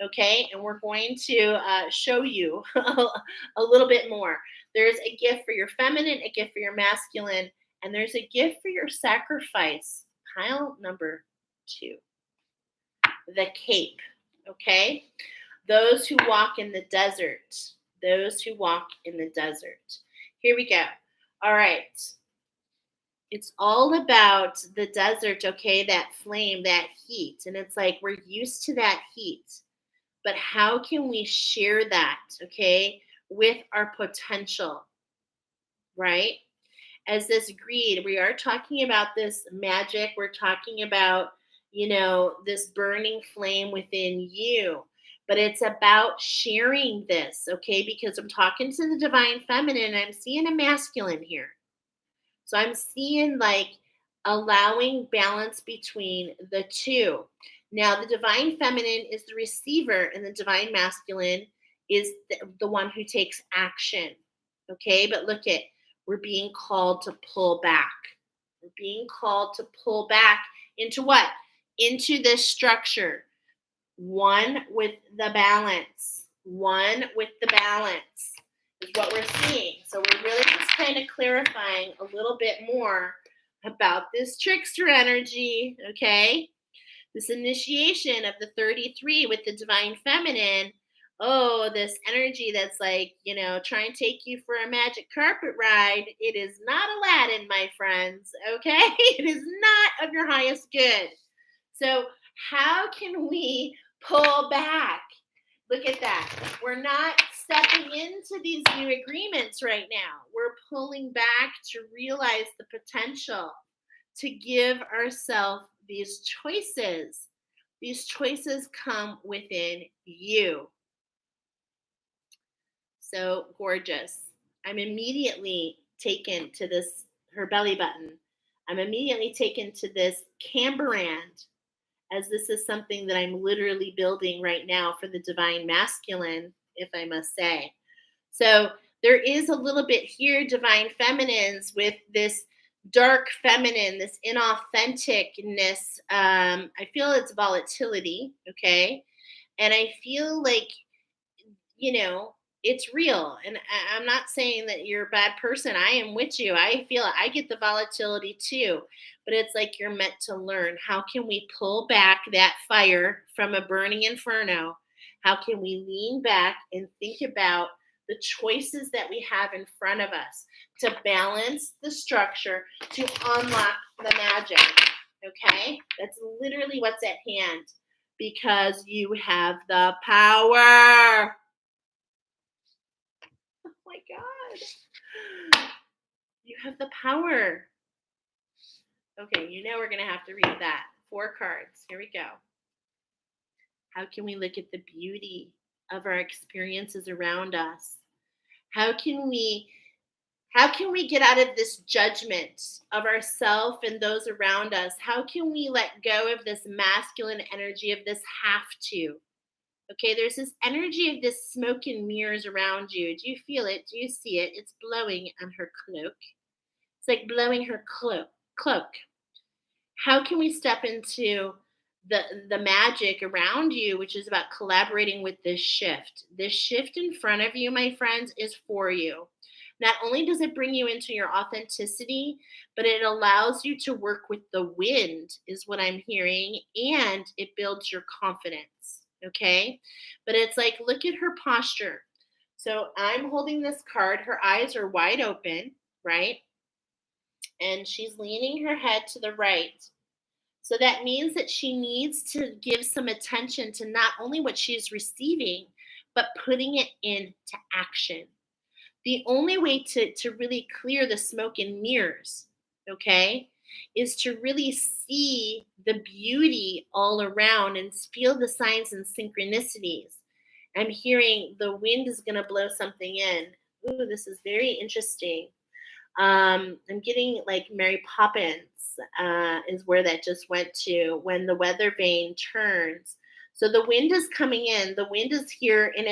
Okay, and we're going to show you a little bit more. There's a gift for your feminine, a gift for your masculine, and there's a gift for your sacrifice. Pile number 2, the cape. Okay, those who walk in the desert. Those who walk in the desert. Here we go. All right. It's all about the desert, okay? That flame, that heat. And it's like we're used to that heat. But how can we share that, okay, with our potential, right? As this greed, we are talking about this magic. We're talking about, this burning flame within you. But it's about sharing this, okay? Because I'm talking to the divine feminine. I'm seeing a masculine here. So I'm seeing like allowing balance between the two. Now, the divine feminine is the receiver, and the divine masculine is the one who takes action. Okay, but look at, we're being called to pull back. We're being called to pull back into what? Into this structure. One with the balance. One with the balance is what we're seeing. So we're really just kind of clarifying a little bit more about this trickster energy, okay? This initiation of the 33 with the divine feminine. Oh, this energy that's like, trying to take you for a magic carpet ride. It is not Aladdin, my friends, okay? It is not of your highest good. So how can we pull back? Look at that. We're not stepping into these new agreements right now. We're pulling back to realize the potential, to give ourselves these choices. These choices come within you. So gorgeous. I'm immediately taken to this, her belly button. I'm immediately taken to this camberand, as this is something that I'm literally building right now for the divine masculine, if I must say. So there is a little bit here, divine feminines, with this dark feminine, this inauthenticness. I feel it's volatility, okay? And I feel like, it's real. And I'm not saying that you're a bad person. I am with you. I feel it. I get the volatility too. But it's like you're meant to learn. How can we pull back that fire from a burning inferno? How can we lean back and think about the choices that we have in front of us to balance the structure, to unlock the magic? Okay? That's literally what's at hand, because you have the power. Oh my God. You have the power. Okay, we're going to have to read that. 4 cards. Here we go. How can we look at the beauty of our experiences around us? How can we get out of this judgment of ourselves and those around us? How can we let go of this masculine energy of this have to? Okay, there's this energy of this smoke and mirrors around you. Do you feel it? Do you see it? It's blowing on her cloak. It's like blowing her cloak. How can we step into the magic around you, which is about collaborating with this shift? This shift in front of you, my friends, is for you. Not only does it bring you into your authenticity, but it allows you to work with the wind, is what I'm hearing, and it builds your confidence. Okay? But it's like, look at her posture. So I'm holding this card. Her eyes are wide open, right? And she's leaning her head to the right. So that means that she needs to give some attention to not only what she's receiving, but putting it into action. The only way to really clear the smoke and mirrors, okay, is to really see the beauty all around and feel the signs and synchronicities. I'm hearing the wind is going to blow something in. Ooh, this is very interesting. I'm getting like Mary Poppins is where that just went to, when the weather vane turns. So the wind is coming in. The wind is here, and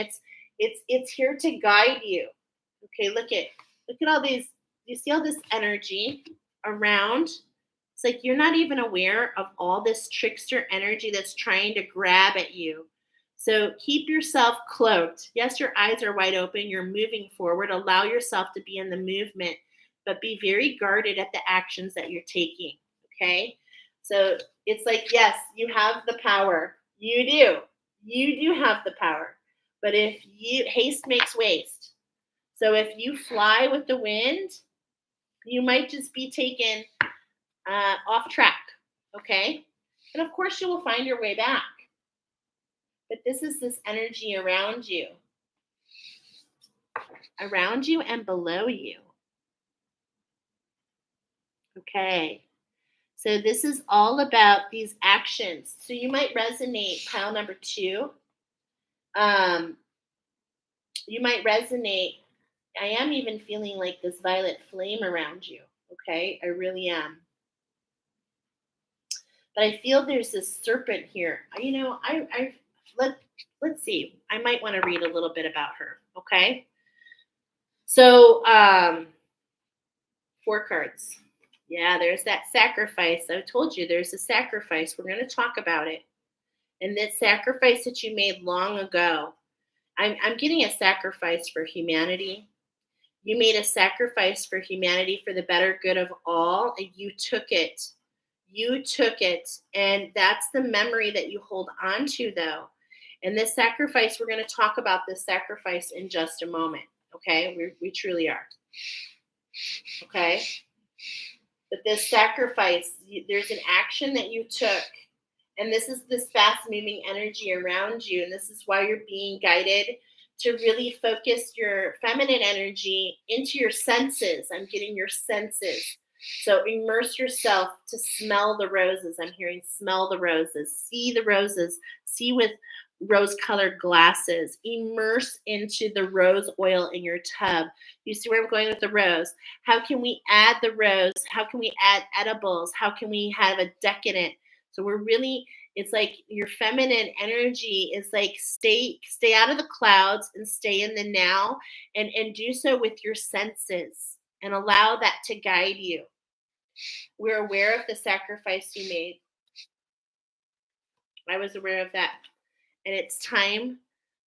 It's here to guide you. Okay, look at all these. You see all this energy around? It's like you're not even aware of all this trickster energy that's trying to grab at you. So keep yourself cloaked. Yes, your eyes are wide open. You're moving forward. Allow yourself to be in the movement, but be very guarded at the actions that you're taking. Okay? So it's like, yes, you have the power. You do. You do have the power. But if you haste makes waste. So if you fly with the wind, you might just be taken off track. Okay? And of course, you will find your way back. But this is this energy around you and below you. Okay. So this is all about these actions. So you might resonate, pile number 2. Um, you might resonate. I am even feeling like this violet flame around you. Okay, I really am. But I feel there's this serpent here. I let's see. I might want to read a little bit about her. Okay. So 4 cards. Yeah, there's that sacrifice. I told you there's a sacrifice. We're going to talk about it. And that sacrifice that you made long ago. I'm getting a sacrifice for humanity. You made a sacrifice for humanity for the better good of all, and you took it. You took it, and that's the memory that you hold on to, though. And this sacrifice, we're going to talk about this sacrifice in just a moment. Okay, we truly are. Okay, but this sacrifice, there's an action that you took, and this is this fast-moving energy around you, and this is why you're being guided to really focus your feminine energy into your senses. I'm getting your senses. So immerse yourself to smell the roses. I'm hearing smell the roses, see the roses, see with rose colored glasses. Immerse into the rose oil in your tub. You see where I'm going with the rose? How can we add the rose? How can we add edibles? How can we have a decadent? So we're really, it's like your feminine energy is like stay out of the clouds and stay in the now, and do so with your senses and allow that to guide you. We're aware of the sacrifice you made. I was aware of that. And it's time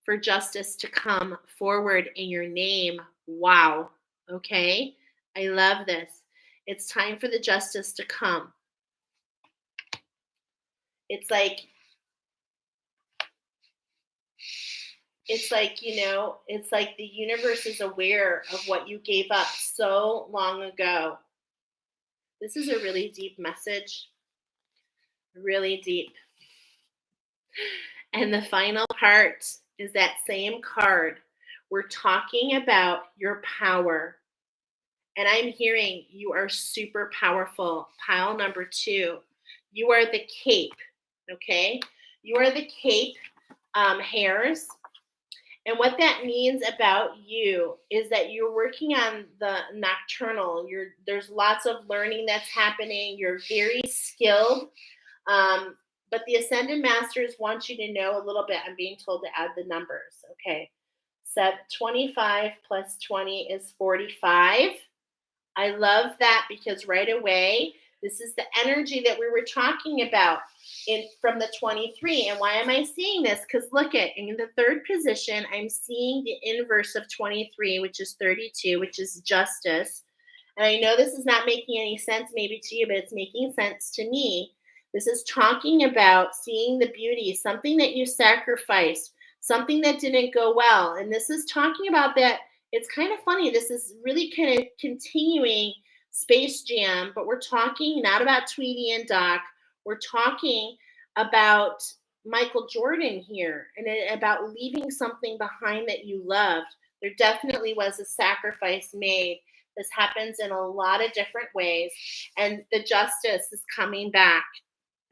for justice to come forward in your name. Wow. Okay. I love this. It's time for the justice to come. It's like, it's like the universe is aware of what you gave up so long ago. This is a really deep message. Really deep. And the final part is that same card. We're talking about your power. And I'm hearing you are super powerful. Pile number 2. You are the cape. Okay? You are the cape, Hares. And what that means about you is that you're working on the nocturnal. There's lots of learning that's happening. You're very skilled. But the Ascended Masters want you to know a little bit. I'm being told to add the numbers. Okay. So 25 plus 20 is 45. I love that because right away, this is the energy that we were talking about from the 23. And why am I seeing this? Because look at, in the 3rd position, I'm seeing the inverse of 23, which is 32, which is justice. And I know this is not making any sense maybe to you, but it's making sense to me. This is talking about seeing the beauty, something that you sacrificed, something that didn't go well. And this is talking about that. It's kind of funny. This is really kind of continuing Space Jam, but we're talking not about Tweety and Doc. We're talking about Michael Jordan here and about leaving something behind that you loved. There definitely was a sacrifice made. This happens in a lot of different ways, and the justice is coming back.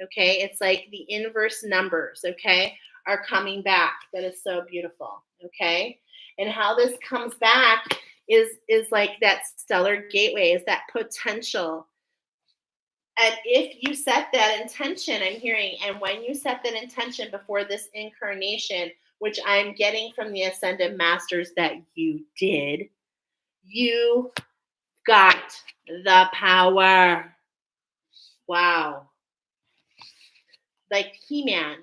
Okay, it's like the inverse numbers, okay, are coming back. That is so beautiful. Okay, and how this comes back is like that stellar gateway, is that potential. And if you set that intention, I'm hearing, and when you set that intention before this incarnation, which I'm getting from the Ascended Masters that you did. You got the power. Wow. Like He-Man.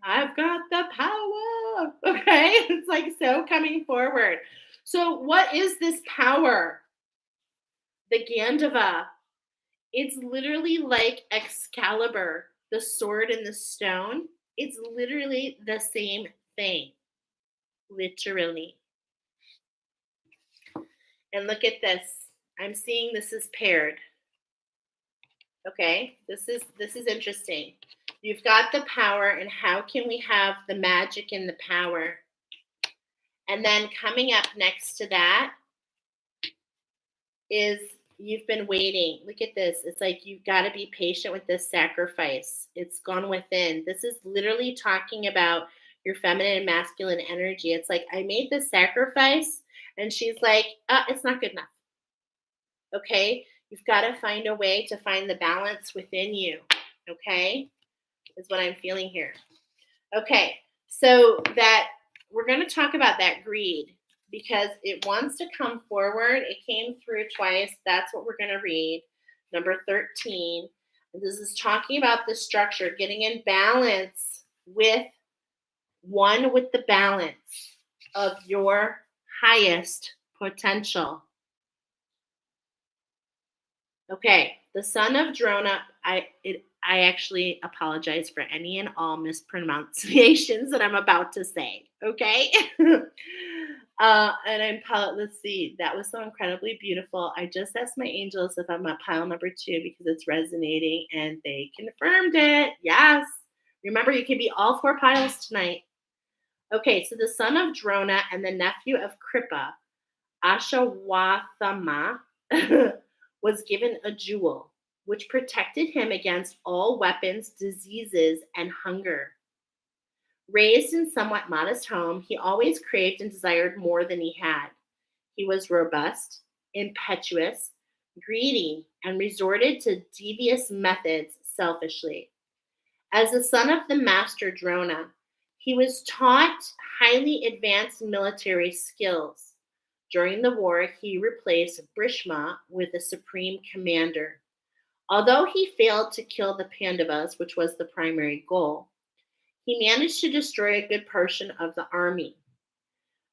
I've got the power. Okay. It's like so coming forward. So, what is this power? The Gandava. It's literally like Excalibur, the sword and the stone. It's literally the same thing. Literally. And look at this. I'm seeing this is paired. Okay? This is interesting. You've got the power, and how can we have the magic and the power? And then coming up next to that is you've been waiting. Look at this. It's like you've got to be patient with this sacrifice. It's gone within. This is literally talking about your feminine and masculine energy. It's like, I made this sacrifice, and she's like, it's not good enough. Okay? You've got to find a way to find the balance within you. Okay? Is what I'm feeling here. Okay. So that we're going to talk about that greed, because it wants to come forward. It came through twice. That's what we're going to read. Number 13. This is talking about the structure, getting in balance with the balance of your highest potential. Okay, the son of Drona. I actually apologize for any and all mispronunciations that I'm about to say. Okay. Let's see. That was so incredibly beautiful. I just asked my angels if I'm at pile number 2 because it's resonating, and they confirmed it. Yes. Remember, you can be all 4 piles tonight. Okay, so the son of Drona and the nephew of Kripa, Ashawathama, was given a jewel, which protected him against all weapons, diseases, and hunger. Raised in somewhat modest home, he always craved and desired more than he had. He was robust, impetuous, greedy, and resorted to devious methods selfishly. As the son of the master Drona, he was taught highly advanced military skills. During the war, he replaced Bhishma with the supreme commander. Although he failed to kill the Pandavas, which was the primary goal, he managed to destroy a good portion of the army.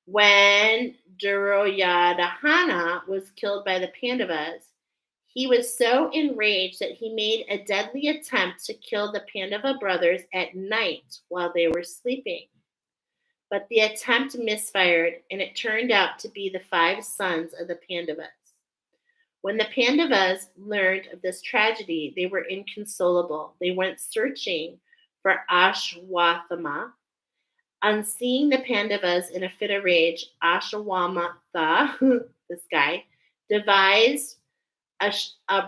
When Duryodhana was killed by the Pandavas, he was so enraged that he made a deadly attempt to kill the Pandava brothers at night while they were sleeping. But the attempt misfired, and it turned out to be the 5 sons of the Pandavas. When the Pandavas learned of this tragedy, they were inconsolable. They went searching for Ashwathama. On seeing the Pandavas in a fit of rage, Ashwamatha, this guy, devised a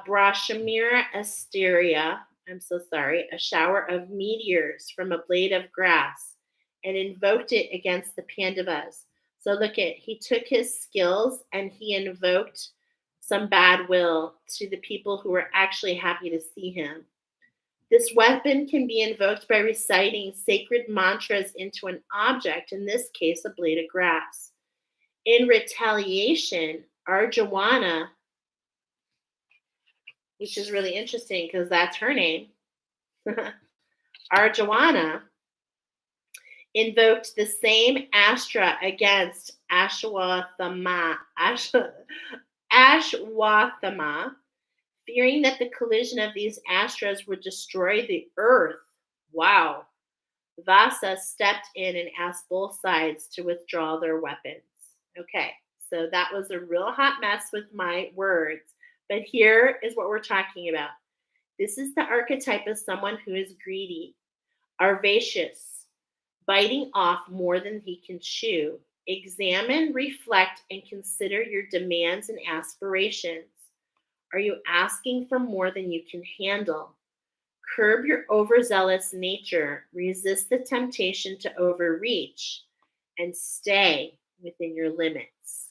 Brahmira Asteria, a shower of meteors from a blade of grass, and invoked it against the Pandavas. So he took his skills and he invoked some bad will to the people who were actually happy to see him. This weapon can be invoked by reciting sacred mantras into an object, in this case, a blade of grass. In retaliation, Arjawana, which is really interesting because that's her name, Arjawana, invoked the same astra against Ashwathama, fearing that the collision of these astras would destroy the earth. Wow. Vasa stepped in and asked both sides to withdraw their weapons. Okay, so that was a real hot mess with my words, but here is what we're talking about. This is the archetype of someone who is greedy, avaricious, biting off more than he can chew. Examine, reflect, and consider your demands and aspirations. Are you asking for more than you can handle? Curb your overzealous nature. Resist the temptation to overreach, and stay within your limits.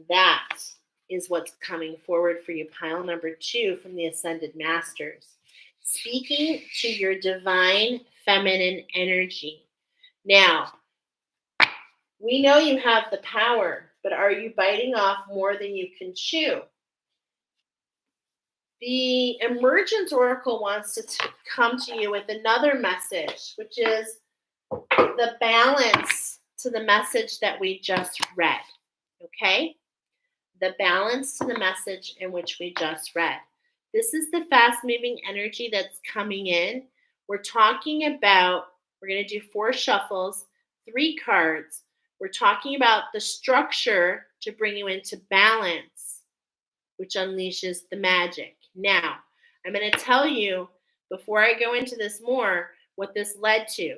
That is what's coming forward for you, pile number 2 from the Ascended Masters. Speaking to your divine feminine energy. Now, we know you have the power, but are you biting off more than you can chew? The Emergence Oracle wants to come to you with another message, which is the balance to the message that we just read. Okay? The balance to the message in which we just read. This is the fast moving energy that's coming in. We're talking about, we're going to do 4 shuffles, 3 cards. We're talking about the structure to bring you into balance, which unleashes the magic. Now, I'm going to tell you, before I go into this more, what this led to.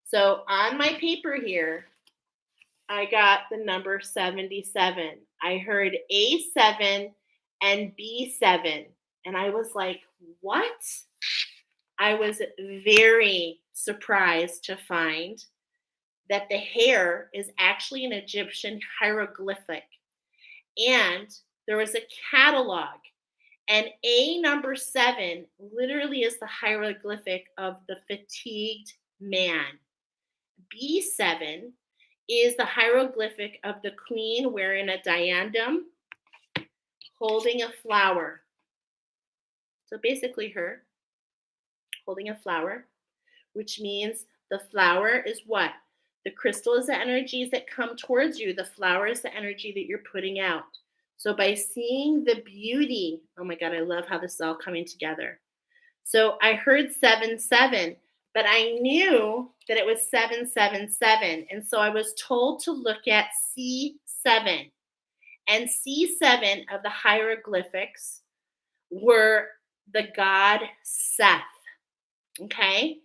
So on my paper here, I got the number 77. I heard A7 and B7. And I was like, what? I was very surprised to find that the hare is actually an Egyptian hieroglyphic. And there was a catalog. And A number 7 literally is the hieroglyphic of the fatigued man. B7 is the hieroglyphic of the queen wearing a diadem, holding a flower. So basically her holding a flower, which means the flower is what? The crystal is the energies that come towards you. The flower is the energy that you're putting out. So by seeing the beauty, oh my God, I love how this is all coming together. So I heard 7-7, but I knew that it was 7-7-7. And so I was told to look at C7. And C7 of the hieroglyphics were the god Seth. Okay?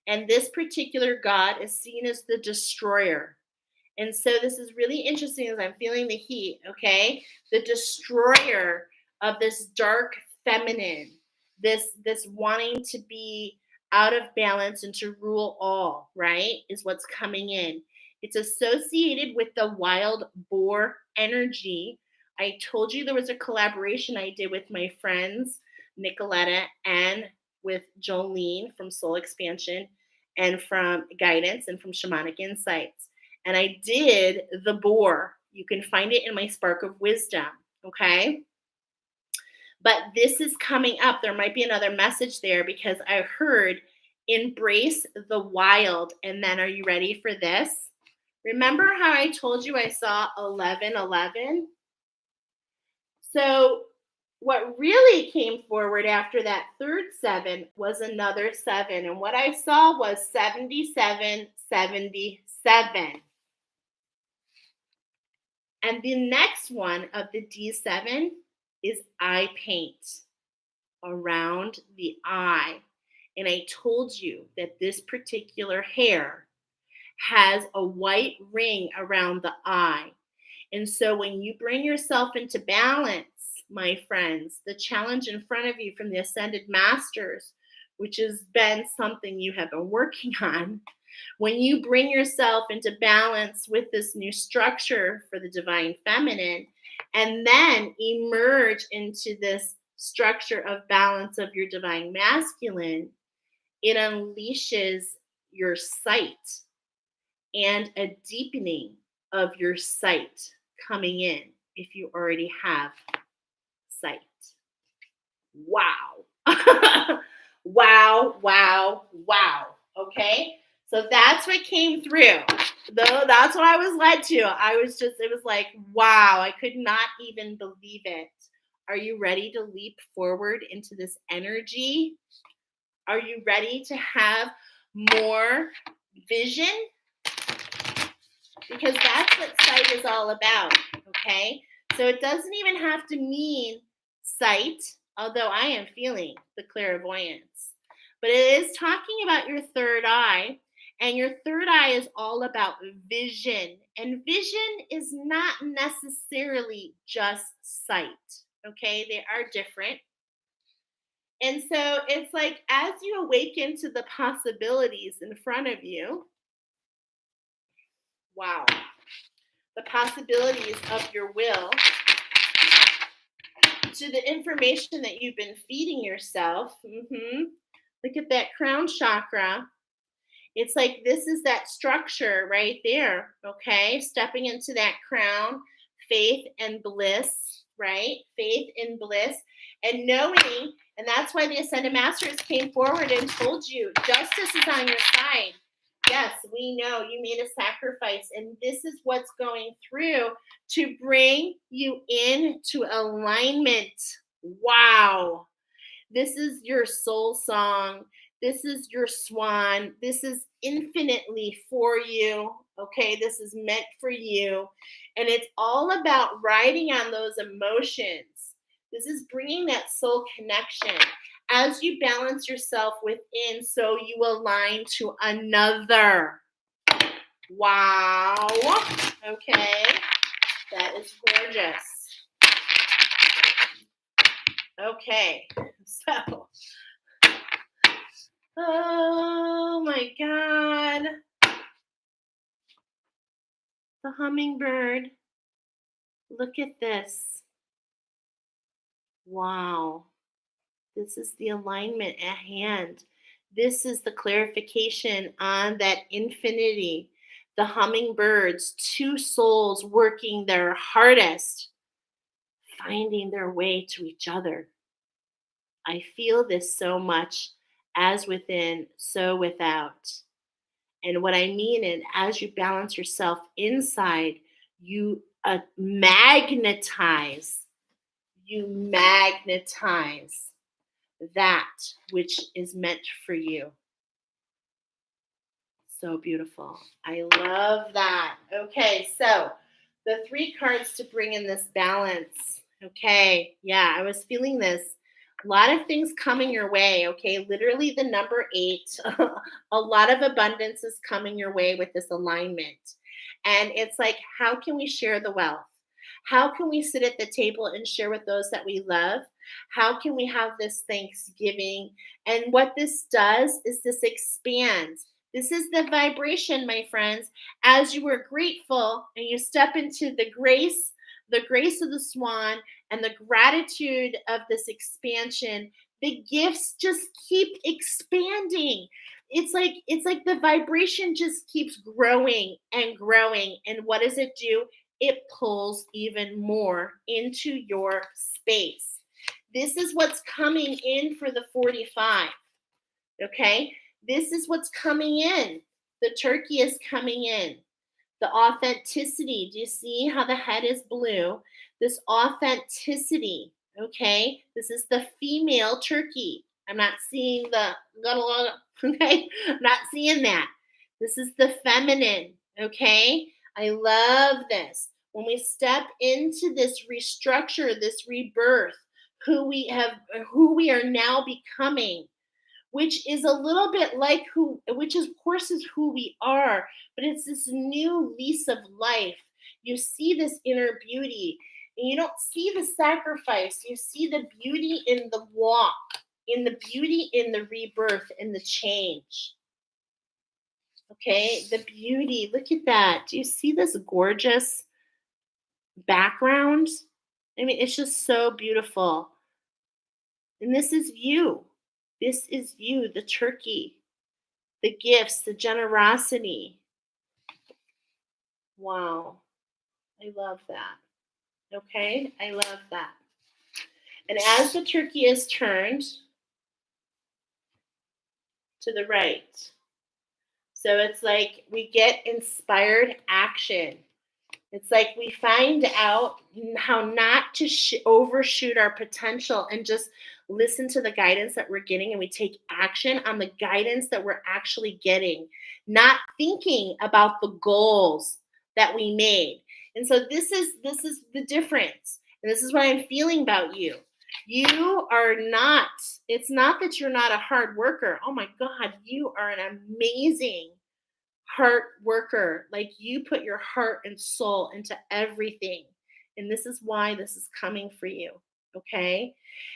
And this particular god is seen as the destroyer. And so this is really interesting as I'm feeling the heat, okay? The destroyer of this dark feminine, this wanting to be out of balance and to rule all, right? Is what's coming in. It's associated with the wild boar energy. I told you there was a collaboration I did with my friends, Nicoletta, and with Jolene from Soul Expansion and from Guidance and from Shamanic Insights. And I did the boar. You can find it in my Spark of Wisdom, okay? But this is coming up. There might be another message there because I heard embrace the wild. And then are you ready for this? Remember how I told you I saw 11-11? So what really came forward after that third 7 was another 7. And what I saw was 77-77. And the next one of the D7 is eye paint around the eye. And I told you that this particular hare has a white ring around the eye. And so when you bring yourself into balance, my friends, the challenge in front of you from the Ascended Masters, which has been something you have been working on, when you bring yourself into balance with this new structure for the Divine Feminine, and then emerge into this structure of balance of your Divine Masculine, it unleashes your sight and a deepening of your sight coming in if you already have sight. Wow. Wow, wow, wow. Okay? So that's what came through. Though that's what I was led to. It was like, wow, I could not even believe it. Are you ready to leap forward into this energy? Are you ready to have more vision? Because that's what sight is all about, okay? So it doesn't even have to mean sight, although I am feeling the clairvoyance. But it is talking about your third eye, and your third eye is all about vision. And vision is not necessarily just sight, okay? They are different. And so it's like as you awaken to the possibilities in front of you, wow, the possibilities of your will, to the information that you've been feeding yourself. Look at that crown chakra. It's like this is that structure right there, okay? Stepping into that crown, faith and bliss, right? Faith and bliss, and knowing, and that's why the Ascended Masters came forward and told you justice is on your side. Yes, we know you made a sacrifice, and this is what's going through to bring you into alignment. Wow. This is your soul song. This is your swan. This is infinitely for you. Okay, this is meant for you. And it's all about riding on those emotions. This is bringing that soul connection. As you balance yourself within, so you align to another. Wow. Okay, that is gorgeous. Okay, so, oh my God. The hummingbird. Look at this. Wow. This is the alignment at hand. This is the clarification on that infinity. The hummingbirds, two souls working their hardest, finding their way to each other. I feel this so much, as within, so without. And what I mean is, as you balance yourself inside, you magnetize that which is meant for you. So beautiful. I love that. Okay, so the 3 cards to bring in this balance. Okay, yeah, I was feeling this. A lot of things coming your way. Okay, literally the number 8. A lot of abundance is coming your way with this alignment. And it's like, how can we share the wealth? How can we sit at the table and share with those that we love? How can we have this Thanksgiving? And what this does is this expands. This is the vibration, my friends. As you are grateful and you step into the grace of the swan and the gratitude of this expansion, the gifts just keep expanding. It's like the vibration just keeps growing and growing. And what does it do? It pulls even more into your space. This is what's coming in for the 45. Okay? This is what's coming in. The turkey is coming in. The authenticity. Do you see how the head is blue? This authenticity. Okay? This is the female turkey. I'm not seeing the, okay? I'm not seeing that. This is the feminine. Okay? I love this. When we step into this restructure, this rebirth, who we are now becoming, which is a little bit like which of course is who we are, but it's this new lease of life. You see this inner beauty, and you don't see the sacrifice. You see the beauty in the walk, in the beauty in the rebirth, in the change. Okay, the beauty. Look at that. Do you see this gorgeous background? I mean, it's just so beautiful. And this is you. This is you, the turkey, the gifts, the generosity. Wow. I love that. Okay? I love that. And as the turkey is turned to the right, so it's like we get inspired action. It's like we find out how not to overshoot our potential and just listen to the guidance that we're getting, and we take action on the guidance that we're actually getting, not thinking about the goals that we made. And so this is the difference. And this is what I'm feeling about you. You are not, it's not that you're not a hard worker. Oh my God, you are an amazing heart worker. Like, you put your heart and soul into everything. And this is why this is coming for you. Okay.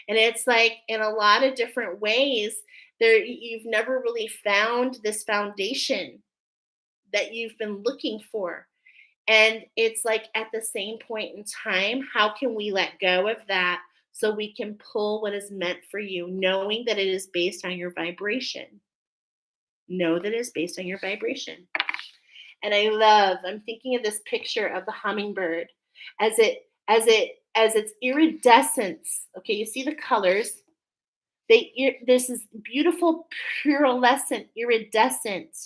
And it's like, in a lot of different ways, you've never really found this foundation that you've been looking for. And it's like, at the same point in time, how can we let go of that so we can pull what is meant for you, knowing that it is based on your vibration? Know that it's based on your vibration. And I'm thinking of this picture of the hummingbird as its iridescence. Okay, you see the colors. There's this beautiful pearlescent, iridescent,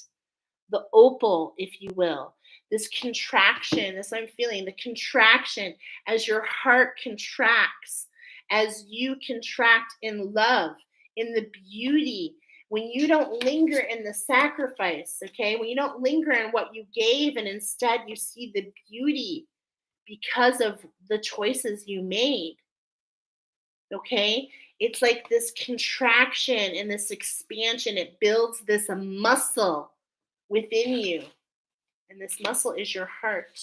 the opal, if you will. This contraction, this I'm feeling, the contraction as your heart contracts, as you contract in love, in the beauty, when you don't linger in the sacrifice, okay? When you don't linger in what you gave and instead you see the beauty because of the choices you made, okay? It's like this contraction and this expansion. It builds this muscle within you. And this muscle is your heart.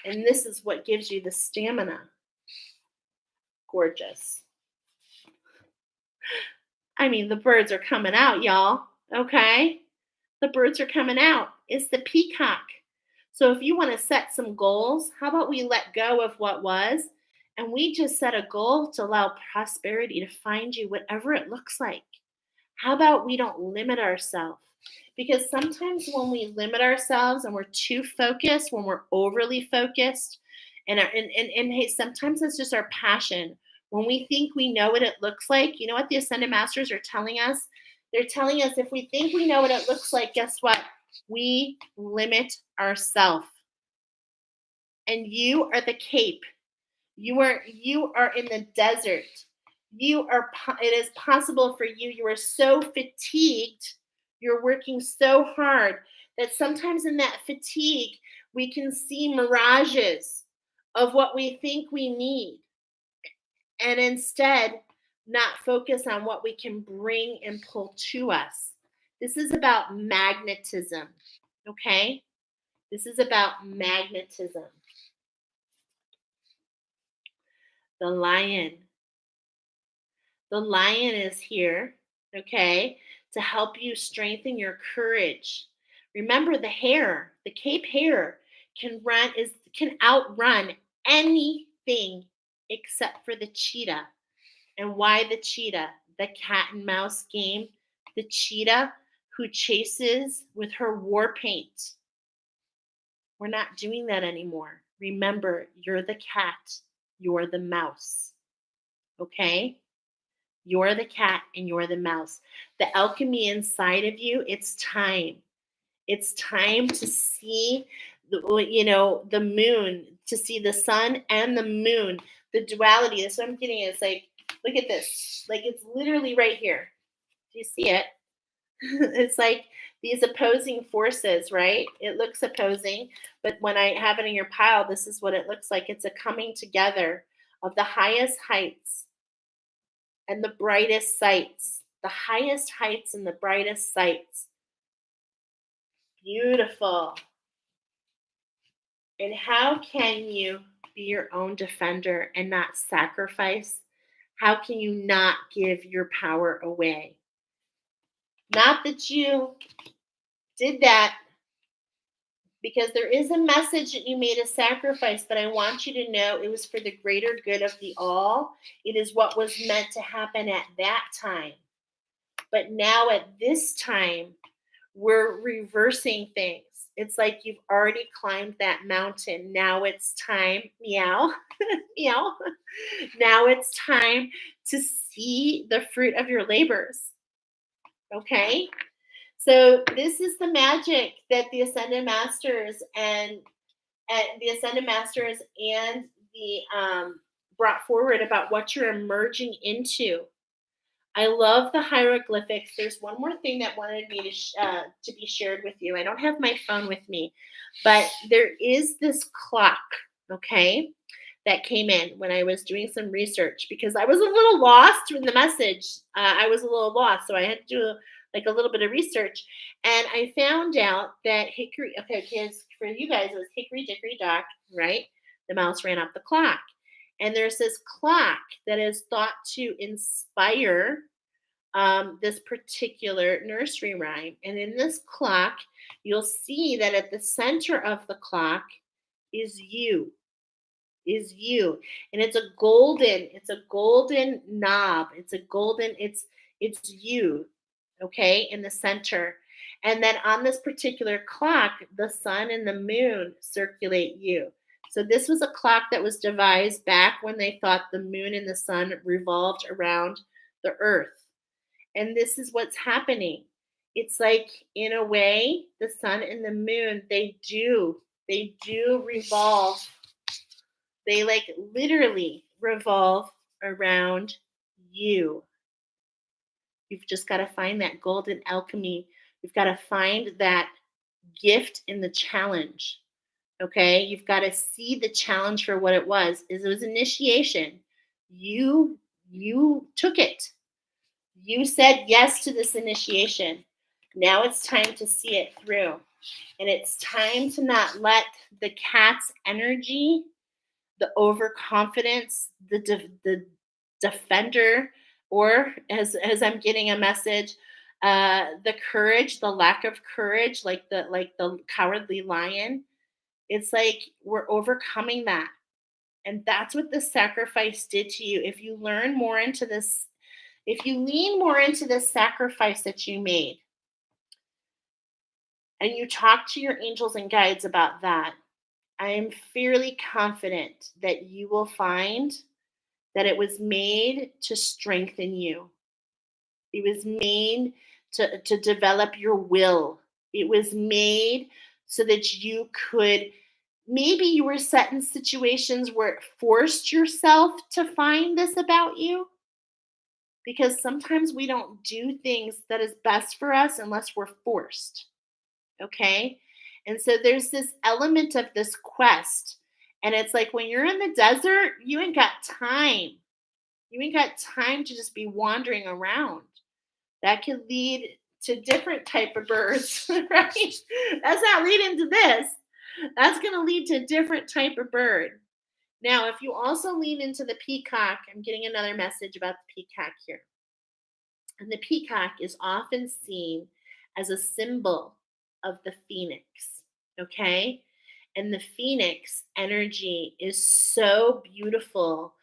And this is what gives you the stamina. Gorgeous. I mean, the birds are coming out, y'all. Okay? The birds are coming out. It's the peacock. So if you want to set some goals, how about we let go of what was and we just set a goal to allow prosperity to find you, whatever it looks like? How about we don't limit ourselves? Because sometimes when we limit ourselves and we're too focused, when we're overly focused, and hey, sometimes it's just our passion. When we think we know what it looks like, you know what the Ascended Masters are telling us? They're telling us if we think we know what it looks like, guess what? We limit ourselves. And you are the cape. You are in the desert. It is possible for you. You are so fatigued. You're working so hard that sometimes in that fatigue, we can see mirages of what we think we need. And instead, not focus on what we can bring and pull to us. This is about magnetism. Okay? This is about magnetism. The lion. The lion is here, okay, to help you strengthen your courage. Remember the hare, the Cape Hare can outrun anything except for the cheetah. And why the cheetah? The cat and mouse game. The cheetah who chases with her war paint. We're not doing that anymore. Remember, you're the cat, you're the mouse. Okay? You're the cat and you're the mouse. The alchemy inside of you, it's time. It's time to see the moon, to see the sun and the moon, the duality. That's what I'm getting at. It's like, look at this. Like it's literally right here. Do you see it? It's like these opposing forces, right? It looks opposing, but when I have it in your pile, this is what it looks like. It's a coming together of the highest heights and the brightest sights, the highest heights and the brightest sights. Beautiful. And how can you be your own defender and not sacrifice? How can you not give your power away? Not that you did that, because there is a message that you made a sacrifice, but I want you to know it was for the greater good of the all. It is what was meant to happen at that time. But now at this time, we're reversing things. It's like you've already climbed that mountain. Now it's time, meow, meow. Now it's time to see the fruit of your labors. Okay? So this is the magic that the Ascended Masters and the brought forward about what you're emerging into. I love the hieroglyphics. There's one more thing that wanted me to be shared with you. I don't have my phone with me, but there is this clock, okay, that came in when I was doing some research because I was a little lost in the message. I was a little lost, so I had to do like a little bit of research, and I found out that hickory. Okay, kids, for you guys, it was hickory dickory dock, right? The mouse ran up the clock. And there's this clock that is thought to inspire this particular nursery rhyme. And in this clock, you'll see that at the center of the clock is you. And it's a golden knob. It's you. okay, in the center. And then on this particular clock, the sun and the moon circulate you. So this was a clock that was devised back when they thought the moon and the sun revolved around the earth. And this is what's happening. It's like, in a way, the sun and the moon, they do revolve. They like literally revolve around you. You've just got to find that golden alchemy. You've got to find that gift in the challenge. Okay? You've got to see the challenge for what it was. It was initiation. You took it. You said yes to this initiation. Now it's time to see it through. And it's time to not let the cat's energy, the overconfidence, the defender, or as I'm getting a message, the courage, the lack of courage, like the cowardly lion. It's like we're overcoming that. And that's what the sacrifice did to you. If you learn more into this, if you lean more into this sacrifice that you made, and you talk to your angels and guides about that, I am fairly confident that you will find that it was made to strengthen you. It was made to develop your will. It was made so that you could, maybe you were set in situations where it forced yourself to find this about you. Because sometimes we don't do things that is best for us unless we're forced. Okay? And so there's this element of this quest. And it's like when you're in the desert, you ain't got time. You ain't got time to just be wandering around. That could lead to different type of birds, right? That's not leading to this. That's going to lead to a different type of bird. Now, if you also lean into the peacock, I'm getting another message about the peacock here. And the peacock is often seen as a symbol of the phoenix, okay? And the phoenix energy is so beautiful.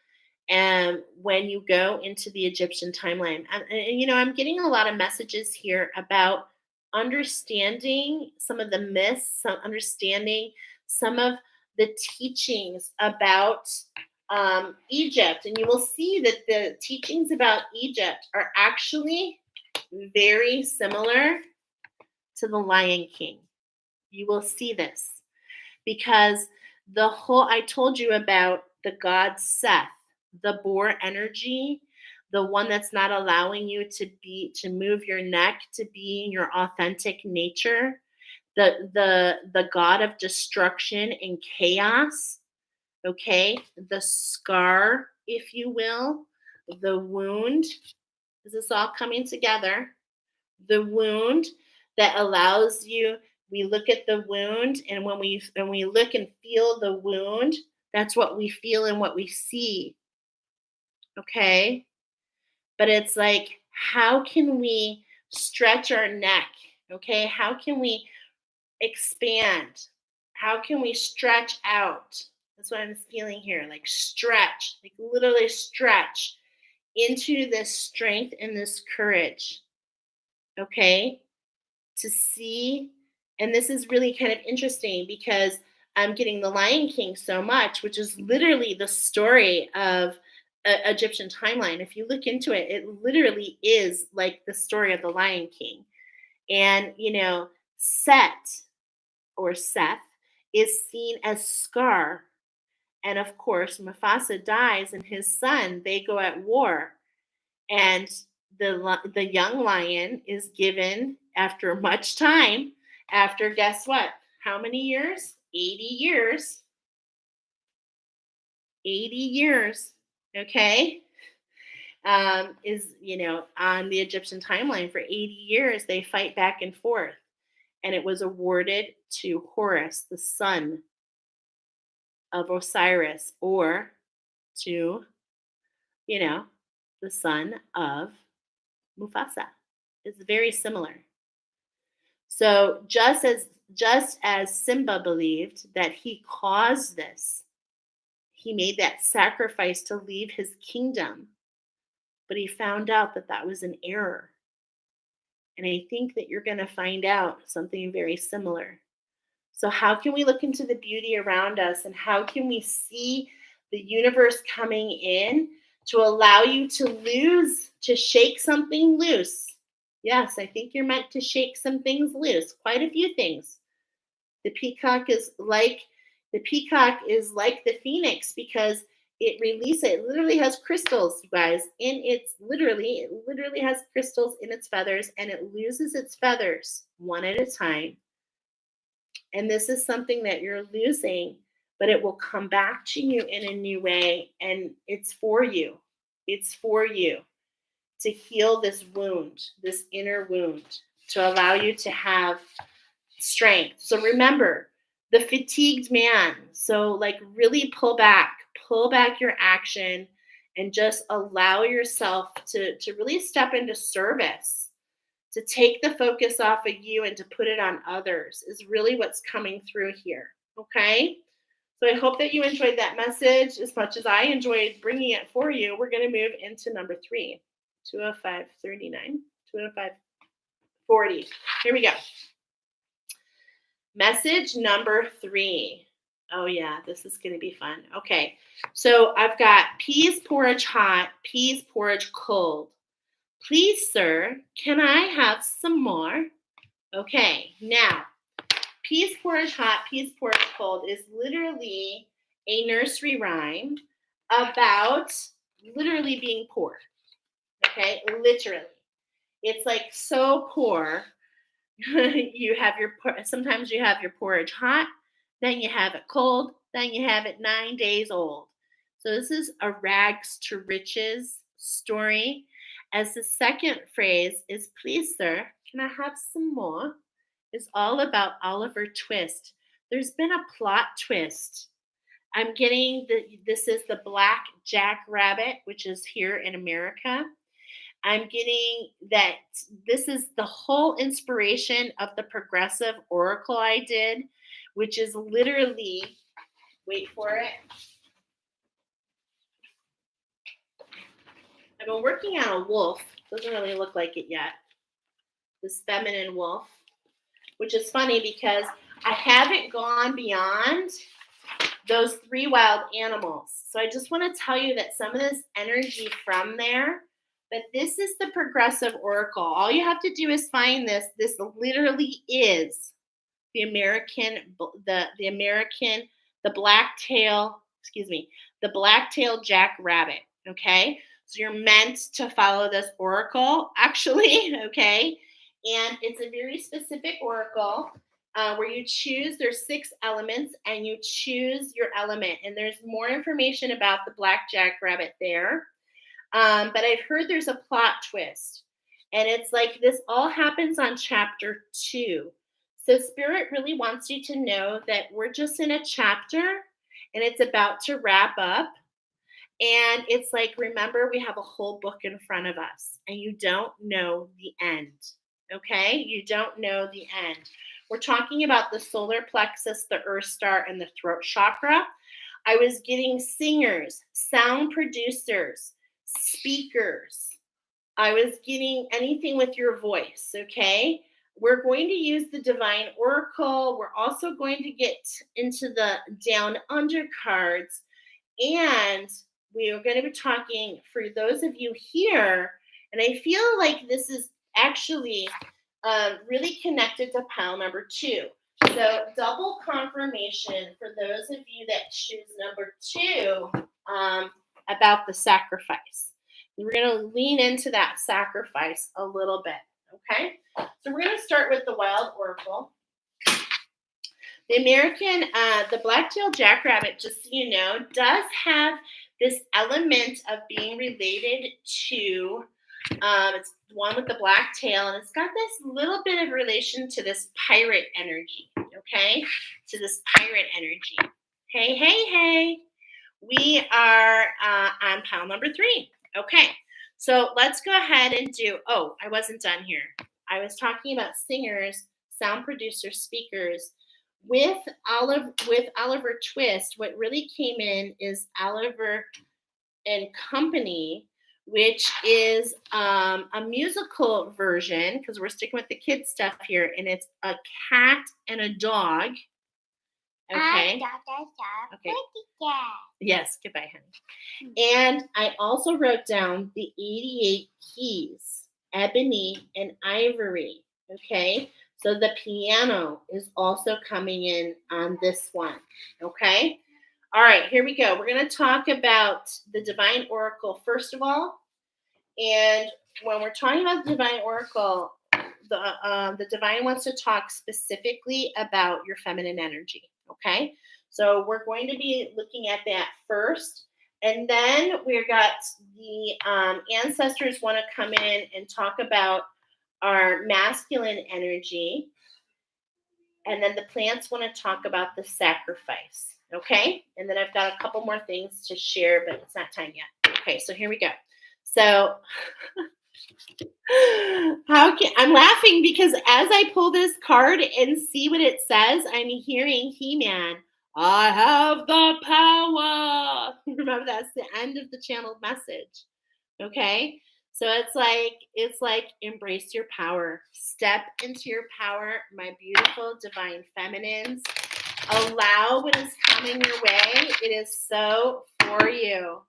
And when you go into the Egyptian timeline, I'm getting a lot of messages here about understanding some of the myths, understanding some of the teachings about Egypt. And you will see that the teachings about Egypt are actually very similar to the Lion King. You will see this because I told you about the god Seth, the boar energy, the one that's not allowing you to move your neck, to be in your authentic nature, the god of destruction and chaos, okay? The scar, if you will, the wound. Is this all coming together? The wound that allows you, we look at the wound, and when we look and feel the wound, that's what we feel and what we see. Okay? But it's like, how can we stretch our neck? Okay? How can we expand? How can we stretch out? That's what I'm feeling here. Like stretch, like literally stretch into this strength and this courage. Okay? To see, and this is really kind of interesting because I'm getting the Lion King so much, which is literally the story of Egyptian timeline. If you look into it, it literally is like the story of the Lion King. And, Set or Seth is seen as Scar. And of course, Mufasa dies and his son, they go at war. And the young lion is given after much time, after guess what? How many years? 80 years. 80 years, okay? Is, on the Egyptian timeline for 80 years, they fight back and forth. And it was awarded to Horus, the son of Osiris, or to, the son of Mufasa. It's very similar. So just as Simba believed that he caused this, he made that sacrifice to leave his kingdom, but he found out that that was an error. And I think that you're going to find out something very similar. So, how can we look into the beauty around us and how can we see the universe coming in to allow you to shake something loose? Yes, I think you're meant to shake some things loose, quite a few things. The peacock is like the peacock is like the phoenix because it literally has crystals, you guys. It literally has crystals in its feathers and it loses its feathers one at a time. And this is something that you're losing, but it will come back to you in a new way. And it's for you. It's for you to heal this wound, this inner wound, to allow you to have strength. So remember, the fatigued man. So, like, really pull back your action and just allow yourself to really step into service, to take the focus off of you and to put it on others is really what's coming through here. Okay. So I hope that you enjoyed that message as much as I enjoyed bringing it for you. We're going to move into number 3, 205, 39, 205, 40. Here we go. Message number 3. Oh, yeah, this is going to be fun. Okay. So I've got peas porridge hot, peas porridge cold. Please, sir, can I have some more? Okay, now, peas porridge hot, peas porridge cold is literally a nursery rhyme about literally being poor. Okay, literally. It's like so poor. Sometimes you have your porridge hot, then you have it cold, then you have it 9 days old. So this is a rags to riches story. As the second phrase is, please, sir, can I have some more? Is all about Oliver Twist. There's been a plot twist. I'm getting this is the black jackrabbit, which is here in America. I'm getting that this is the whole inspiration of the progressive oracle I did, which is literally, wait for it. I've been working on a wolf. Doesn't really look like it yet. This feminine wolf, which is funny because I haven't gone beyond those 3 wild animals. So I just want to tell you that some of this energy from there, but this is the progressive oracle. All you have to do is find this. This literally is the the black-tailed jackrabbit. Okay, so you're meant to follow this oracle, actually. Okay, and it's a very specific oracle. Where you choose, there's 6 elements, and you choose your element. And there's more information about the black jackrabbit there. But I've heard there's a plot twist. And it's like this all happens on chapter 2. So Spirit really wants you to know that we're just in a chapter, and it's about to wrap up. And it's like, remember, we have a whole book in front of us, and you don't know the end. Okay? You don't know the end. We're talking about the solar plexus, the earth star, and the throat chakra. I was getting singers, sound producers, speakers. I was getting anything with your voice, okay? We're going to use the divine oracle. We're also going to get into the down under cards. And we are going to be talking for those of you here. And I feel like this is actually really connected to pile number 2. So double confirmation for those of you that choose number 2 about the sacrifice. We're going to lean into that sacrifice a little bit, okay? So we're going to start with the wild oracle. The the black-tailed jackrabbit, just so you know, does have this element of being related to, it's one with the black tail, and it's got this little bit of relation to this pirate energy, okay? To this pirate energy. Hey, hey, hey. We are on pile number 3. Okay, so let's go ahead and do, I wasn't done here. I was talking about singers, sound producers, speakers. With Oliver Twist, what really came in is Oliver and Company, which is a musical version, because we're sticking with the kids stuff here, and it's a cat and a dog. Okay. Okay. Yes, goodbye, honey. And I also wrote down the 88 keys, ebony and ivory. Okay. So the piano is also coming in on this one. Okay. All right, here we go. We're going to talk about the Divine Oracle first of all. And when we're talking about the Divine Oracle, the Divine wants to talk specifically about your feminine energy. Okay, so we're going to be looking at that first, and then we've got the ancestors want to come in and talk about our masculine energy, and then the plants want to talk about the sacrifice. Okay, and then I've got a couple more things to share, but it's not time yet. Okay, so here we go. So I'm laughing because as I pull this card and see what it says, I'm hearing He-Man. I have the power. Remember, that's the end of the channeled message. Okay, so it's like embrace your power, step into your power, my beautiful divine feminines. Allow what is coming your way. It is so for you.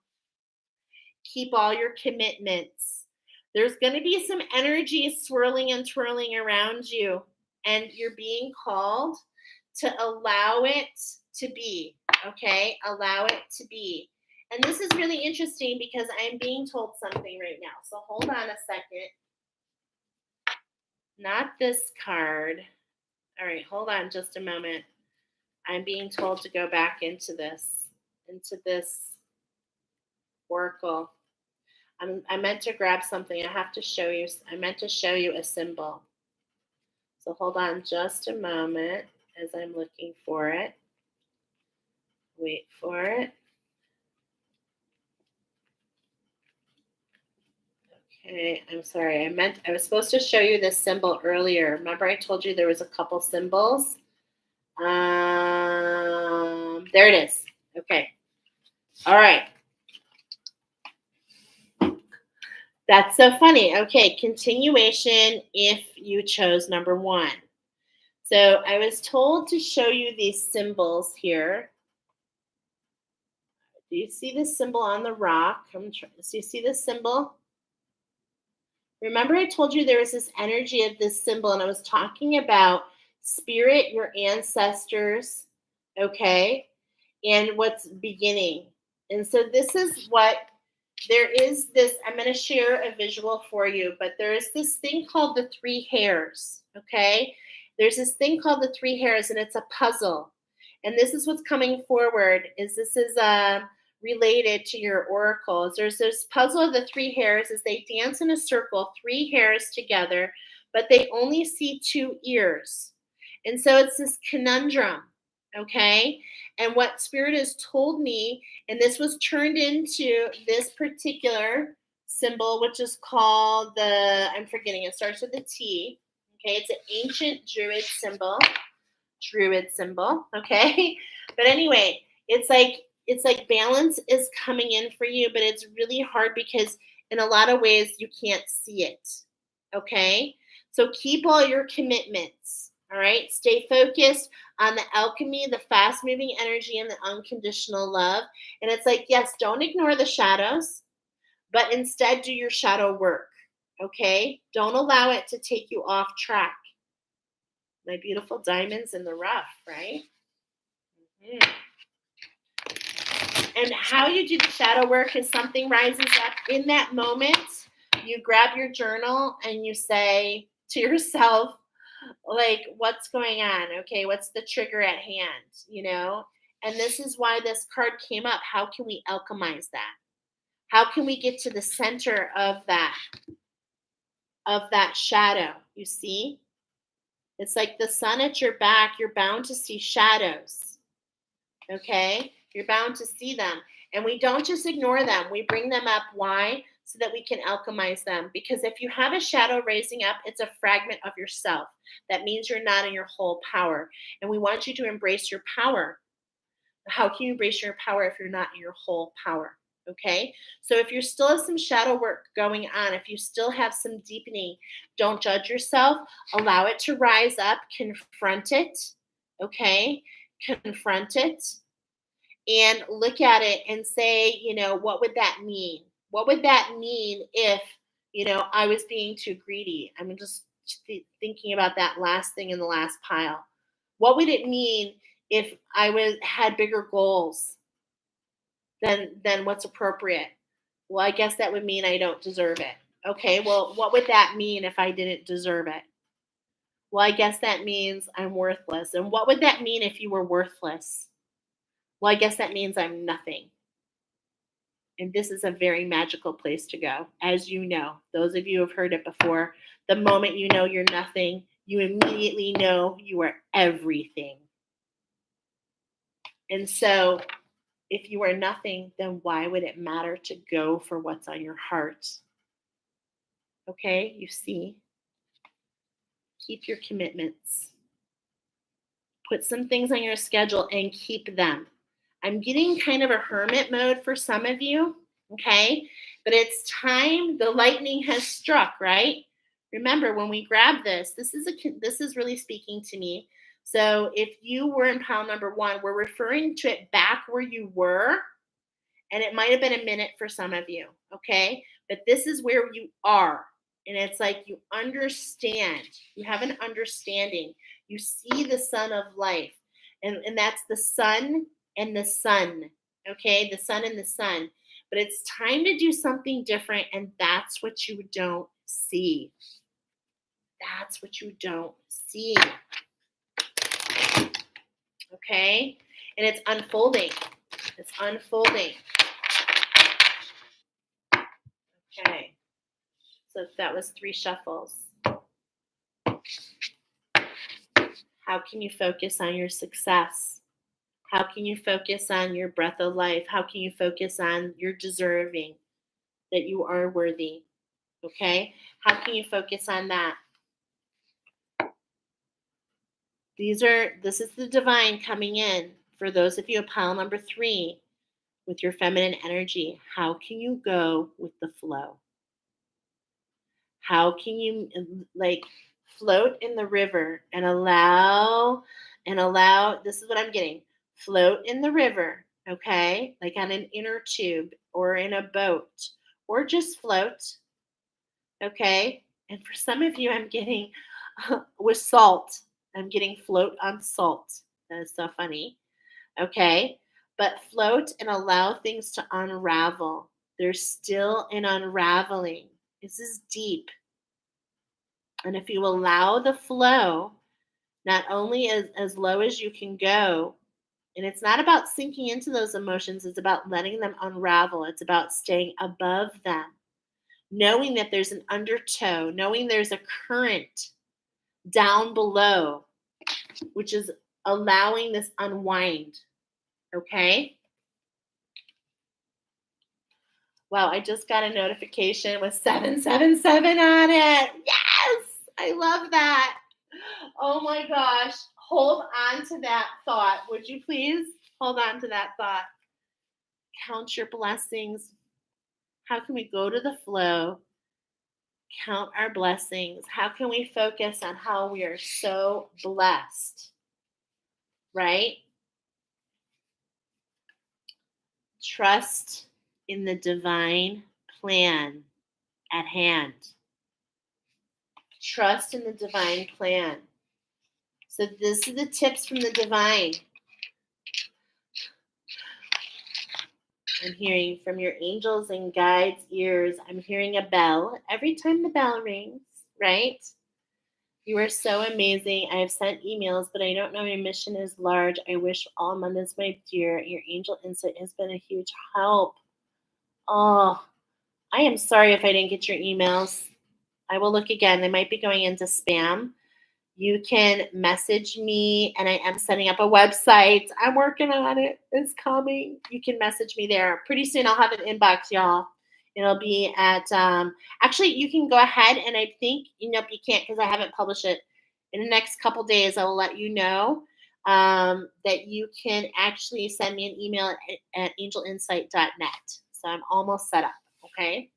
Keep all your commitments. There's going to be some energy swirling and twirling around you, and you're being called to allow it to be. Okay? Allow it to be. And this is really interesting because I'm being told something right now. So hold on a second. Not this card. All right, hold on just a moment. I'm being told to go back into this oracle. I meant to grab something. I have to show you. I meant to show you a symbol. So hold on just a moment as I'm looking for it. Wait for it. Okay, I'm sorry. I was supposed to show you this symbol earlier. Remember I told you there was a couple symbols? There it is. Okay. All right. That's so funny. Okay, continuation if you chose number 1. So I was told to show you these symbols here. Do you see this symbol on the rock? Do you see this symbol? Remember I told you there was this energy of this symbol, and I was talking about spirit, your ancestors, okay, and what's beginning. And so this is what there is this, I'm going to share a visual for you, but there is this thing called the 3 hairs, okay? There's this thing called the 3 hairs, and it's a puzzle. And this is what's coming forward, is this is related to your oracles. There's this puzzle of the 3 hairs as they dance in a circle, 3 hairs together, but they only see 2 ears. And so it's this conundrum, okay? And what Spirit has told me, and this was turned into this particular symbol, which is called I'm forgetting, it starts with a T. Okay, it's an ancient Druid symbol, okay? But anyway, it's like balance is coming in for you, but it's really hard because in a lot of ways you can't see it, okay? So keep all your commitments, all right? Stay focused on the alchemy, the fast-moving energy, and the unconditional love. And it's like, yes, don't ignore the shadows, but instead do your shadow work, okay? Don't allow it to take you off track. My beautiful diamonds in the rough, right? Mm-hmm. And how you do the shadow work is something rises up in that moment. You grab your journal and you say to yourself, like, what's going on? Okay, what's the trigger at hand? You know? And this is why this card came up. How can we alchemize that? How can we get to the center of that shadow? You see? It's like the sun at your back. You're bound to see shadows. Okay? You're bound to see them. And we don't just ignore them. We bring them up. Why? So that we can alchemize them. Because if you have a shadow raising up, it's a fragment of yourself. That means you're not in your whole power. And we want you to embrace your power. How can you embrace your power if you're not in your whole power? Okay. So if you still have some shadow work going on, if you still have some deepening, don't judge yourself. Allow it to rise up, confront it. Okay. Confront it and look at it and say, what would that mean? What would that mean if, I was being too greedy? I'm just thinking about that last thing in the last pile. What would it mean if I had bigger goals than what's appropriate? Well, I guess that would mean I don't deserve it. Okay, well, what would that mean if I didn't deserve it? Well, I guess that means I'm worthless. And what would that mean if you were worthless? Well, I guess that means I'm nothing. And this is a very magical place to go. As you know, those of you who have heard it before, the moment you know you're nothing, you immediately know you are everything. And so, if you are nothing, then why would it matter to go for what's on your heart? Okay, you see, keep your commitments. Put some things on your schedule and keep them. I'm getting kind of a hermit mode for some of you, okay? But it's time. The lightning has struck, right? Remember, when we grab this is really speaking to me. So if you were in pile number 1, we're referring to it back where you were, and it might have been a minute for some of you, okay? But this is where you are. And it's like you understand, you have an understanding. You see the sun of life. And that's the sun and the sun, okay? The sun and the sun. But it's time to do something different, and that's what you don't see. That's what you don't see. Okay? And it's unfolding. It's unfolding. Okay. So that was 3 shuffles. How can you focus on your success? How can you focus on your breath of life? How can you focus on your deserving, that you are worthy? Okay? How can you focus on that? This is the divine coming in. For those of you at pile number 3 with your feminine energy, how can you go with the flow? How can you float in the river and allow, this is what I'm getting. Float in the river, okay? Like on an inner tube or in a boat, or just float, okay? And for some of you, I'm getting with salt. I'm getting float on salt. That is so funny. Okay? But float and allow things to unravel. There's still an unraveling. This is deep. And if you allow the flow, not only as low as you can go, and it's not about sinking into those emotions, it's about letting them unravel. It's about staying above them, knowing that there's an undertow, knowing there's a current down below, which is allowing this unwind. Okay? Wow, I just got a notification with 777 on it. Yes! I love that. Oh my gosh. Hold on to that thought. Would you please hold on to that thought? Count your blessings. How can we go to the flow? Count our blessings. How can we focus on how we are so blessed? Right? Trust in the divine plan at hand. Trust in the divine plan. So this is the tips from the divine. I'm hearing from your angels and guides' ears. I'm hearing a bell every time the bell rings, right? You are so amazing. I have sent emails, but I don't know your mission is large. I wish all abundance, my dear. Your angel insight has been a huge help. Oh, I am sorry if I didn't get your emails. I will look again. They might be going into spam. You can message me, and I am setting up a website. I'm working on it. It's coming. You can message me there. Pretty soon I'll have an inbox, y'all. It'll be at, actually, you can go ahead, and I think, you can't because I haven't published it. In the next couple days, I will let you know that you can actually send me an email at angelinsight.net. So I'm almost set up, okay?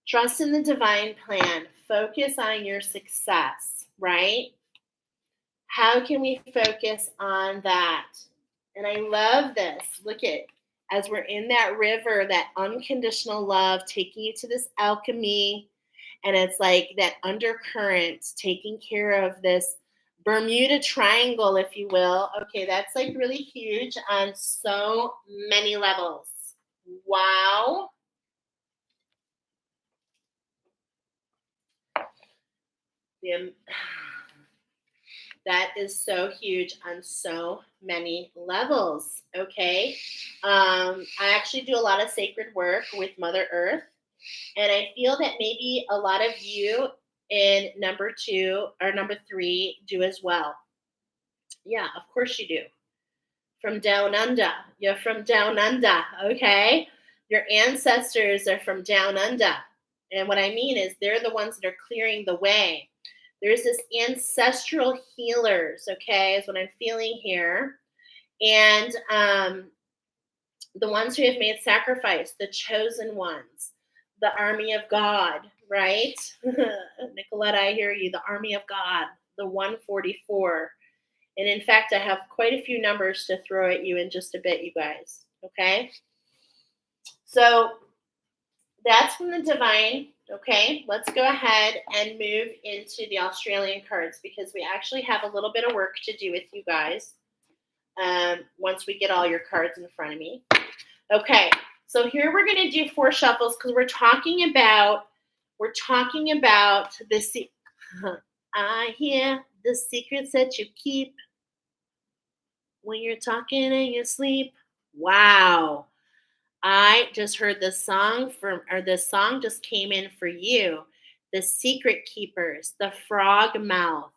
Trust in the divine plan. Focus on your success, right? How can we focus on that? And I love this. Look at, as we're in that river, that unconditional love taking you to this alchemy. And it's like that undercurrent taking care of this Bermuda Triangle, if you will. Okay, that's like really huge on so many levels. Wow. The, that is so huge on so many levels. Okay. I actually do a lot of sacred work with Mother Earth. And I feel that maybe a lot of you in number 2 or number 3 do as well. Yeah, of course you do. From down under. You're from down under, okay? Your ancestors are from down under. And what I mean is they're the ones that are clearing the way. There's this ancestral healers, okay, is what I'm feeling here. And the ones who have made sacrifice, the chosen ones, the army of God, right? Nicolette, I hear you, the army of God, the 144. And in fact, I have quite a few numbers to throw at you in just a bit, you guys, okay? So that's from the divine, okay? Let's go ahead and move into the Australian cards because we actually have a little bit of work to do with you guys once we get all your cards in front of me. Okay, so here we're going to do 4 shuffles because we're talking about this. I hear the secrets that you keep when you're talking in your sleep. Wow. I just heard this song this song just came in for you. The secret keepers, the frog mouth,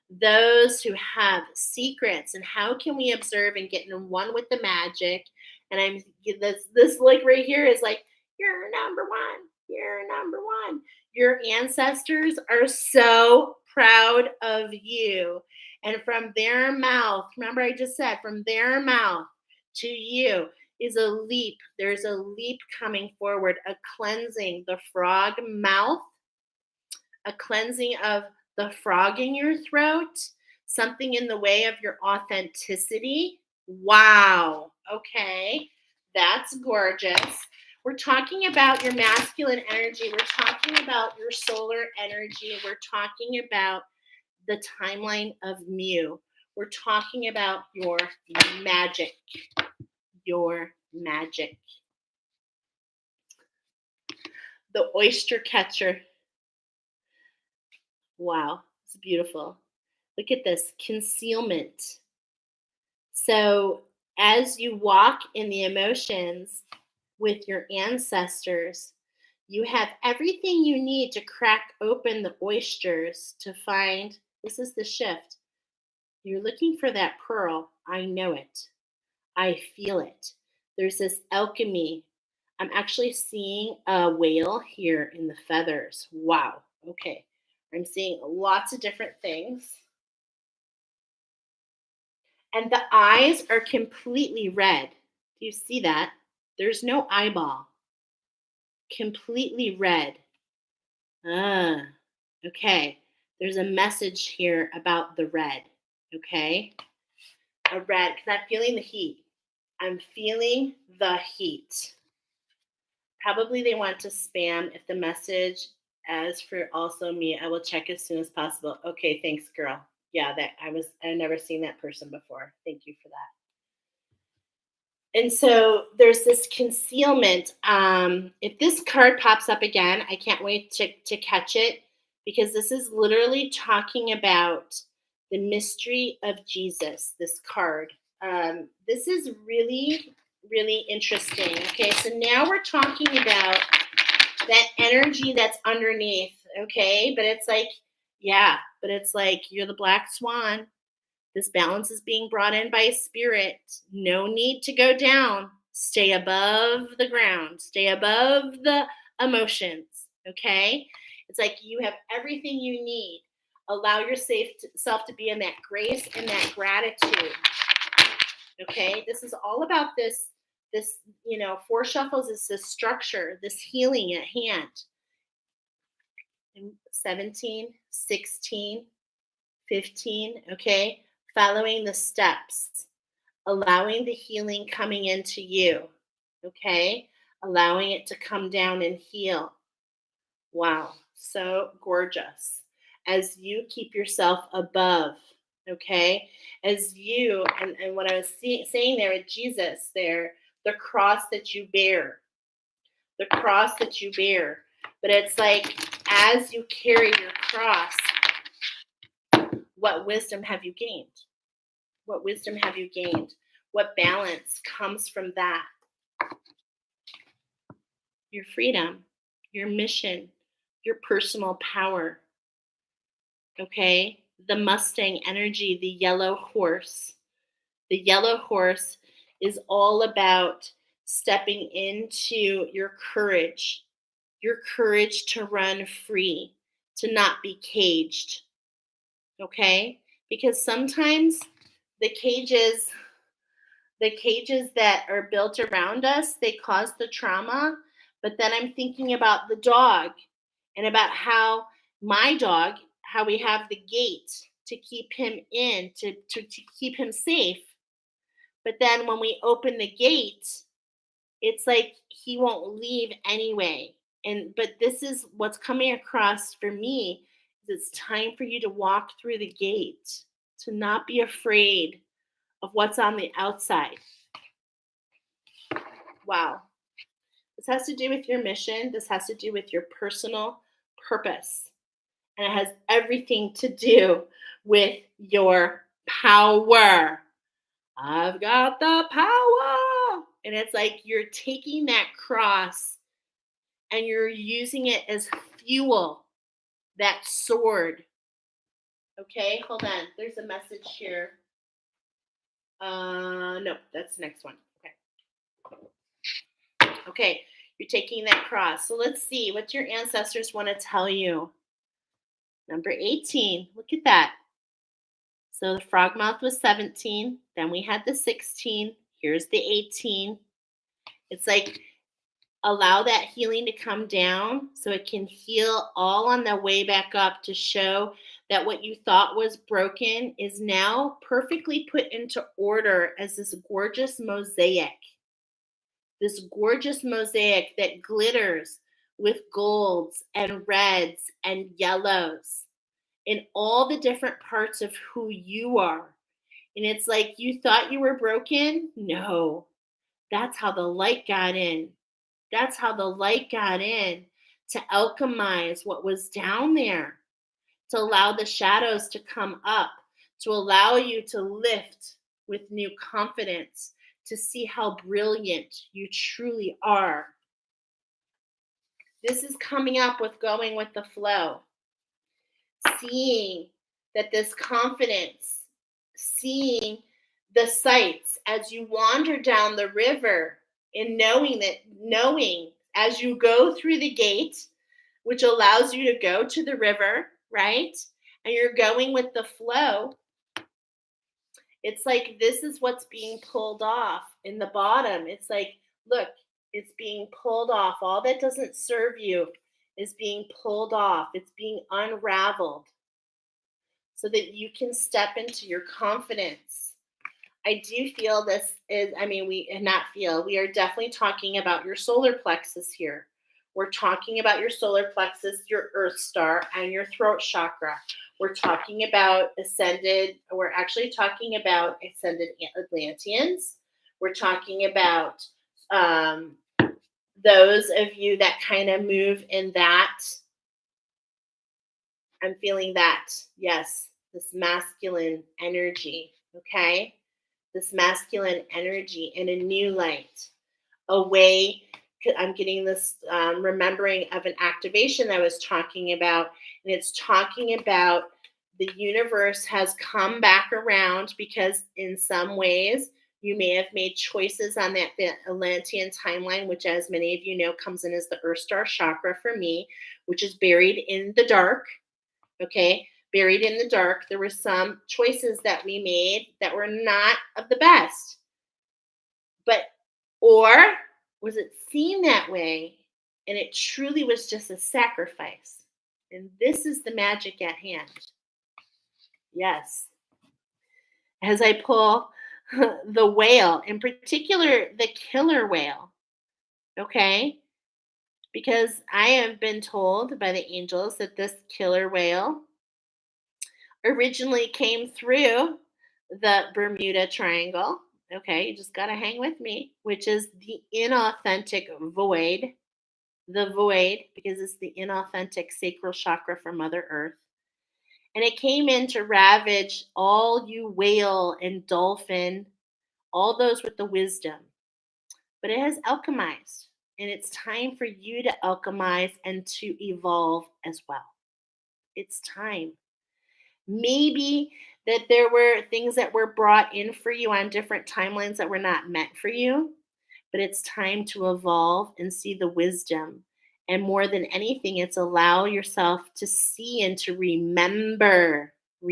those who have secrets, and how can we observe and get in one with the magic? And I'm this like right here is like, you're number one. You're number one. Your ancestors are so proud of you. And from their mouth, remember I just said, from their mouth to you is a leap. There's a leap coming forward, a cleansing, the frog mouth, a cleansing of the frog in your throat, something in the way of your authenticity. Wow. Okay. That's gorgeous. We're talking about your masculine energy. We're talking about your solar energy. We're talking about the timeline of Mu. We're talking about your magic. Your magic. The oyster catcher. Wow, it's beautiful. Look at this concealment. So, as you walk in the emotions with your ancestors, you have everything you need to crack open the oysters to find this is the shift. You're looking for that pearl. I know it. I feel it. There's this alchemy. I'm actually seeing a whale here in the feathers. Wow. Okay. I'm seeing lots of different things. And the eyes are completely red. Do you see that? There's no eyeball. Completely red. Ah, okay. There's a message here about the red. Okay. A red, because I'm feeling the heat. I'm feeling the heat. Probably they want to spam if the message as for also me, I will check as soon as possible. Okay, thanks, girl. Yeah, I've never seen that person before. Thank you for that. And so there's this concealment. If this card pops up again, I can't wait to catch it because this is literally talking about the mystery of Jesus, this card. This is really, really interesting. Okay, so now we're talking about that energy that's underneath. Okay, but it's like, you're the black swan. This balance is being brought in by spirit. No need to go down. Stay above the ground. Stay above the emotions. Okay? It's like you have everything you need. Allow yourself to be in that grace and that gratitude. Okay? This is all about this This, 4 shuffles is this structure, this healing at hand. And 17, 16, 15, okay? Following the steps, allowing the healing coming into you, okay? Allowing it to come down and heal. Wow, so gorgeous. As you keep yourself above, okay? As you, and what I was saying there with Jesus, there, the cross that you bear, the cross that you bear. But it's like, as you carry your cross, what wisdom have you gained? What wisdom have you gained? What balance comes from that? Your freedom, your mission, your personal power. Okay? The Mustang energy, the yellow horse. The yellow horse is all about stepping into your courage to run free, to not be caged. Okay? Because sometimes the cages that are built around us, they cause the trauma. But then I'm thinking about the dog and about how my dog, how we have the gate to keep him in, to keep him safe. But then when we open the gate, it's like he won't leave anyway. But this is what's coming across for me, is it's time for you to walk through the gate, to not be afraid of what's on the outside. Wow. This has to do with your mission. This has to do with your personal purpose. And it has everything to do with your power. I've got the power. And it's like you're taking that cross and you're using it as fuel, that sword. Okay, hold on. There's a message here. No, that's the next one. Okay, you're taking that cross. So let's see what your ancestors want to tell you. Number 18, look at that. So the frog mouth was 17. Then we had the 16. Here's the 18. It's like, allow that healing to come down so it can heal all on the way back up, to show that what you thought was broken is now perfectly put into order as this gorgeous mosaic. This gorgeous mosaic that glitters with golds and reds and yellows in all the different parts of who you are. And it's like, you thought you were broken? No, that's how the light got in. That's how the light got in, to alchemize what was down there, to allow the shadows to come up, to allow you to lift with new confidence, to see how brilliant you truly are. This is coming up with going with the flow. Seeing that this confidence, seeing the sights as you wander down the river, and knowing as you go through the gate, which allows you to go to the river, right? And you're going with the flow. It's like, this is what's being pulled off in the bottom. It's like, look, it's being pulled off. All that doesn't serve you is being pulled off. It's being unraveled so that you can step into your confidence. I do feel this is, we are definitely talking about your solar plexus here. We're talking about your solar plexus, your earth star, and your throat chakra. We're talking about we're actually talking about ascended Atlanteans. We're talking about those of you that kind of move in that. I'm feeling that, yes, this masculine energy, okay? This masculine energy in a new light, a way. I'm getting this remembering of an activation I was talking about, and it's talking about the universe has come back around, because in some ways you may have made choices on that Atlantean timeline, which, as many of you know, comes in as the Earth Star chakra for me, which is buried in the dark, okay? Buried in the dark. There were some choices that we made that were not of the best. But Or was it seen that way and it truly was just a sacrifice? And this is the magic at hand. Yes. As I pull the whale, in particular, the killer whale, okay? Because I have been told by the angels that this killer whale originally came through the Bermuda Triangle. Okay, you just got to hang with me, which is the inauthentic void, the void, because it's the inauthentic sacral chakra for Mother Earth. And it came in to ravage all you whale and dolphin, all those with the wisdom. But it has alchemized, and it's time for you to alchemize and to evolve as well. It's time. Maybe that there were things that were brought in for you on different timelines that were not meant for you, but it's time to evolve and see the wisdom. And more than anything, it's allow yourself to see and to remember who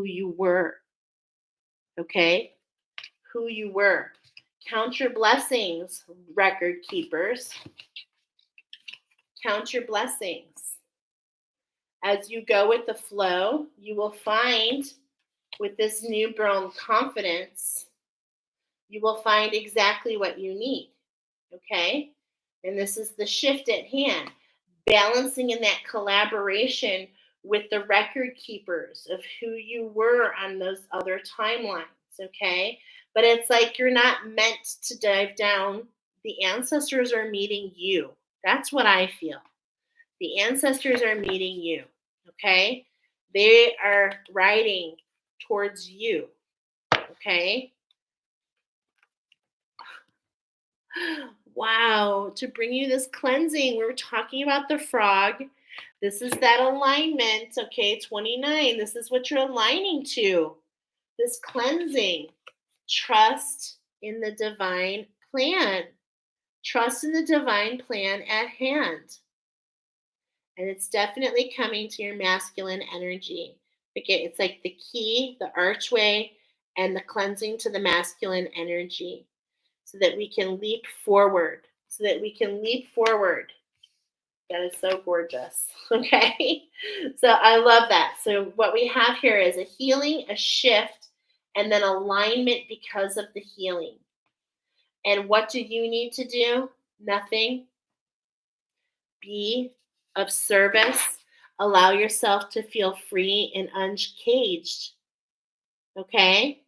you were, okay? Who you were. Count your blessings, record keepers. Count your blessings. As you go with the flow, you will find with this newborn confidence, you will find exactly what you need. Okay? And this is the shift at hand, balancing in that collaboration with the record keepers of who you were on those other timelines. Okay? But it's like you're not meant to dive down. The ancestors are meeting you. That's what I feel. The ancestors are meeting you. Okay? They are riding towards you. Okay? Wow, to bring you this cleansing, we were talking about the frog. This is that alignment, okay, 29. This is what you're aligning to. This cleansing. Trust in the divine plan. Trust in the divine plan at hand. And it's definitely coming to your masculine energy. Okay, it's like the key, the archway, and the cleansing to the masculine energy so that we can leap forward. So that we can leap forward. That is so gorgeous. Okay. So I love that. So what we have here is a healing, a shift, and then alignment because of the healing. And what do you need to do? Nothing. Be of service. Allow yourself to feel free and uncaged. Okay?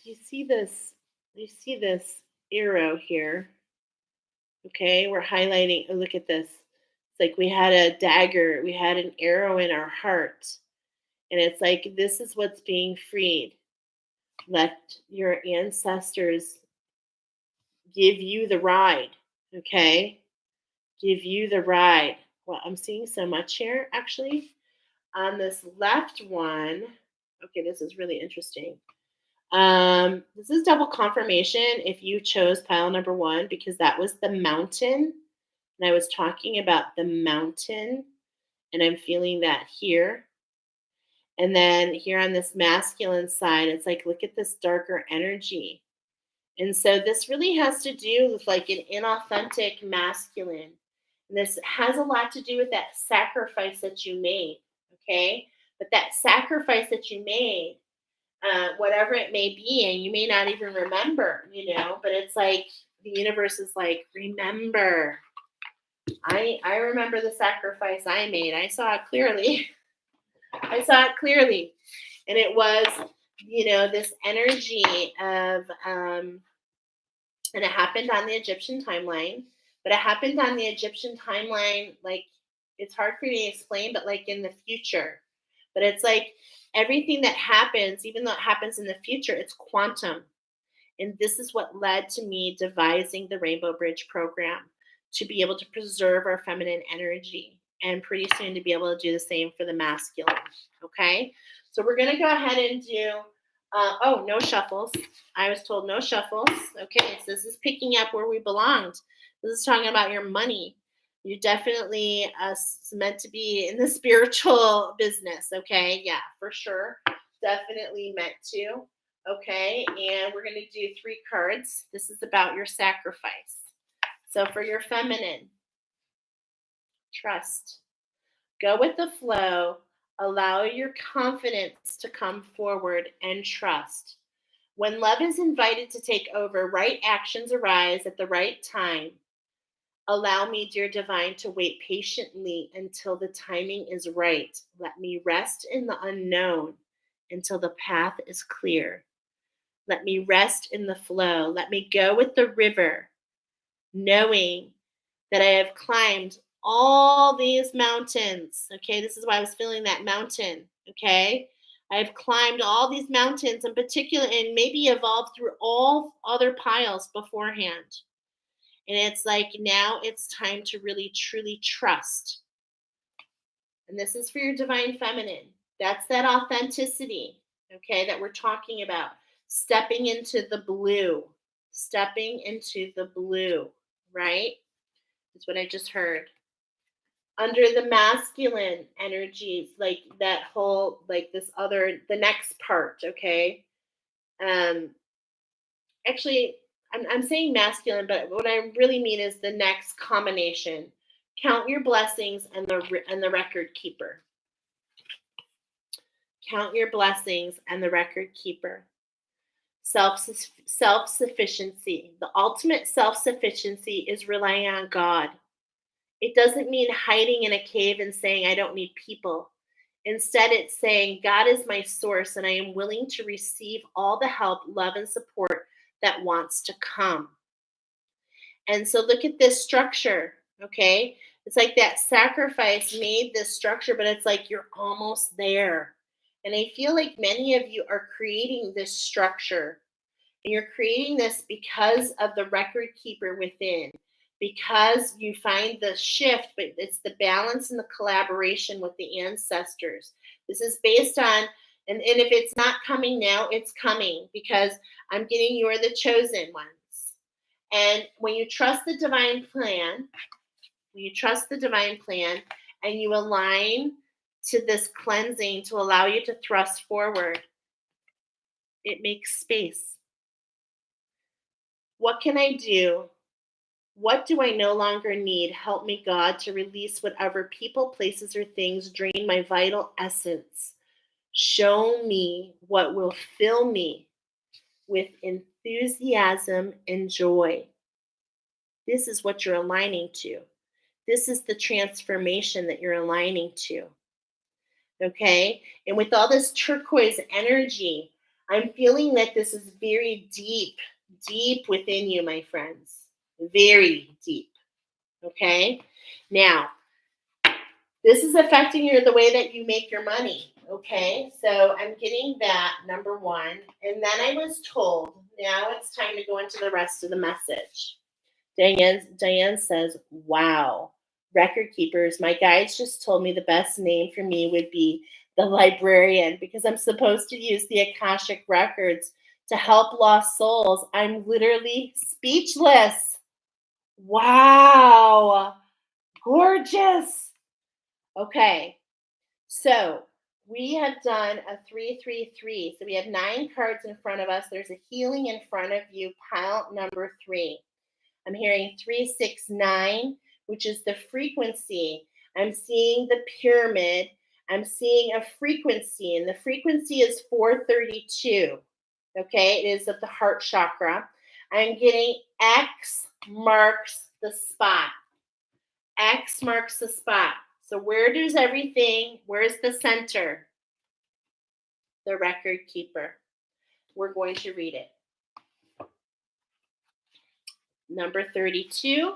Do you see this? Do you see this arrow here? Okay, we're highlighting. Oh, look at this. It's like we had a dagger, we had an arrow in our heart. And it's like, this is what's being freed. Let your ancestors give you the ride. Okay? Give you the ride. Well, I'm seeing so much here, actually. On this left one, okay, this is really interesting. This is double confirmation if you chose pile number 1 because that was the mountain. And I was talking about the mountain, and I'm feeling that here. And then here on this masculine side, it's like, look at this darker energy. And so this really has to do with like an inauthentic masculine. And this has a lot to do with that sacrifice that you made, okay? But that sacrifice that you made, whatever it may be, and you may not even remember, but it's like the universe is like, remember. I remember the sacrifice I made. I saw it clearly. I saw it clearly. And it was, this energy of, and it happened on the Egyptian timeline, but it happened on the Egyptian timeline, like, it's hard for me to explain, but like in the future. But it's like everything that happens, even though it happens in the future, it's quantum. And this is what led to me devising the Rainbow Bridge program to be able to preserve our feminine energy and pretty soon to be able to do the same for the masculine. Okay. So we're going to go ahead and do, no shuffles. I was told no shuffles. Okay. So this is picking up where we belonged. This is talking about your money. You're definitely meant to be in the spiritual business, okay? Yeah, for sure. Definitely meant to. Okay, and we're going to do 3 cards. This is about your sacrifice. So for your feminine, trust. Go with the flow. Allow your confidence to come forward and trust. When love is invited to take over, right actions arise at the right time. Allow me, dear divine, to wait patiently until the timing is right. Let me rest in the unknown until the path is clear. Let me rest in the flow. Let me go with the river, knowing that I have climbed all these mountains. Okay, this is why I was feeling that mountain. Okay, I've climbed all these mountains in particular and maybe evolved through all other piles beforehand. And it's like now it's time to really truly trust. And this is for your divine feminine. That's that authenticity, okay, that we're talking about. Stepping into the blue. Stepping into the blue, right? That's what I just heard. Under the masculine energies, like that whole, like this other, the next part, okay? Um, Actually, I'm saying masculine, but what I really mean is the next combination. Count your blessings and the record keeper. Count your blessings and the record keeper. Self sufficiency. The ultimate self sufficiency is relying on God. It doesn't mean hiding in a cave and saying, I don't need people. Instead, it's saying, God is my source, and I am willing to receive all the help, love, and support that wants to come. And so, look at this structure, okay? It's like that sacrifice made this structure, but it's like you're almost there. And I feel like many of you are creating this structure. And you're creating this because of the record keeper within, because you find the shift, but it's the balance and the collaboration with the ancestors. This is based on, and if it's not coming now, it's coming because I'm getting you're the chosen ones. And when you trust the divine plan, when you trust the divine plan and you align to this cleansing to allow you to thrust forward, it makes space. What can I do? What do I no longer need? Help me, God, to release whatever people, places, or things drain my vital essence. Show me what will fill me with enthusiasm and joy. This is what you're aligning to. This is the transformation that you're aligning to. Okay? And with all this turquoise energy, I'm feeling that this is very deep, deep within you, my friends. Very deep. Okay? Now, this is affecting the way that you make your money. Okay? So I'm getting that, number one. And then I was told, now it's time to go into the rest of the message. Diane says, wow, record keepers, my guides just told me the best name for me would be the librarian because I'm supposed to use the Akashic records to help lost souls. I'm literally speechless. Wow, gorgeous. Okay, so we have done a 333. So we have 9 cards in front of us. There's a healing in front of you, pile number 3. I'm hearing 369, which is the frequency. I'm seeing the pyramid. I'm seeing a frequency, and the frequency is 432. Okay, it is of the heart chakra. I'm getting X marks the spot. X marks the spot. So where does everything, where's the center? The record keeper. We're going to read it. Number 32,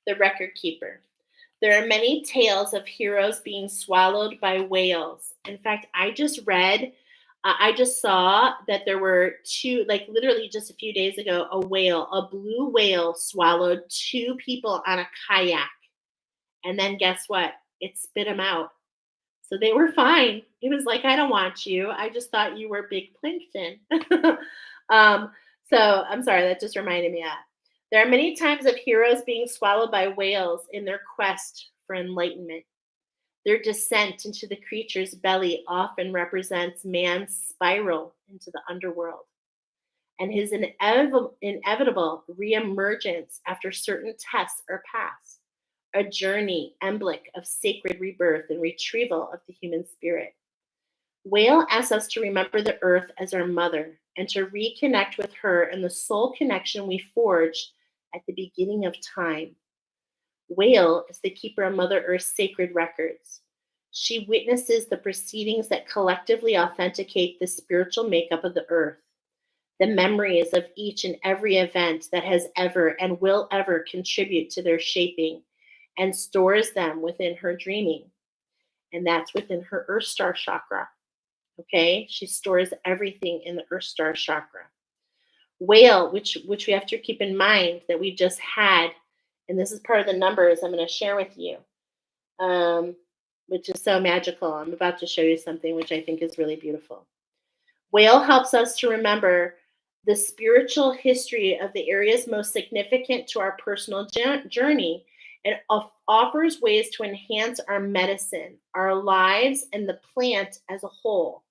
the record keeper. There are many tales of heroes being swallowed by whales. In fact, I just saw that there were 2, like literally just a few days ago, a blue whale swallowed 2 people on a kayak. And then guess what? It spit them out. So they were fine. It was like, I don't want you. I just thought you were big plankton. So I'm sorry, that just reminded me of that. There are many times of heroes being swallowed by whales in their quest for enlightenment. Their descent into the creature's belly often represents man's spiral into the underworld and his inevitable reemergence after certain tests are passed, a journey emblematic of sacred rebirth and retrieval of the human spirit. Whale asks us to remember the earth as our mother and to reconnect with her in the soul connection we forged at the beginning of time. Whale is the keeper of Mother Earth's sacred records. She witnesses the proceedings that collectively authenticate the spiritual makeup of the earth, the memories of each and every event that has ever and will ever contribute to their shaping, and stores them within her dreaming. And that's within her Earth Star chakra. Okay? She stores everything in the Earth Star chakra. Whale, which we have to keep in mind that we just had, and this is part of the numbers I'm going to share with you, which is so magical. I'm about to show you something which I think is really beautiful. Whale helps us to remember the spiritual history of the areas most significant to our personal journey and offers ways to enhance our medicine, our lives, and the plant as a whole.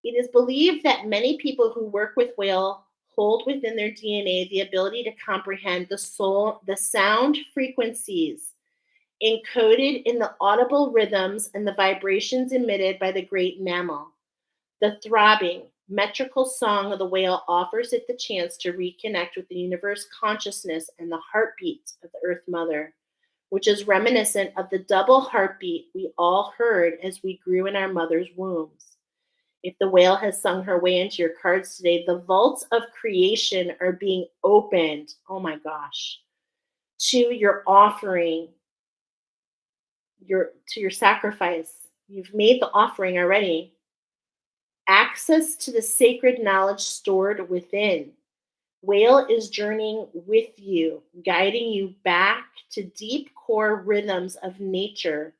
It is believed that many people who work with whale hold within their DNA the ability to comprehend the sound frequencies encoded in the audible rhythms and the vibrations emitted by the great mammal. The throbbing, metrical song of the whale offers it the chance to reconnect with the universe consciousness and the heartbeat of the Earth Mother, which is reminiscent of the double heartbeat we all heard as we grew in our mother's wombs. If the whale has sung her way into your cards today, the vaults of creation are being opened. Oh my gosh. To your offering, to your sacrifice. You've made the offering already. Access to the sacred knowledge stored within. Whale is journeying with you, guiding you back to deep core rhythms of nature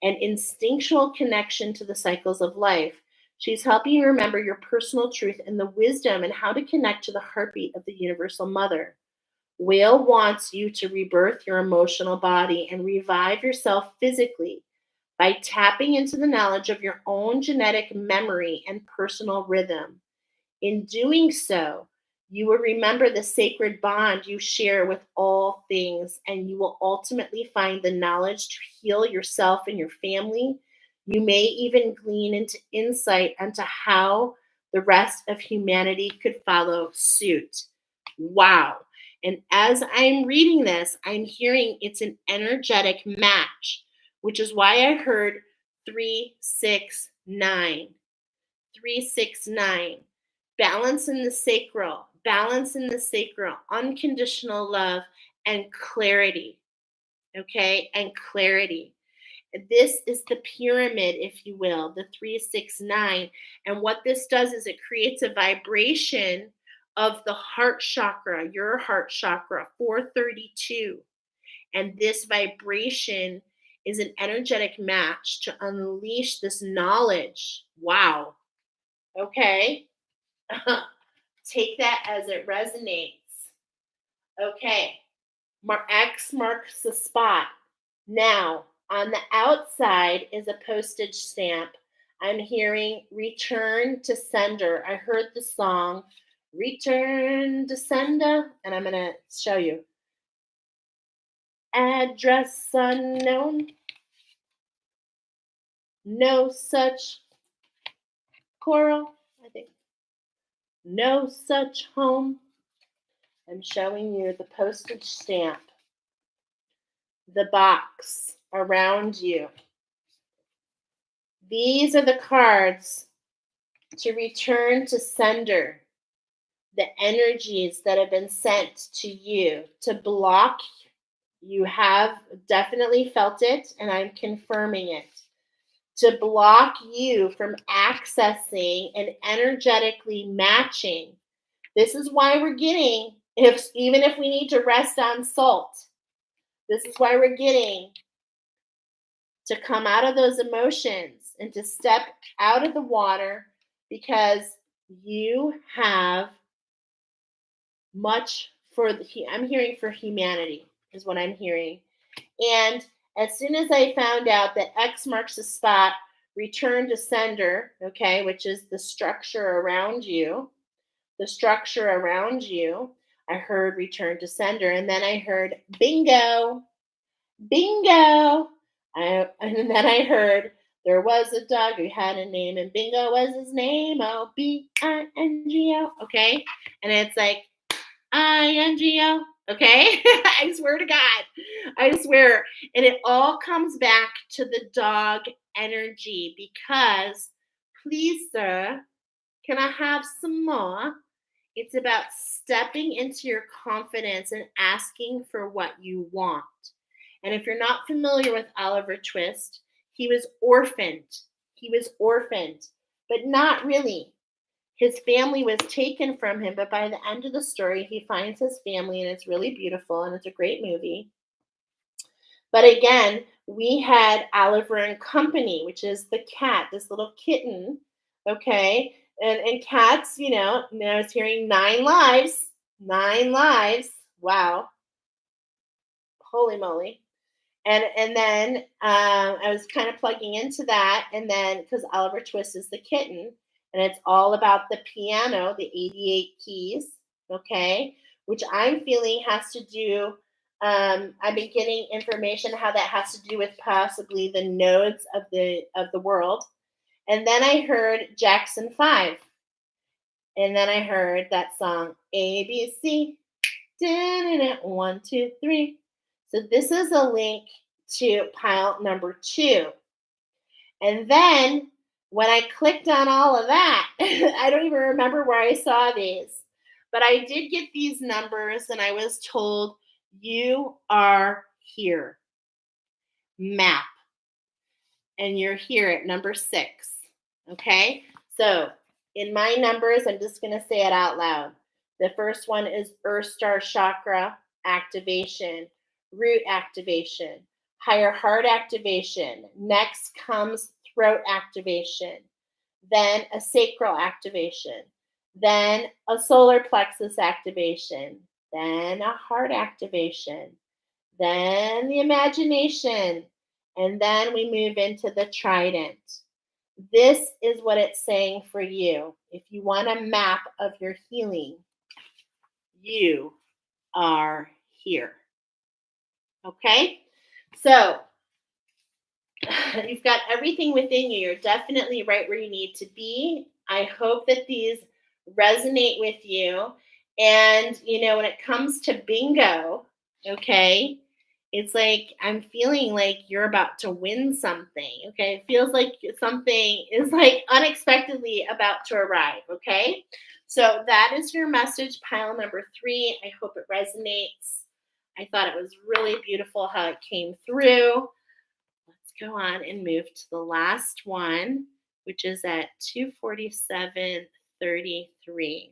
and instinctual connection to the cycles of life. She's helping you remember your personal truth and the wisdom and how to connect to the heartbeat of the universal mother. Whale wants you to rebirth your emotional body and revive yourself physically by tapping into the knowledge of your own genetic memory and personal rhythm. In doing so, you will remember the sacred bond you share with all things, and you will ultimately find the knowledge to heal yourself and your family. You may even glean into insight into how the rest of humanity could follow suit. Wow. And as I'm reading this, I'm hearing it's an energetic match, which is why I heard 369. 369. Balance in the sacral, unconditional love, and clarity. Okay? And clarity. This is the pyramid, if you will, the 369. And what this does is it creates a vibration of the heart chakra, your heart chakra, 432. And this vibration is an energetic match to unleash this knowledge. Wow. Okay. Take that as it resonates. Okay. X marks the spot. Now, on the outside is a postage stamp. I'm hearing return to sender. I heard the song Return to Sender, and I'm going to show you. Address unknown. No such coral, I think. No such home. I'm showing you the postage stamp, the box around you. These are the cards to return to sender, the energies that have been sent to you to block. You have definitely felt it, and I'm confirming it. To block you from accessing and energetically matching. This is why we're getting, even if we need to rest on salt, this is why we're getting to come out of those emotions and to step out of the water, because you have much I'm hearing for humanity is what I'm hearing. And as soon as I found out that X marks the spot, return to sender, okay, which is the structure around you, I heard return to sender. And then I heard bingo, bingo. And then I heard there was a dog who had a name, and bingo was his name. Oh, bingo. Okay. And it's like, INGO. Okay. I swear to God. I swear. And it all comes back to the dog energy because, please, sir, can I have some more? It's about stepping into your confidence and asking for what you want. And if you're not familiar with Oliver Twist, he was orphaned. He was orphaned, but not really. His family was taken from him, but by the end of the story, he finds his family, and it's really beautiful, and it's a great movie. But again, we had Oliver and Company, which is the cat, this little kitten, okay? And cats, I was hearing 9 lives, 9 lives. Wow, holy moly. And then I was kind of plugging into that, and then because Oliver Twist is the kitten, and it's all about the piano, the 88 keys, okay, which I'm feeling has to do. I've been getting information how that has to do with possibly the nodes of the world, and then I heard Jackson 5, and then I heard that song ABC, 1, 2, 3. So this is a link to pile number 2. And then when I clicked on all of that, I don't even remember where I saw these, but I did get these numbers and I was told, you are here. Map. And you're here at number 6. Okay? So in my numbers, I'm just going to say it out loud. The first one is Earth Star Chakra activation, root activation, higher heart activation. Next comes throat activation, then a sacral activation, then a solar plexus activation, then a heart activation, then the imagination, and then we move into the trident. This is what it's saying for you. If you want a map of your healing, you are here. Okay? So, you've got everything within you. You're definitely right where you need to be. I hope that these resonate with you. And, when it comes to bingo, okay, it's like I'm feeling like you're about to win something. Okay, it feels like something is like unexpectedly about to arrive. Okay, so that is your message, pile number 3. I hope it resonates. I thought it was really beautiful how it came through. Let's go on and move to the last one, which is at 247.33.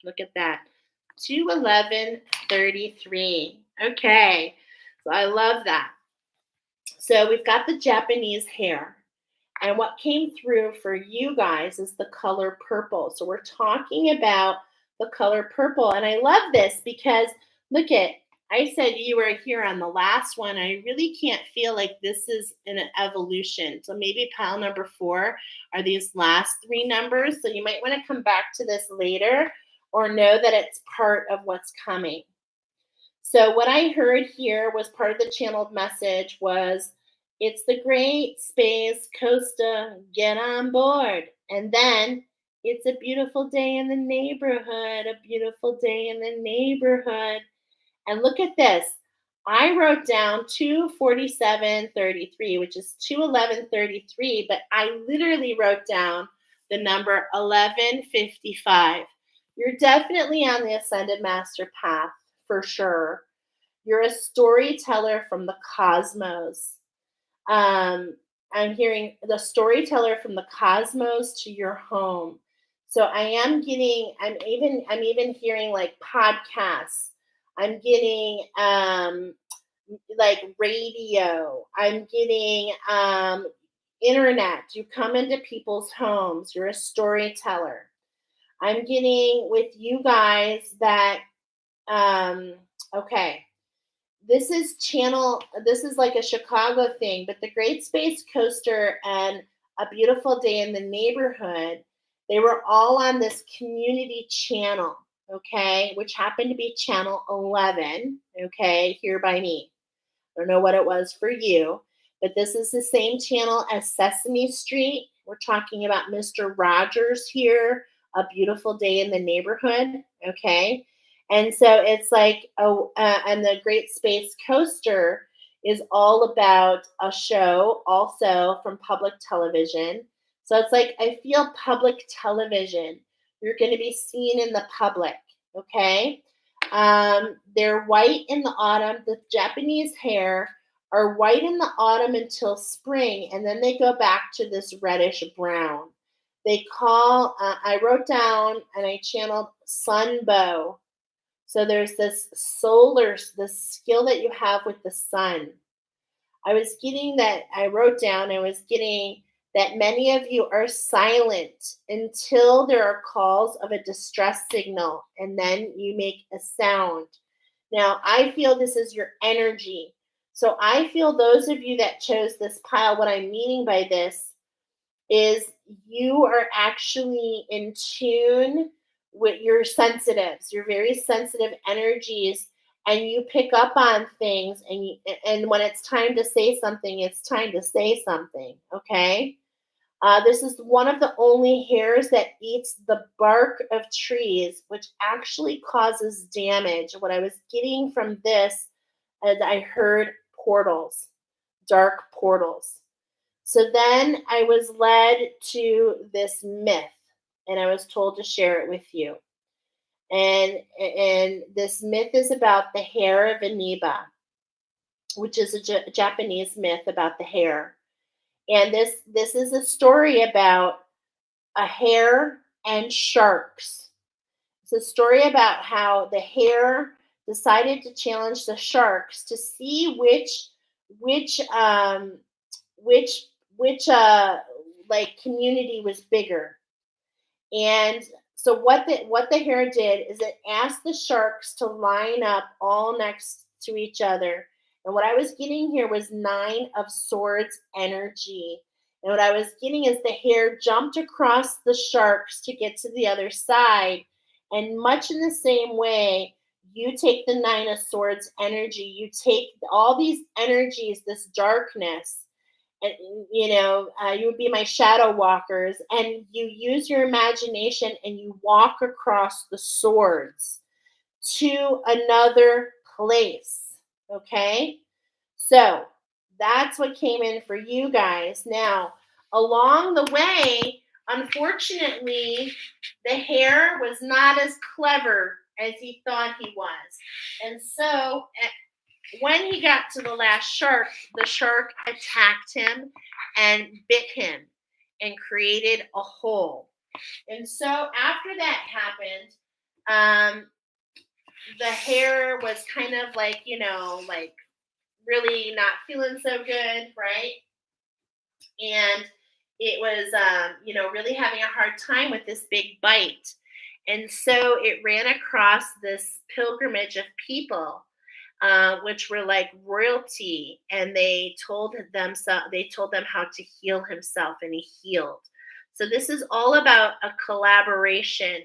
Look at that. 211.33. Okay. So I love that. So we've got the Japanese hare. And what came through for you guys is the color purple. So we're talking about the color purple. And I love this because look at, I said you were here on the last one. I really can't feel like this is an evolution. So maybe pile number 4 are these last 3 numbers. So you might want to come back to this later or know that it's part of what's coming. So what I heard here was part of the channeled message was, it's the Great Space Coaster, get on board. And then, it's a beautiful day in the neighborhood, a beautiful day in the neighborhood. And look at this. I wrote down 247.33, which is 211.33, but I literally wrote down the number 1155. You're definitely on the Ascended Master path, for sure. You're a storyteller from the cosmos. I'm hearing the storyteller from the cosmos to your home. So I'm even hearing like podcasts. I'm getting like radio. I'm getting internet. You come into people's homes. You're a storyteller. I'm getting with you guys that Um, okay. This is like a Chicago thing, but the Great Space Coaster and A Beautiful Day in the Neighborhood, they were all on this community channel, okay, which happened to be channel 11, okay, here by me. I don't know what it was for you, but this is the same channel as Sesame Street. We're talking about Mr. Rogers here, A Beautiful Day in the Neighborhood. Okay. And so it's like, and the Great Space Coaster is all about a show also from public television. So it's like, I feel public television. You're going to be seen in the public. Okay. They're white in the autumn. The Japanese hare are white in the autumn until spring, and then they go back to this reddish brown. I wrote down and I channeled sunbow. So there's the skill that you have with the sun. I wrote down, I was getting that many of you are silent until there are calls of a distress signal, and then you make a sound. Now, I feel this is your energy. So I feel those of you that chose this pile, what I'm meaning by this is you are actually in tune with your sensitives, your very sensitive energies, and you pick up on things, and when it's time to say something, it's time to say something. Okay. This is one of the only hares that eats the bark of trees, which actually causes damage. What I was getting from this is I heard portals, dark portals. So then I was led to this myth, and I was told to share it with you. And this myth is about the Hare of Aniba, which is a Japanese myth about the hare. And this is a story about a hare and sharks. It's a story about how the hare decided to challenge the sharks to see which which which like community was bigger. And so what the hare did is it asked the sharks to line up all next to each other. And what I was getting here was 9 of Swords energy. And what I was getting is the hare jumped across the sharks to get to the other side. And much in the same way, you take the 9 of Swords energy, you take all these energies, this darkness, and you would be my shadow walkers, and you use your imagination and you walk across the swords to another place. Okay, so that's what came in for you guys. Now, along the way, unfortunately, the hare was not as clever as he thought he was, and so when he got to the last shark, the shark attacked him and bit him and created a hole. And so after that happened, the hare was kind of like, like really not feeling so good, right? And it was, really having a hard time with this big bite. And so it ran across this pilgrimage of people, which were like royalty, and they told them how to heal himself, and he healed. So this is all about a collaboration.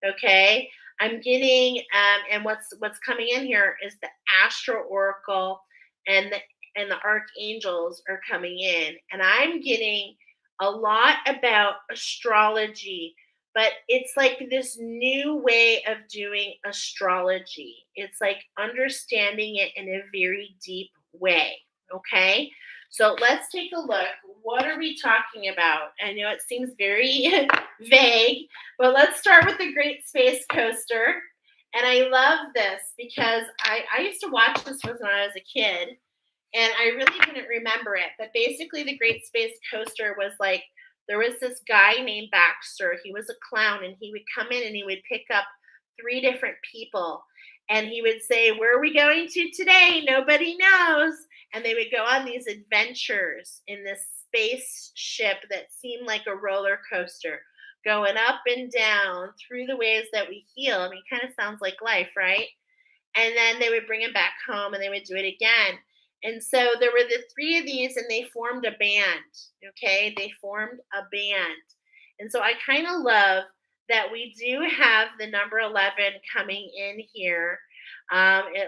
Okay, I'm getting and what's coming in here is the astro oracle, and the archangels are coming in, and I'm getting a lot about astrology, but it's like this new way of doing astrology. It's like understanding it in a very deep way. Okay. So let's take a look. What are we talking about? I know it seems very vague, but let's start with the Great Space Coaster. And I love this because I used to watch this when I was a kid, and I really didn't remember it. But basically, the Great Space Coaster was like, there was this guy named Baxter. He was a clown, and he would come in and he would pick up 3 different people, and he would say, "Where are we going to today? Nobody knows." And they would go on these adventures in this spaceship that seemed like a roller coaster, going up and down through the ways that we heal. I mean, kind of sounds like life, right? and then they would bring him back home and they would do it again. And so there were the three of these, and they formed a band. Okay, they formed a band. And so I kind of love that we do have the number 11 coming in here.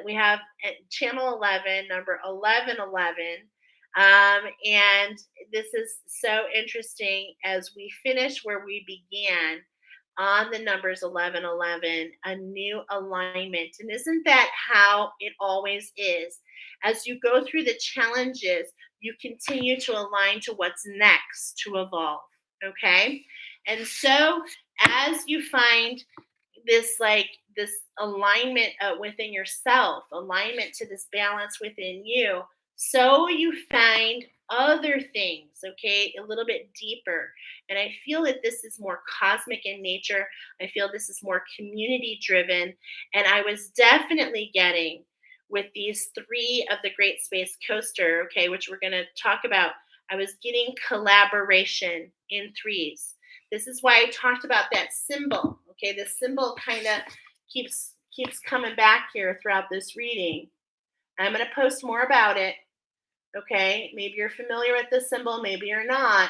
We have channel 11, number 1111. And this is so interesting as we finish where we began on the numbers 1111, a new alignment. And isn't that how it always is? As you go through the challenges, you continue to align to what's next to evolve. Okay. And so as you find this alignment within yourself, alignment to this balance within you, so you find other things, okay, a little bit deeper. And I feel that this is more cosmic in nature. I feel this is more community driven. And I was definitely getting with these three of the Great Space Coaster, okay, which we're going to talk about. I was getting collaboration in threes. This is why I talked about that symbol. Okay, the symbol kind of keeps coming back here throughout this reading. I'm going to post more about it. Okay, maybe you're familiar with this symbol, maybe you're not,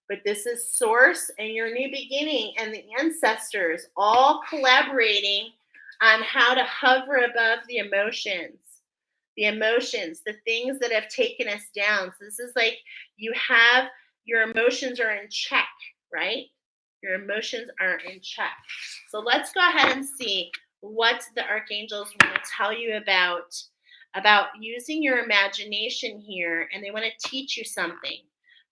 but this is source and your new beginning and the ancestors all collaborating on how to hover above the emotions, the things that have taken us down. So this is like you have your emotions are in check, right? Your emotions are in check. So let's go ahead and see what the archangels want to tell you about using your imagination here, and they want to teach you something,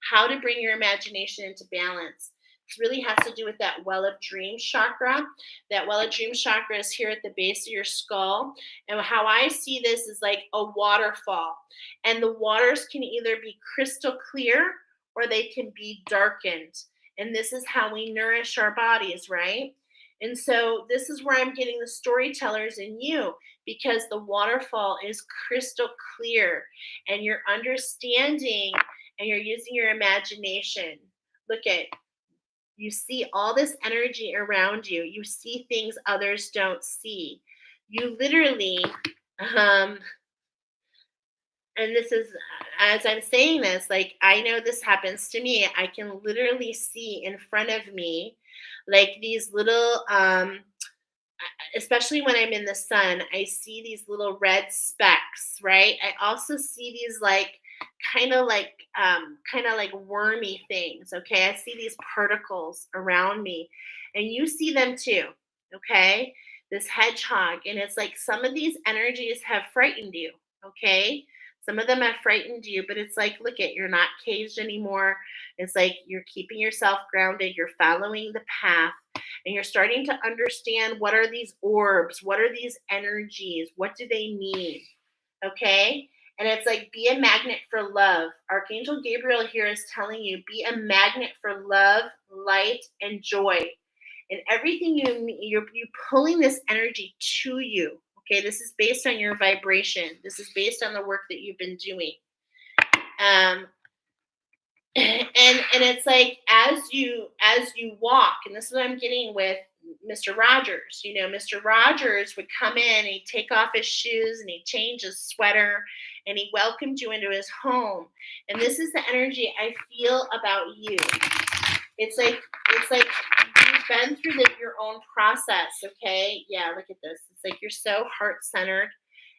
how to bring your imagination into balance. It really has to do with that well of dream chakra. That well of dream chakra is here at the base of your skull. And how I see this is like a waterfall. And the waters can either be crystal clear or they can be darkened. And this is how we nourish our bodies, right? And so this is where I'm getting the storytellers in you, because the waterfall is crystal clear and you're understanding and you're using your imagination. Look at, you see all this energy around you. You see things others don't see. You literally, and this is, as I'm saying this, like, I know this happens to me. I can literally see in front of me, like these little, especially when I'm in the sun, I see these little red specks, right? I also see these like kind of like wormy things, okay? I see these particles around me, and you see them too, okay? This hedgehog, and it's like some of these energies have frightened you, okay? Some of them have frightened you, but it's like, look at, you're not caged anymore. It's like you're keeping yourself grounded, you're following the path, and you're starting to understand, what are these orbs? What are these energies? What do they mean? Okay? And it's like, be a magnet for love. Archangel Gabriel here is telling you, be a magnet for love, light, and joy. And everything you're pulling this energy to you. Okay, this is based on your vibration. This is based on the work that you've been doing. And it's like, as you walk, and this is what I'm getting with Mr. Rogers. You know, Mr. Rogers would come in, and he'd take off his shoes and he'd change his sweater and he welcomed you into his home. And this is the energy I feel about you. It's like you've been through your own process, okay? Yeah, look at this. It's like you're so heart-centered.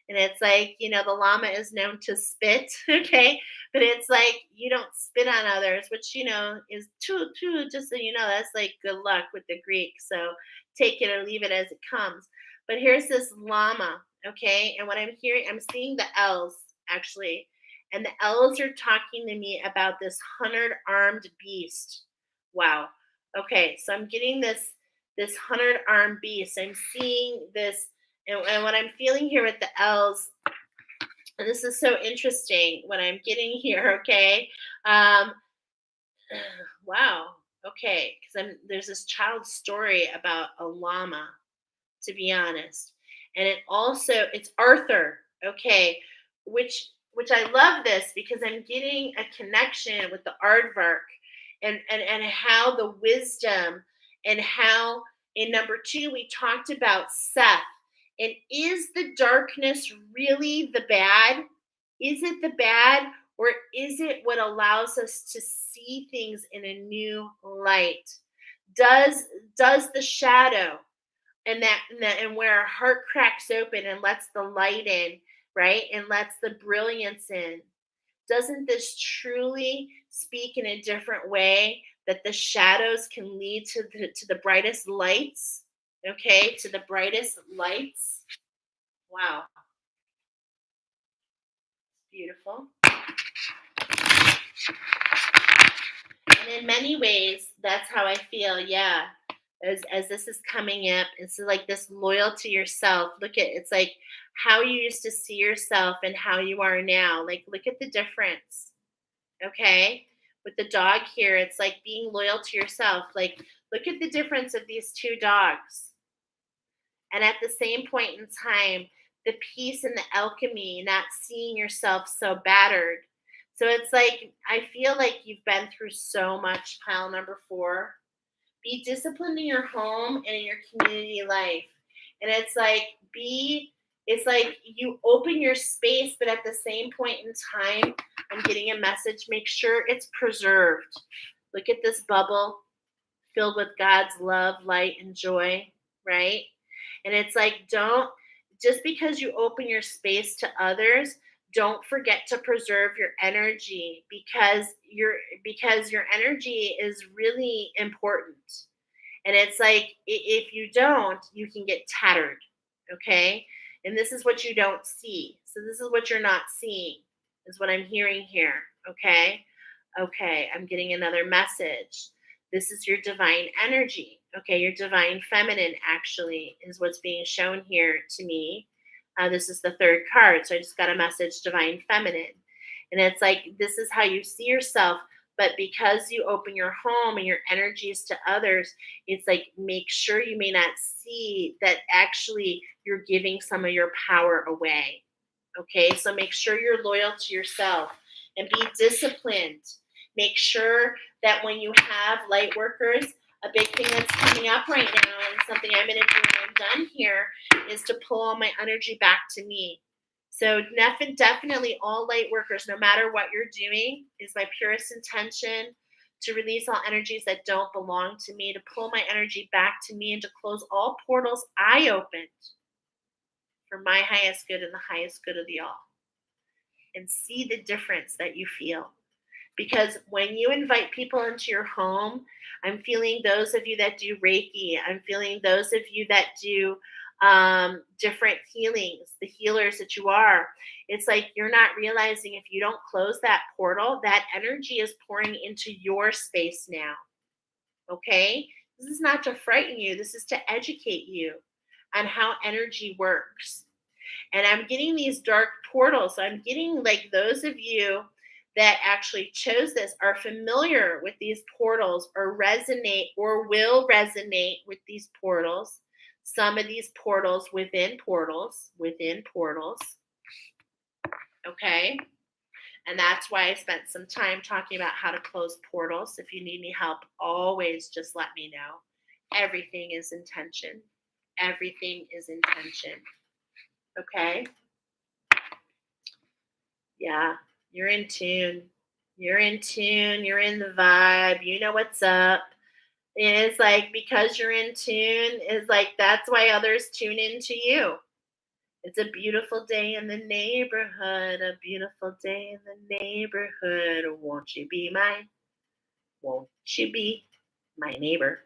And it's like, you know, the llama is known to spit, okay? But it's like you don't spit on others, which, you know, is too, just so you know, that's like good luck with the Greek. So take it or leave it as it comes. But here's this llama, okay? And what I'm hearing, I'm seeing the L's actually. And the L's are talking to me about this 100-armed beast. Wow. Okay, so I'm getting this 100-armed beast. I'm seeing this. And what I'm feeling here with the L's, and this is so interesting what I'm getting here, okay? Wow, okay, because there's this child's story about a llama, to be honest. And it's Arthur, okay, which I love this because I'm getting a connection with the aardvark and how the wisdom, and how in number 2 we talked about Seth And is the darkness really the bad? Is it the bad, or is it what allows us to see things in a new light? Does does the shadow and where our heart cracks open and lets the light in, right? And lets the brilliance in. Doesn't this truly speak in a different way that the shadows can lead to the brightest lights? Okay, to the brightest lights. Wow, beautiful. And in many ways, that's how I feel. Yeah, as this is coming up, it's like this loyal to yourself. Look at it's like how you used to see yourself and how you are now. Like look at the difference. Okay, with the dog here, it's like being loyal to yourself. Like look at the difference of these two dogs. And at the same point in time, the peace and the alchemy, not seeing yourself so battered. So it's like, I feel like you've been through so much, pile number 4. Be disciplined in your home and in your community life. And it's like you open your space, but at the same point in time, I'm getting a message. Make sure it's preserved. Look at this bubble filled with God's love, light, and joy, right? And it's like, don't, just because you open your space to others, don't forget to preserve your energy because your energy is really important. And it's like if you don't, you can get tattered. Okay? And this is what you don't see. So this is what you're not seeing, is what I'm hearing here. Okay? Okay, I'm getting another message. This is your divine energy. Okay, your divine feminine actually is what's being shown here to me. This is the third card. So I just got a message, divine feminine. And it's like, this is how you see yourself. But because you open your home and your energies to others, it's like, make sure you may not see that actually you're giving some of your power away. Okay, so make sure you're loyal to yourself and be disciplined. Make sure that when you have light workers, a big thing that's coming up right now, and something I'm going to do when I'm done here, is to pull all my energy back to me. So definitely all light workers, no matter what you're doing, is my purest intention to release all energies that don't belong to me, to pull my energy back to me, and to close all portals I opened for my highest good and the highest good of the all. And see the difference that you feel. Because when you invite people into your home, I'm feeling those of you that do Reiki, I'm feeling those of you that do different healings, the healers that you are. It's like you're not realizing if you don't close that portal, that energy is pouring into your space now. Okay? This is not to frighten you, this is to educate you on how energy works. And I'm getting these dark portals. So I'm getting like those of you that actually chose this are familiar with these portals or resonate or will resonate with these portals. Some of these portals within portals, within portals. Okay. And that's why I spent some time talking about how to close portals. If you need any help, always just let me know. Everything is intention. Everything is intention. Okay. Yeah, you're in tune. You're in tune. You're in the vibe. You know what's up. And it's like because you're in tune, is like that's why others tune into you. It's a beautiful day in the neighborhood. A beautiful day in the neighborhood. Won't you be mine? Won't you be my neighbor?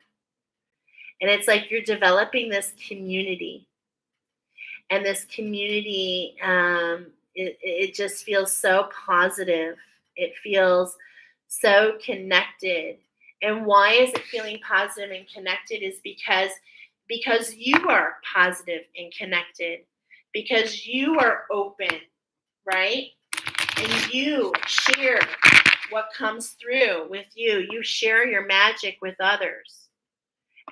And it's like you're developing this community. And this community, it just feels so positive. It feels so connected. And why is it feeling positive and connected is because you are positive and connected, because you are open, right? And you share what comes through with you. You share your magic with others,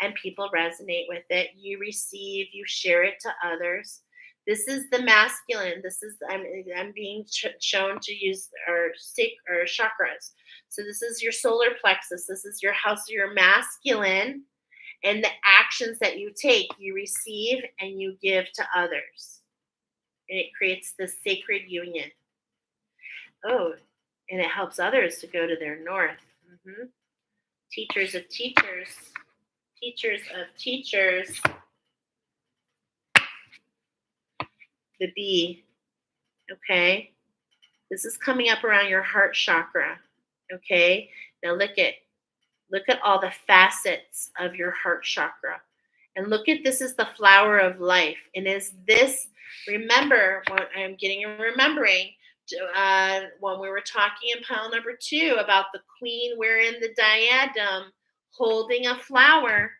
and people resonate with it. You receive, you share it to others. This is the masculine. This is I'm being shown to use our chakras. So this is your solar plexus. This is your house of your masculine, And the actions that you take, you receive and you give to others. And it creates this sacred union. Oh, and it helps others to go to their north. Mm-hmm. Teachers of teachers, teachers of teachers. The B. Okay. This is coming up around your heart chakra. Okay. Now look at all the facets of your heart chakra. And look at this is the flower of life. And is this, remember what I'm getting and remembering when we were talking in pile number 2 about the queen wearing the diadem holding a flower.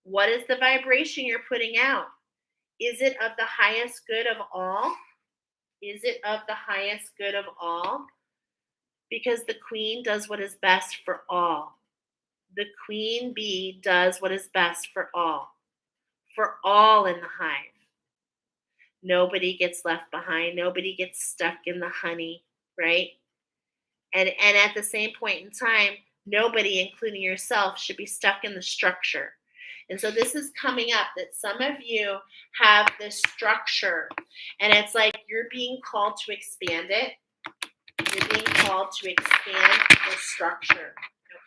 What is the vibration you're putting out? Is it of the highest good of all? Is it of the highest good of all? Because the queen does what is best for all. The queen bee does what is best for all in the hive. Nobody gets left behind. Nobody gets stuck in the honey, right? And at the same point in time, nobody, including yourself, should be stuck in the structure. And so this is coming up that some of you have this structure, and it's like you're being called to expand it. You're being called to expand the structure,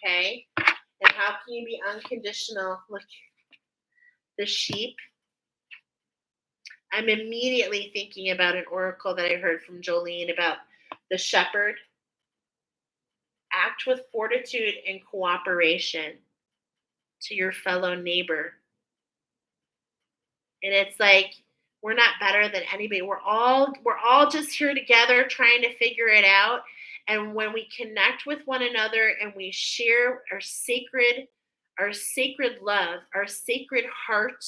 okay? And how can you be unconditional? Look, the sheep. I'm immediately thinking about an oracle that I heard from Jolene about the shepherd. Act with fortitude and cooperation to your fellow neighbor. And it's like we're not better than anybody. We're all just here together trying to figure it out. And when we connect with one another and we share our sacred love, our sacred heart,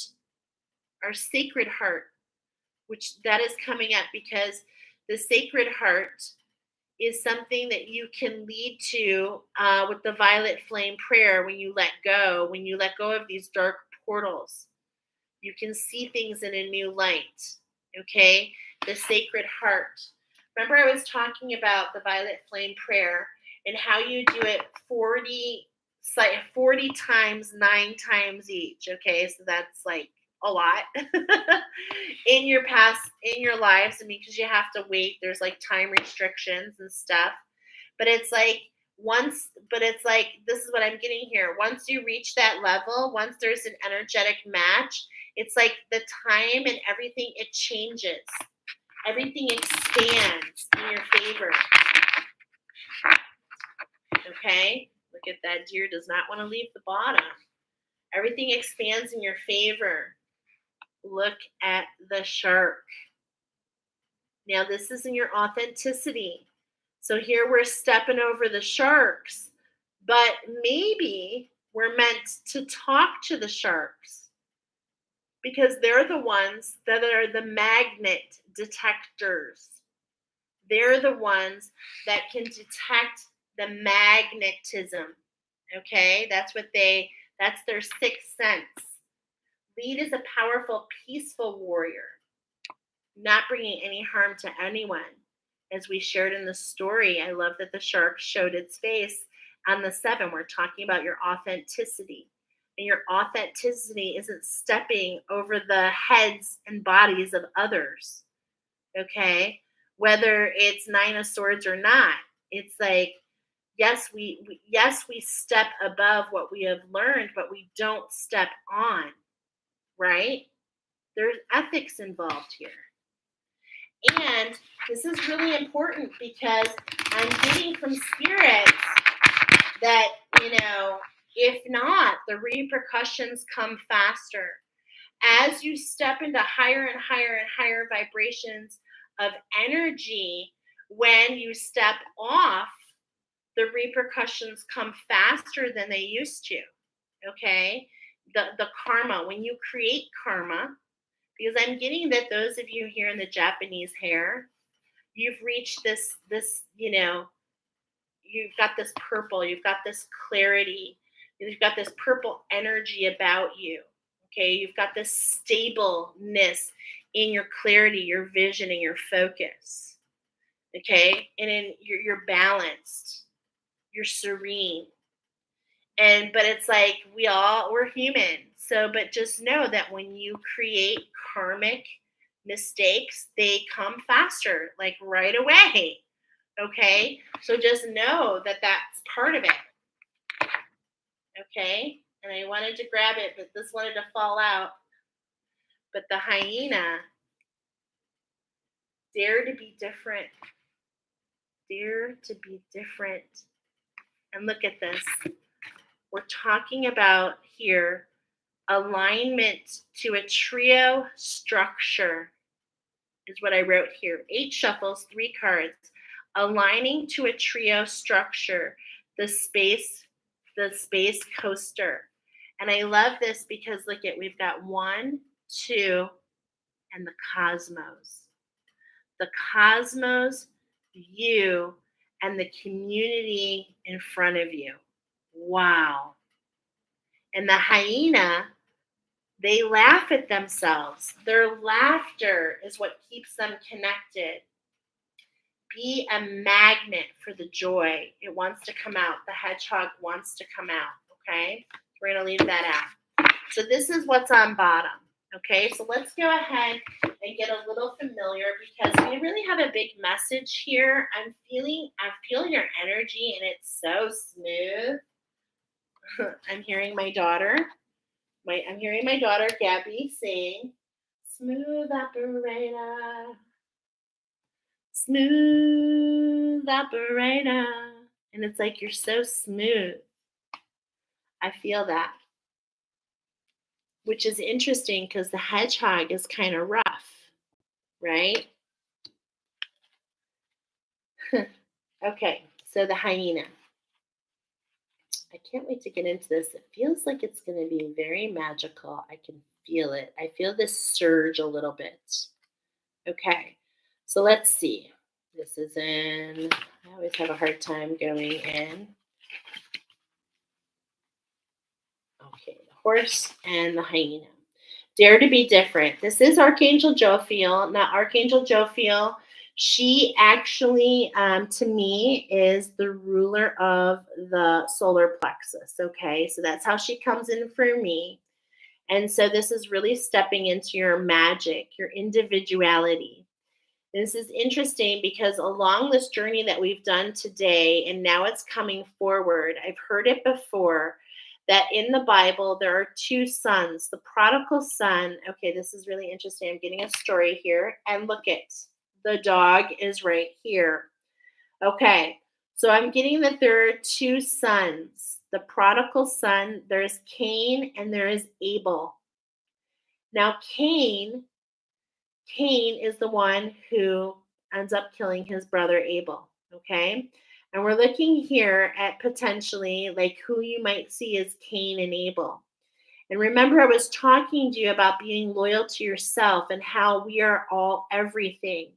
which that is coming up because the sacred heart is something that you can lead to with the violet flame prayer when you let go of these dark portals. You can see things in a new light, okay? The sacred heart. Remember I was talking about the violet flame prayer and how you do it 40 times, 9 times each, okay? So that's like a lot in your lives. I mean, because you have to wait. There's like time restrictions and stuff. But it's like this is what I'm getting here. Once you reach that level, once there's an energetic match, it's like the time and everything, it changes. Everything expands in your favor. Okay? Look at that. Deer does not want to leave the bottom. Everything expands in your favor. Look at the shark. Now, this is in your authenticity. So here we're stepping over the sharks, but maybe we're meant to talk to the sharks because they're the ones that are the magnet detectors. They're the ones that can detect the magnetism. Okay, that's their sixth sense. Lead is a powerful, peaceful warrior, not bringing any harm to anyone. As we shared in the story, I love that the shark showed its face on the 7. We're talking about your authenticity. And your authenticity isn't stepping over the heads and bodies of others. Okay? Whether it's 9 of Swords or not. It's like, yes, we step above what we have learned, but we don't step on. Right? There's ethics involved here. And this is really important because I'm getting from spirits that, if not, the repercussions come faster. As you step into higher and higher and higher vibrations of energy, when you step off, the repercussions come faster than they used to. Okay? The karma, when you create karma, because I'm getting that those of you here in the Japanese Hare, you've reached this, you've got this purple, you've got this clarity, you've got this purple energy about you. Okay, you've got this stableness in your clarity, your vision, and your focus. Okay, and you're balanced, you're serene. but it's like we're human. So, but just know that when you create karmic mistakes, they come faster, like right away. Okay? So just know that that's part of it. Okay? And I wanted to grab it, but this wanted to fall out. But the hyena, dare to be different. Dare to be different. And look at this. We're talking about here alignment to a trio structure is what I wrote here. 8 shuffles, 3 cards. Aligning to a trio structure, the space coaster. And I love this because look at, we've got 1, 2, and the cosmos. The cosmos, you, and the community in front of you. Wow. And the hyena, they laugh at themselves. Their laughter is what keeps them connected. Be a magnet for the joy. It wants to come out. The hedgehog wants to come out. Okay? We're going to leave that out. So this is what's on bottom. Okay? So let's go ahead and get a little familiar because we really have a big message here. I feel your energy and it's so smooth. I'm hearing my daughter Gabby saying, "Smooth operator, smooth operator," and it's like you're so smooth. I feel that, which is interesting because the hedgehog is kind of rough, right? Okay, so the hyena. I can't wait to get into this. It feels like it's going to be very magical. I can feel it. I feel this surge a little bit. Okay, so let's see. This is in, I always have a hard time going in. Okay, the horse and the hyena. Dare to be different. This is Archangel Jophiel. Now, Archangel Jophiel, she actually, to me, is the ruler of the solar plexus. Okay, so that's how she comes in for me. And so this is really stepping into your magic, your individuality. This is interesting because along this journey that we've done today, and now it's coming forward, I've heard it before that in the Bible there are 2 sons. The prodigal son, okay, this is really interesting. I'm getting a story here. And look at the dog is right here. Okay, so I'm getting that there are 2 sons. The prodigal son, there's Cain and there is Abel. Now, Cain is the one who ends up killing his brother Abel. Okay. And we're looking here at potentially like who you might see as Cain and Abel. And remember, I was talking to you about being loyal to yourself and how we are all everything,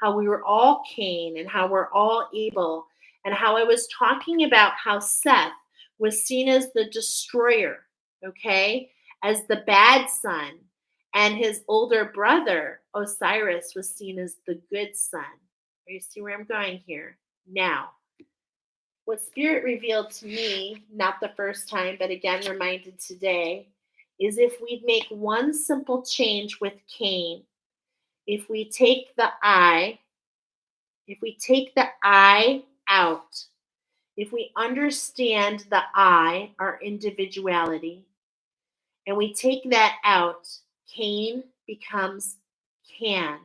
how we were all Cain and how we're all Abel, and how I was talking about how Seth was seen as the destroyer, okay, as the bad son, and his older brother, Osiris, was seen as the good son. You see where I'm going here? Now, what Spirit revealed to me, not the first time, but again reminded today, is if we make one simple change with Cain, if we take the I out, if we understand the I, our individuality, and we take that out, Cain becomes can.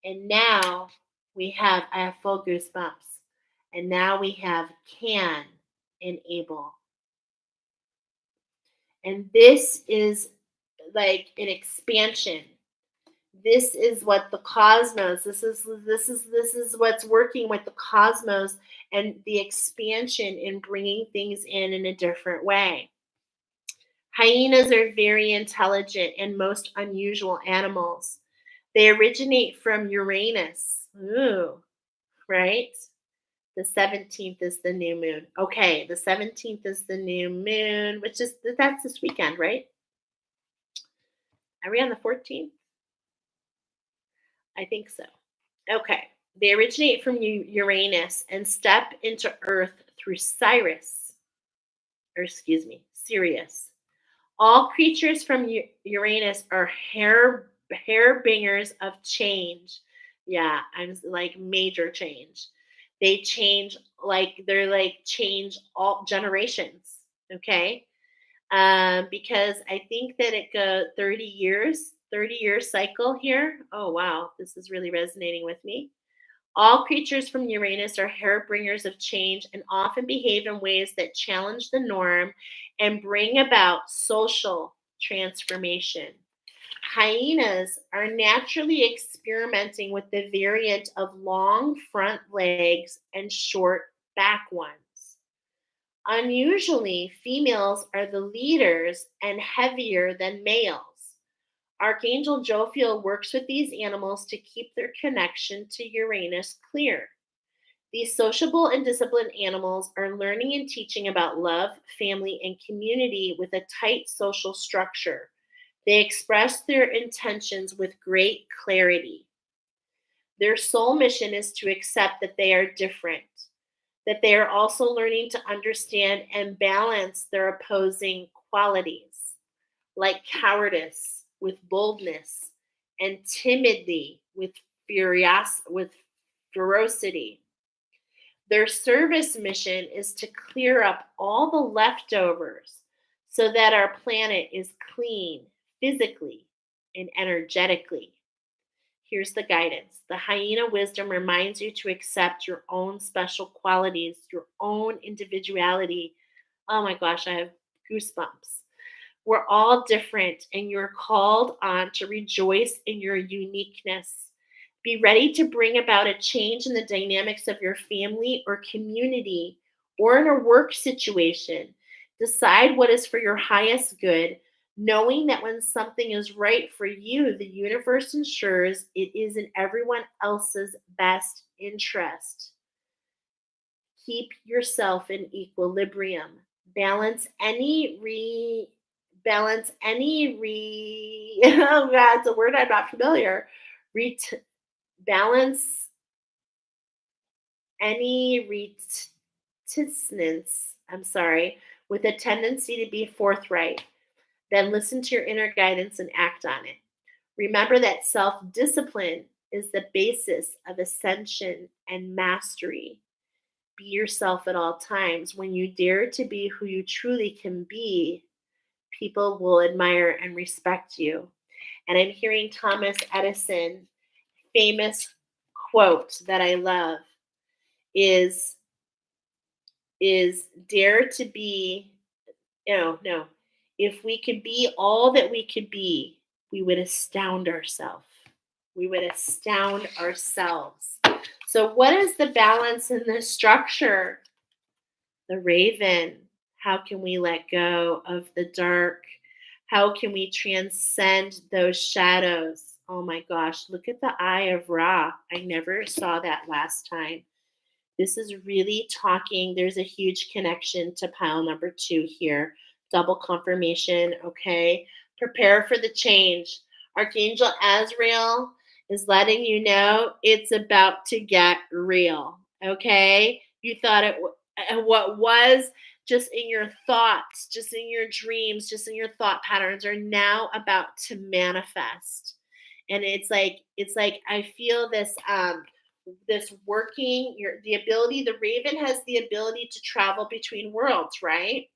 And now I have full goosebumps. And now we have can enable. And this is like an expansion. This is what the cosmos, this is what's working with the cosmos and the expansion in bringing things in a different way. Hyenas are very intelligent and most unusual animals. They originate from Uranus. Ooh, right? The 17th is the new moon. Okay, the 17th is the new moon, that's this weekend, right? Are we on the 14th? I think so. Okay. They originate from Uranus and step into Earth through Sirius. or excuse me, Sirius. All creatures from Uranus are hairbringers of change. Yeah, I'm like major change. They change like they're like change all generations. Okay, because I think that it goes 30 years, 30-year cycle here. Oh wow, this is really resonating with me. All creatures from Uranus are harbingers of change and often behave in ways that challenge the norm and bring about social transformation. Hyenas are naturally experimenting with the variant of long front legs and short back ones. Unusually, females are the leaders and heavier than males. Archangel Jophiel works with these animals to keep their connection to Uranus clear. These sociable and disciplined animals are learning and teaching about love, family, and community with a tight social structure. They express their intentions with great clarity. Their sole mission is to accept that they are different, that they are also learning to understand and balance their opposing qualities, like cowardice with boldness and timidity with ferocity. Their service mission is to clear up all the leftovers so that our planet is clean physically and energetically. Here's the guidance. The hyena wisdom reminds you to accept your own special qualities, your own individuality. Oh my gosh, I have goosebumps. We're all different, and you're called on to rejoice in your uniqueness. Be ready to bring about a change in the dynamics of your family or community or in a work situation. Decide what is for your highest good, knowing that when something is right for you, the universe ensures it is in everyone else's best interest. Keep yourself in equilibrium. Balance any re oh god, it's a word I'm not familiar. Ret- Balance any reticence, I'm sorry, with a tendency to be forthright. Then listen to your inner guidance and act on it. Remember that self-discipline is the basis of ascension and mastery. Be yourself at all times. When you dare to be who you truly can be, people will admire and respect you. And I'm hearing Thomas Edison famous quote that I love is dare to be no, if we could be all that we could be, we would astound ourselves. We would astound ourselves. So what is the balance in the structure? The raven. How can we let go of the dark? How can we transcend those shadows? Oh my gosh, look at the eye of Ra. I never saw that last time. This is really talking. There's a huge connection to pile number 2 here. Double confirmation, okay? Prepare for the change. Archangel Azrael is letting you know it's about to get real, okay? You thought what was just in your thoughts, just in your dreams, just in your thought patterns are now about to manifest. And it's like I feel this working the raven has the ability to travel between worlds, right?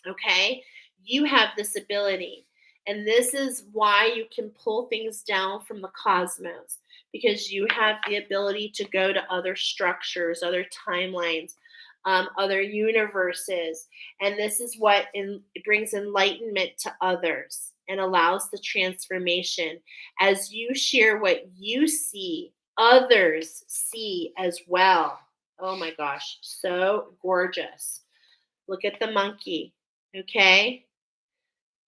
Okay, you have this ability, and this is why you can pull things down from the cosmos, because you have the ability to go to other structures, other timelines, other universes, and this is what it brings enlightenment to others and allows the transformation. As you share what you see, others see as well. Oh my gosh, so gorgeous. Look at the monkey, okay?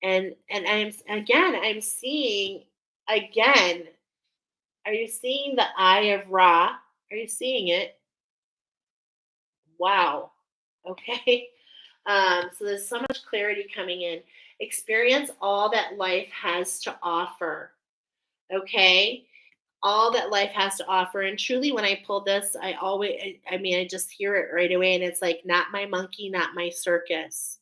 And I'm seeing again. Are you seeing the eye of Ra? Are you seeing it? Wow. Okay. So there's so much clarity coming in. Experience all that life has to offer. Okay. all that life has to offer. And truly, when I pull this, I just hear it right away. And it's like, not my monkey, not my circus.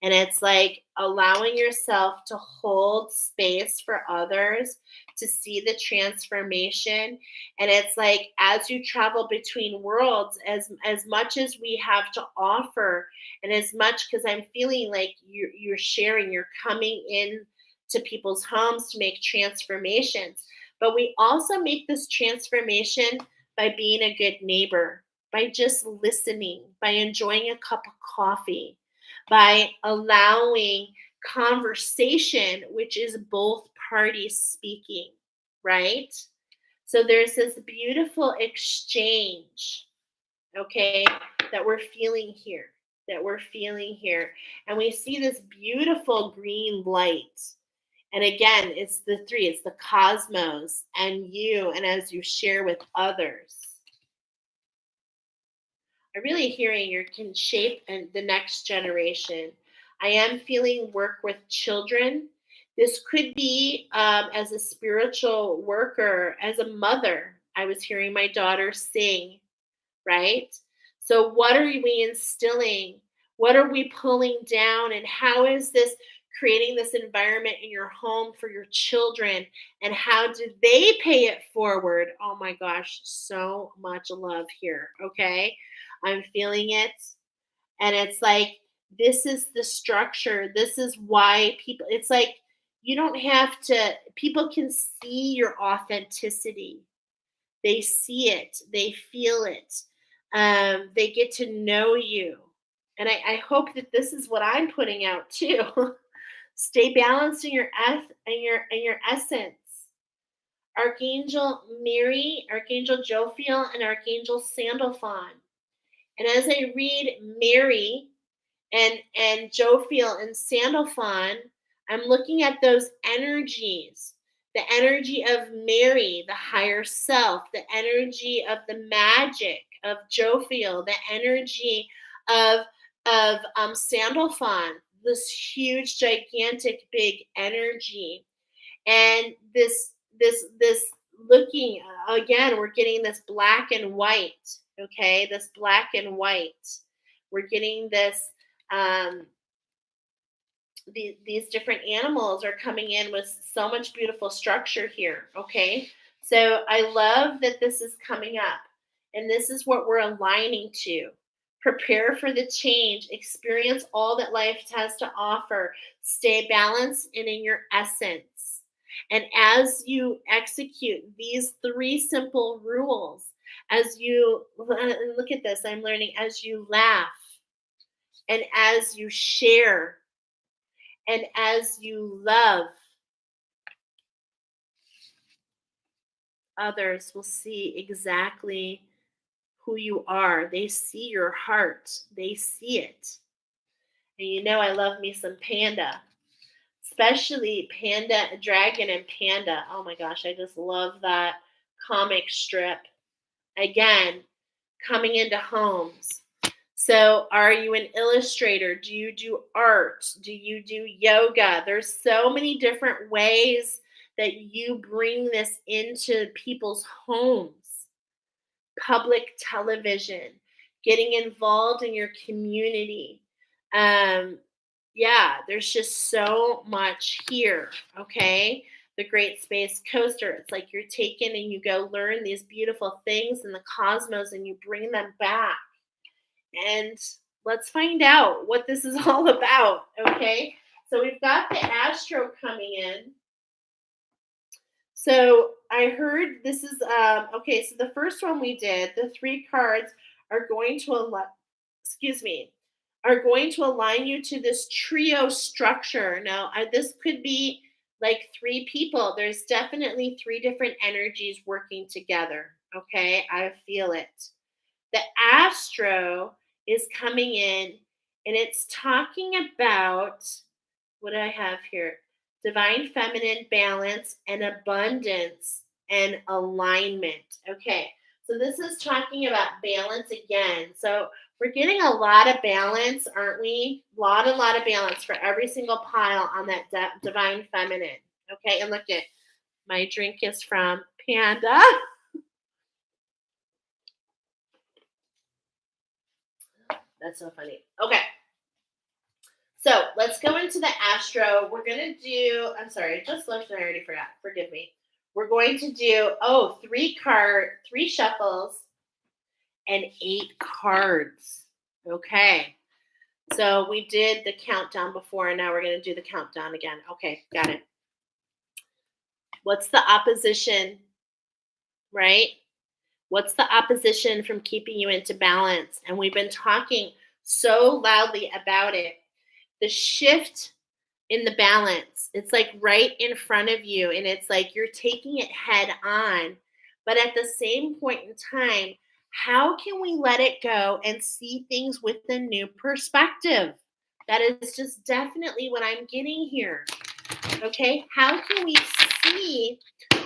And it's like allowing yourself to hold space for others to see the transformation. And it's like as you travel between worlds, as much as we have to offer, and as much because I'm feeling like you're sharing, you're coming in to people's homes to make transformations. But we also make this transformation by being a good neighbor, by just listening, by enjoying a cup of coffee, by allowing conversation, which is both parties speaking, right? So there's this beautiful exchange, okay, that we're feeling here, that we're feeling here. And we see this beautiful green light. And again, it's the three, it's the cosmos and you, and as you share with others. I'm really hearing you can shape and the next generation. I am feeling work with children. This could be as a spiritual worker, as a mother. I was hearing my daughter sing, right? So, what are we instilling? What are we pulling down? And how is this creating this environment in your home for your children? And how do they pay it forward? Oh my gosh, so much love here. Okay. I'm feeling it. And it's like, this is the structure. This is why people, it's like, you don't have to, people can see your authenticity. They see it, they feel it, they get to know you. And I hope that this is what I'm putting out too. Stay balanced in your essence. Archangel Mary, Archangel Jophiel, and Archangel Sandalphon. And as I read Mary and Jophiel and Sandalphon, I'm looking at those energies. The energy of Mary, the higher self, the energy of the magic of Jophiel, the energy of Sandalphon, this huge, gigantic, big energy, and this looking again, we're getting this black and white. Okay, this black and white. We're getting this um, these different animals are coming in with so much beautiful structure here. Okay. So I love that this is coming up. And this is what we're aligning to. Prepare for the change. Experience all that life has to offer. Stay balanced and in your essence. And as you execute these three simple rules, as you look at this, I'm learning as you laugh and as you share and as you love, others will see exactly who you are. They see your heart, they see it. And you know, I love me some panda, especially Panda, Dragon, and Panda. Oh my gosh, I just love that comic strip. Again, coming into homes. So, are you an illustrator? Do you do art? Do you do yoga? There's so many different ways that you bring this into people's homes. Public television, getting involved in your community. Um, yeah, there's just so much here. Okay. The Great Space Coaster. It's like you're taken and you go learn these beautiful things in the cosmos and you bring them back. And let's find out what this is all about. Okay. So we've got the Astro coming in. So I heard this is okay. So the first one we did, the three cards are going to excuse me, are going to align you to this trio structure. Now, this could be like three people. There's definitely three different energies working together. Okay, I feel it. The Astro is coming in, and it's talking about what do I have here? Divine feminine balance and abundance and alignment. Okay, so this is talking about balance again. So we're getting a lot of balance, aren't we? Lot of balance for every single pile on that divine feminine. Okay, and look at My drink is from Panda. That's so funny. Okay. So let's go into the astro. We're going to do, I'm sorry, I just looked and I already forgot. Forgive me. We're going to do, three shuffles and 8 cards. Okay. So we did the countdown before, and now we're going to do the countdown again. Okay, got it. What's the opposition, right? What's the opposition from keeping you into balance? And we've been talking so loudly about it. The shift in the balance, it's like right in front of you, and it's like you're taking it head on. But at the same point in time, how can we let it go and see things with a new perspective? That is just definitely what I'm getting here. Okay, how can we see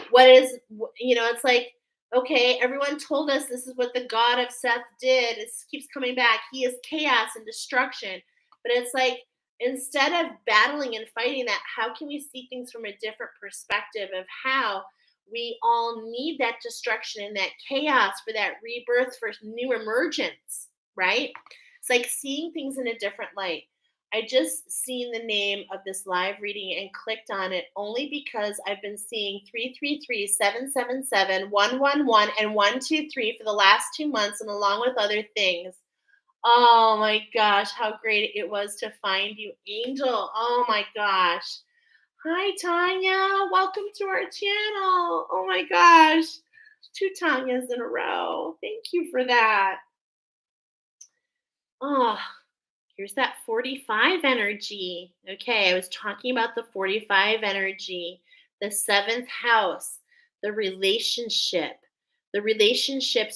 what is, it's like, okay, everyone told us this is what the God of Seth did. It keeps coming back. He is chaos and destruction. But it's like, instead of battling and fighting that, how can we see things from a different perspective of how we all need that destruction and that chaos for that rebirth, for new emergence, right? It's like seeing things in a different light. I just seen the name of this live reading and clicked on it only because I've been seeing 333, 777, 111, and 123 for the last 2 months, and along with other things. Oh my gosh, how great it was to find you, Angel. Oh my gosh. Hi, Tanya. Welcome to our channel. Oh my gosh. 2 Tanyas in a row. Thank you for that. Oh, here's that 45 energy. Okay, I was talking about the 45 energy, the 7th house, the relationships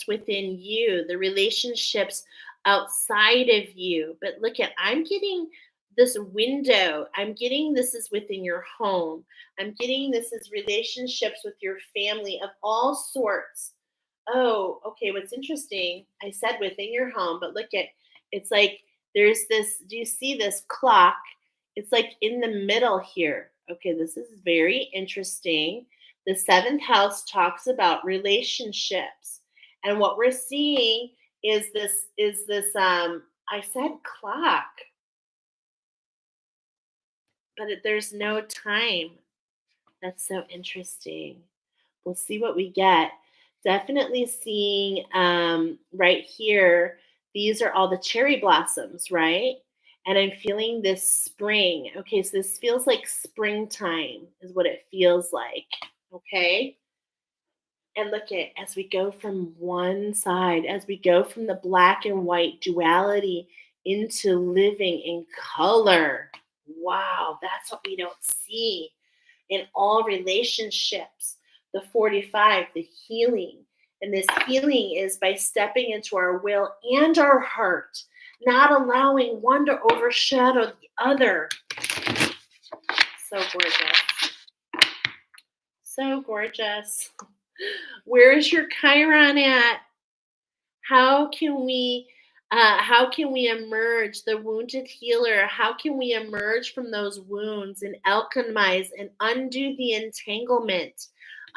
within you, the relationships outside of you. But look at, I'm getting this window. I'm getting this is within your home. I'm getting this is relationships with your family of all sorts. Oh, okay. What's interesting, I said within your home, but look at, it's like there's this, do you see this clock? It's like in the middle here. Okay, this is very interesting. The 7th house talks about relationships. And what we're seeing is this I said clock, but there's no time. That's so interesting. We'll see what we get. Definitely seeing right here, these are all the cherry blossoms, right? And I'm feeling this spring. Okay, so this feels like springtime, is what it feels like. Okay. And look at, as we go from one side, as we go from the black and white duality into living in color. Wow, that's what we don't see in all relationships. The 45, the healing. And this healing is by stepping into our will and our heart, not allowing one to overshadow the other. So gorgeous. So gorgeous. Where is your Chiron at? How can we emerge, the wounded healer? How can we emerge from those wounds and alchemize and undo the entanglement,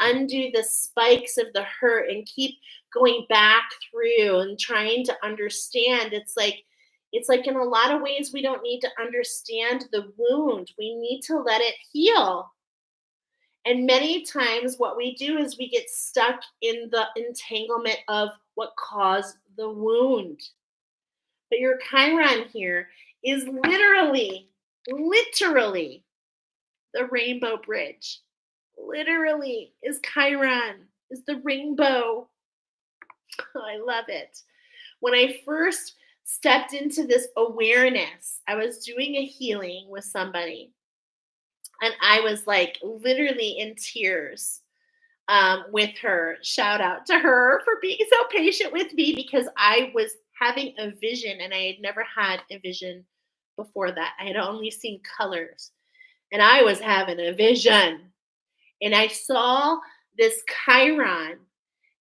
undo the spikes of the hurt, and keep going back through and trying to understand? It's like in a lot of ways we don't need to understand the wound. We need to let it heal. And many times what we do is we get stuck in the entanglement of what caused the wound. But your Chiron here is literally the rainbow bridge. Literally is Chiron, is the rainbow. I love it. When I first stepped into this awareness, I was doing a healing with somebody. And I was like literally in tears with her. Shout out to her for being so patient with me, because I was having a vision and I had never had a vision before that. I had only seen colors, and I was having a vision. And I saw this Chiron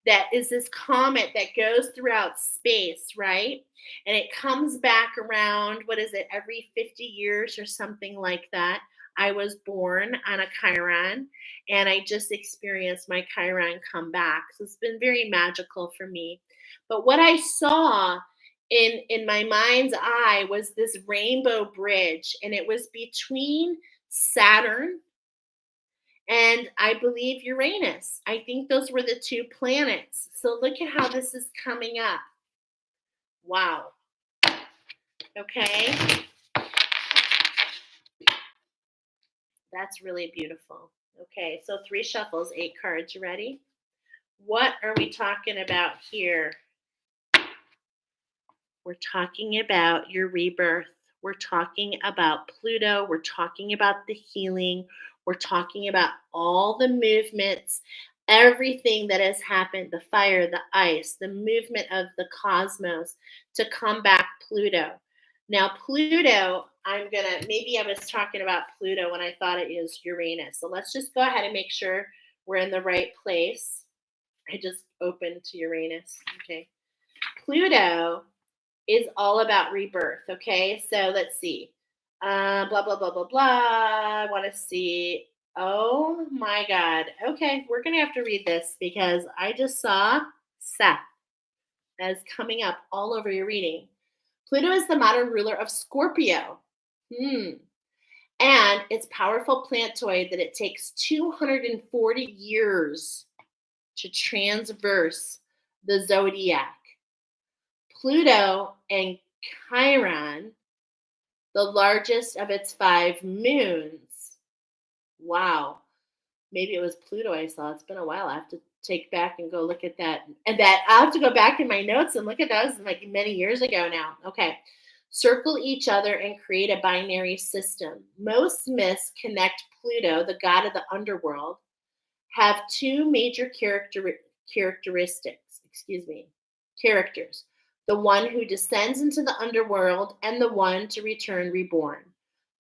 that is this comet that goes throughout space, right? And it comes back around, what is it, every 50 years or something like that. I was born on a Chiron, and I just experienced my Chiron come back. So it's been very magical for me. But what I saw in my mind's eye was this rainbow bridge, and it was between Saturn and I believe Uranus. I think those were the two planets. So look at how this is coming up. Wow. Okay. That's really beautiful. Okay. So 3 shuffles, 8 cards. You ready? What are we talking about here? We're talking about your rebirth. We're talking about Pluto. We're talking about the healing. We're talking about all the movements, everything that has happened, the fire, the ice, the movement of the cosmos to come back Pluto. Now, Pluto, maybe I was talking about Pluto when I thought it was Uranus. So let's just go ahead and make sure we're in the right place. I just opened to Uranus. Okay. Pluto is all about rebirth. Okay, so let's see. Blah blah blah blah blah. I want to see. Oh my God. Okay, we're gonna have to read this because I just saw Seth as coming up all over your reading. Pluto is the modern ruler of Scorpio. And its powerful planetoid that it takes 240 years to transverse the zodiac. Pluto and Chiron, the largest of its 5 moons. Wow. Maybe it was Pluto I saw. It's been a while. I have to take back and go look at that. And that I'll have to go back in my notes and look at those like many years ago now. Okay. Circle each other and create a binary system. Most myths connect Pluto, the god of the underworld, have 2 major characters. The one who descends into the underworld and the one to return reborn.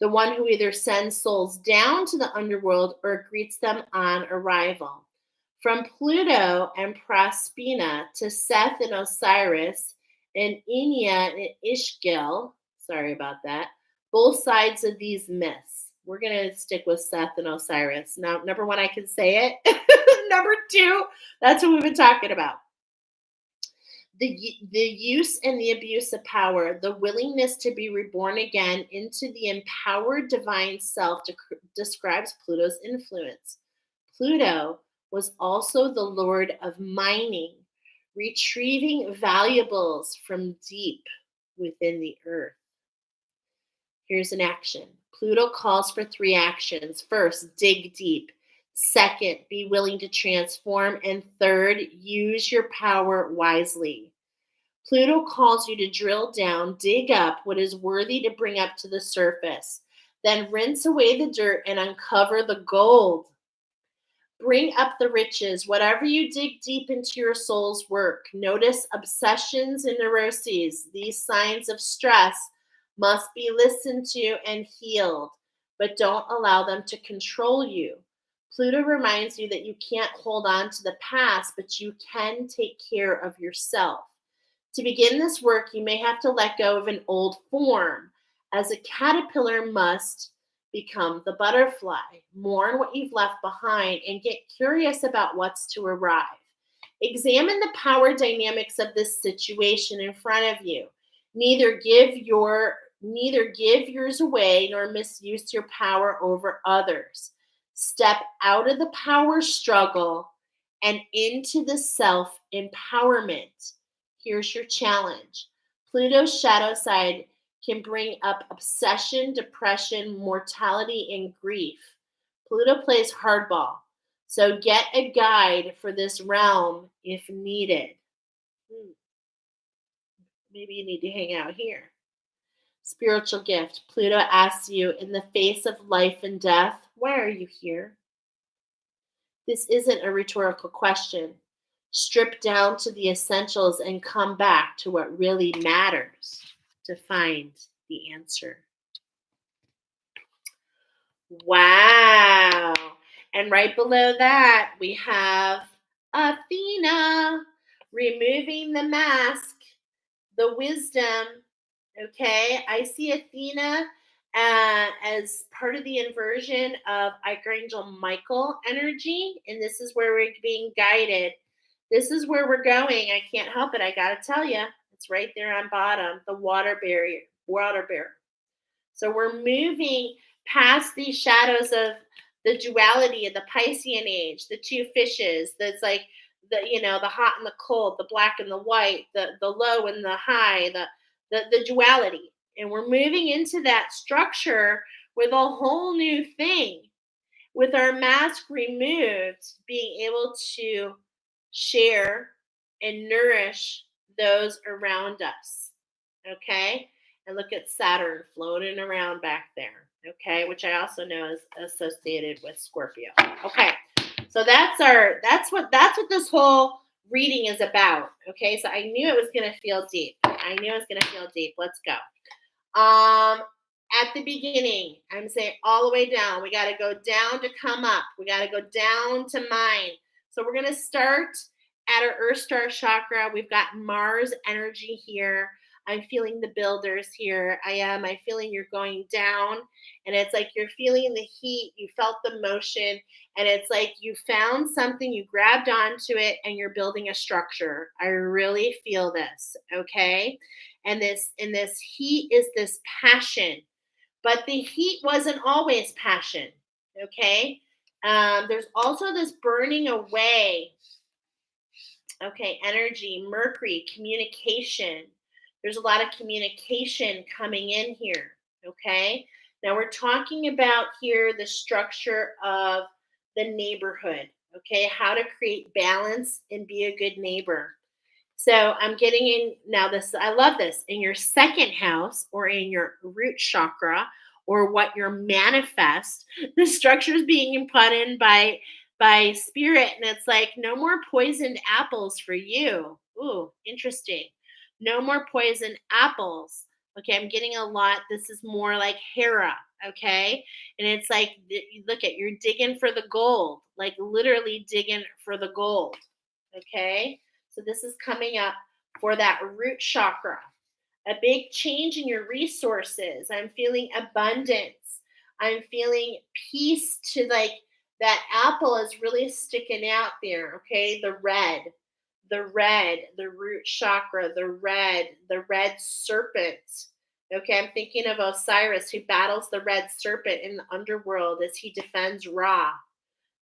The one who either sends souls down to the underworld or greets them on arrival. From Pluto and Prospina to Seth and Osiris and Enya and Ishgil, sorry about that, both sides of these myths. We're going to stick with Seth and Osiris. Now, number 1, I can say it. Number 2, that's what we've been talking about. The use and the abuse of power, the willingness to be reborn again into the empowered divine self describes Pluto's influence. Pluto was also the lord of mining, retrieving valuables from deep within the earth. Here's an action. Pluto calls for 3 actions. First, dig deep. Second, be willing to transform. And third, use your power wisely. Pluto calls you to drill down, dig up what is worthy to bring up to the surface. Then rinse away the dirt and uncover the gold. Bring up the riches, whatever you dig deep into your soul's work. Notice obsessions and neuroses. These signs of stress must be listened to and healed, but don't allow them to control you. Pluto reminds you that you can't hold on to the past, but you can take care of yourself. To begin this work, you may have to let go of an old form, as a caterpillar must become the butterfly. Mourn what you've left behind and get curious about what's to arrive. Examine the power dynamics of this situation in front of you. Neither give yours away nor misuse your power over others. Step out of the power struggle and into the self-empowerment. Here's your challenge. Pluto's shadow side can bring up obsession, depression, mortality, and grief. Pluto plays hardball, so get a guide for this realm if needed. Maybe you need to hang out here. Spiritual gift. Pluto asks you, in the face of life and death, why are you here? This isn't a rhetorical question. Strip down to the essentials and come back to what really matters to find the answer. Wow. And right below that, we have Athena removing the mask, the wisdom. Okay, I see Athena as part of the inversion of Archangel Michael energy. And this is where we're being guided. This is where we're going. I can't help it. I got to tell you, it's right there on bottom, the water barrier. So we're moving past these shadows of the duality of the Piscean age, the two fishes. That's like the hot and the cold, the black and the white, the low and the high, the duality. And we're moving into that structure with a whole new thing, with our mask removed, being able to share and nourish those around us. Okay? And look at Saturn floating around back there. Okay, which I also know is associated with Scorpio. Okay. So that's what this whole reading is about. Okay, so I knew it was gonna feel deep. Let's go. At the beginning, I'm saying all the way down. We got to go down to come up. We got to go down to mind. So we're going to start at our Earth Star chakra. We've got Mars energy here. I'm feeling the builders here. I'm feeling you're going down, and it's like you're feeling the heat. You felt the motion, and it's like you found something, you grabbed onto it, and you're building a structure. I really feel this, okay? And this heat is this passion, but the heat wasn't always passion, okay? There's also this burning away, okay, energy, Mercury, communication. There's a lot of communication coming in here, okay? Now we're talking about here the structure of the neighborhood, okay? How to create balance and be a good neighbor. So I'm getting in now this, I love this, in your second house or in your root chakra or what you're manifest, the structure is being put in by spirit, and it's like no more poisoned apples for you. Ooh, interesting. No more poisoned apples. Okay, I'm getting a lot. This is more like Hera, okay? And it's like look at, you're digging for the gold, like literally digging for the gold. Okay? So this is coming up for that root chakra. A big change in your resources. I'm feeling abundance. I'm feeling peace to like that apple is really sticking out there. Okay. The root chakra, the red serpent. Okay. I'm thinking of Osiris who battles the red serpent in the underworld as he defends Ra.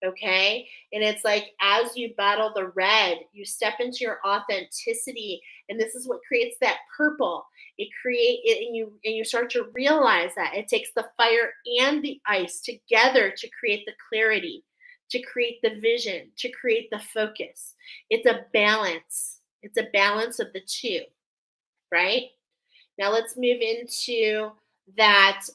Okay. And it's like as you battle the red, you step into your authenticity. And this is what creates that purple. It create it, and you start to realize that it takes the fire and the ice together to create the clarity, to create the vision, to create the focus. It's a balance. It's a balance of the two, right? Now let's move into that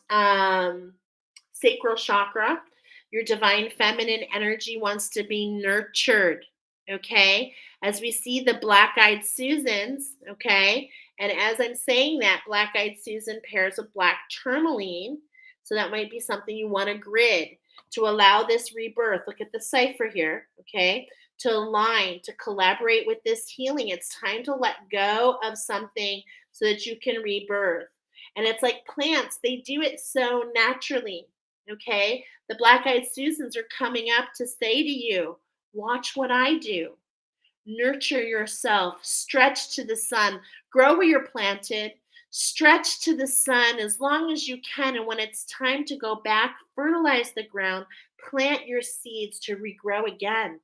sacral chakra. Your divine feminine energy wants to be nurtured, okay? As we see the black-eyed Susans, okay? And as I'm saying that, black-eyed Susan pairs with black tourmaline. So that might be something you want to grid to allow this rebirth. Look at the cipher here, okay? To align, to collaborate with this healing. It's time to let go of something so that you can rebirth. And it's like plants, they do it so naturally. Okay, the black eyed Susans are coming up to say to you, watch what I do. Nurture yourself, stretch to the sun, grow where you're planted, stretch to the sun as long as you can. And when it's time to go back, fertilize the ground, plant your seeds to regrow again,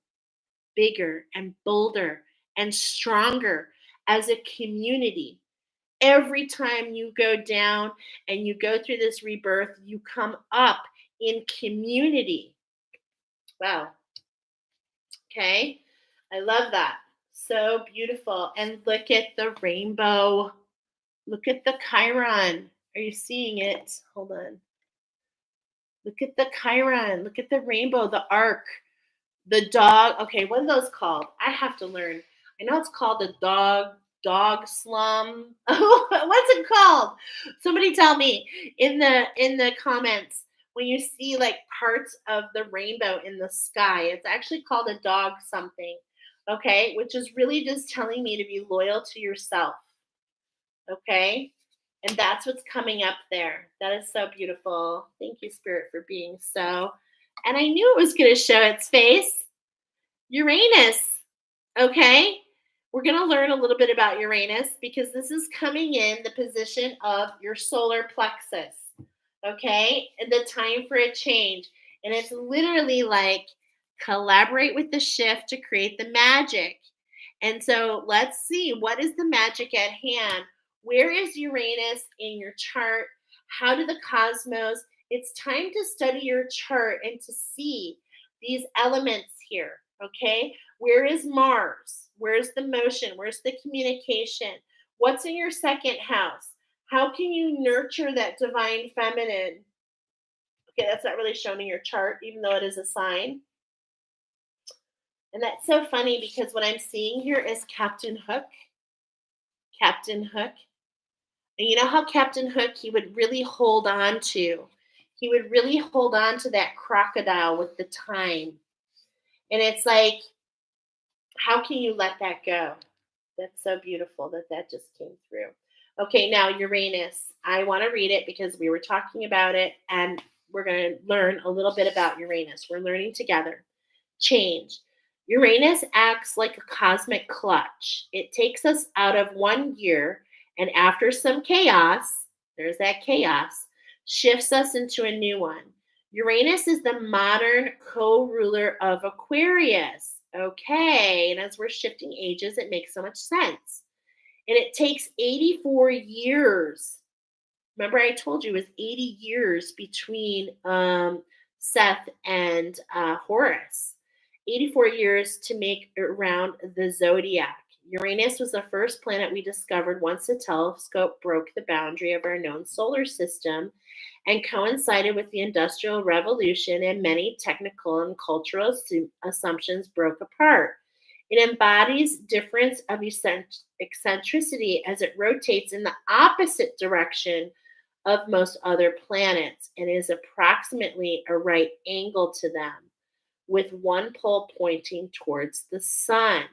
bigger and bolder and stronger as a community. Every time you go down and you go through this rebirth, you come up in community. Wow. Okay. I love that. So beautiful. And look at the rainbow. Look at the Chiron. Are you seeing it? Hold on. Look at the Chiron. Look at the rainbow, the arc, the dog. Okay, what are those called? I have to learn. I know it's called the dog slum. What's it called? Somebody tell me in the comments. When you see like parts of the rainbow in the sky, it's actually called a dog something. Okay, which is really just telling me to be loyal to yourself. Okay, And that's what's coming up there. That is so beautiful. Thank you, Spirit, for being so. And I knew it was going to show its face. Uranus. Okay. We're going to learn a little bit about Uranus because this is coming in the position of your solar plexus. Okay. And the time for a change. And it's literally like collaborate with the shift to create the magic. And so let's see, what is the magic at hand? Where is Uranus in your chart? How do the cosmos? It's time to study your chart and to see these elements here. Okay. Where is Mars? Where's the motion? Where's the communication? What's in your second house? How can you nurture that divine feminine? Okay, that's not really shown in your chart, even though it is a sign. And that's so funny because what I'm seeing here is Captain Hook. Captain Hook. And you know how Captain Hook, he would really hold on to. He would really hold on to that crocodile with the time. And it's like, how can you let that go? That's so beautiful that that just came through. Okay, now Uranus. I want to read it because we were talking about it and we're going to learn a little bit about Uranus. We're learning together. Change. Uranus acts like a cosmic clutch. It takes us out of one gear and after some chaos, there's that chaos, shifts us into a new one. Uranus is the modern co-ruler of Aquarius. Okay, and as we're shifting ages, it makes so much sense. And it takes 84 years. Remember, I told you it was 80 years between Seth and Horus. 84 years to make it around the zodiac. Uranus was the first planet we discovered once the telescope broke the boundary of our known solar system and coincided with the Industrial Revolution, and many technical and cultural assumptions broke apart. It embodies difference of eccentricity as it rotates in the opposite direction of most other planets and is approximately a right angle to them, with one pole pointing towards the sun.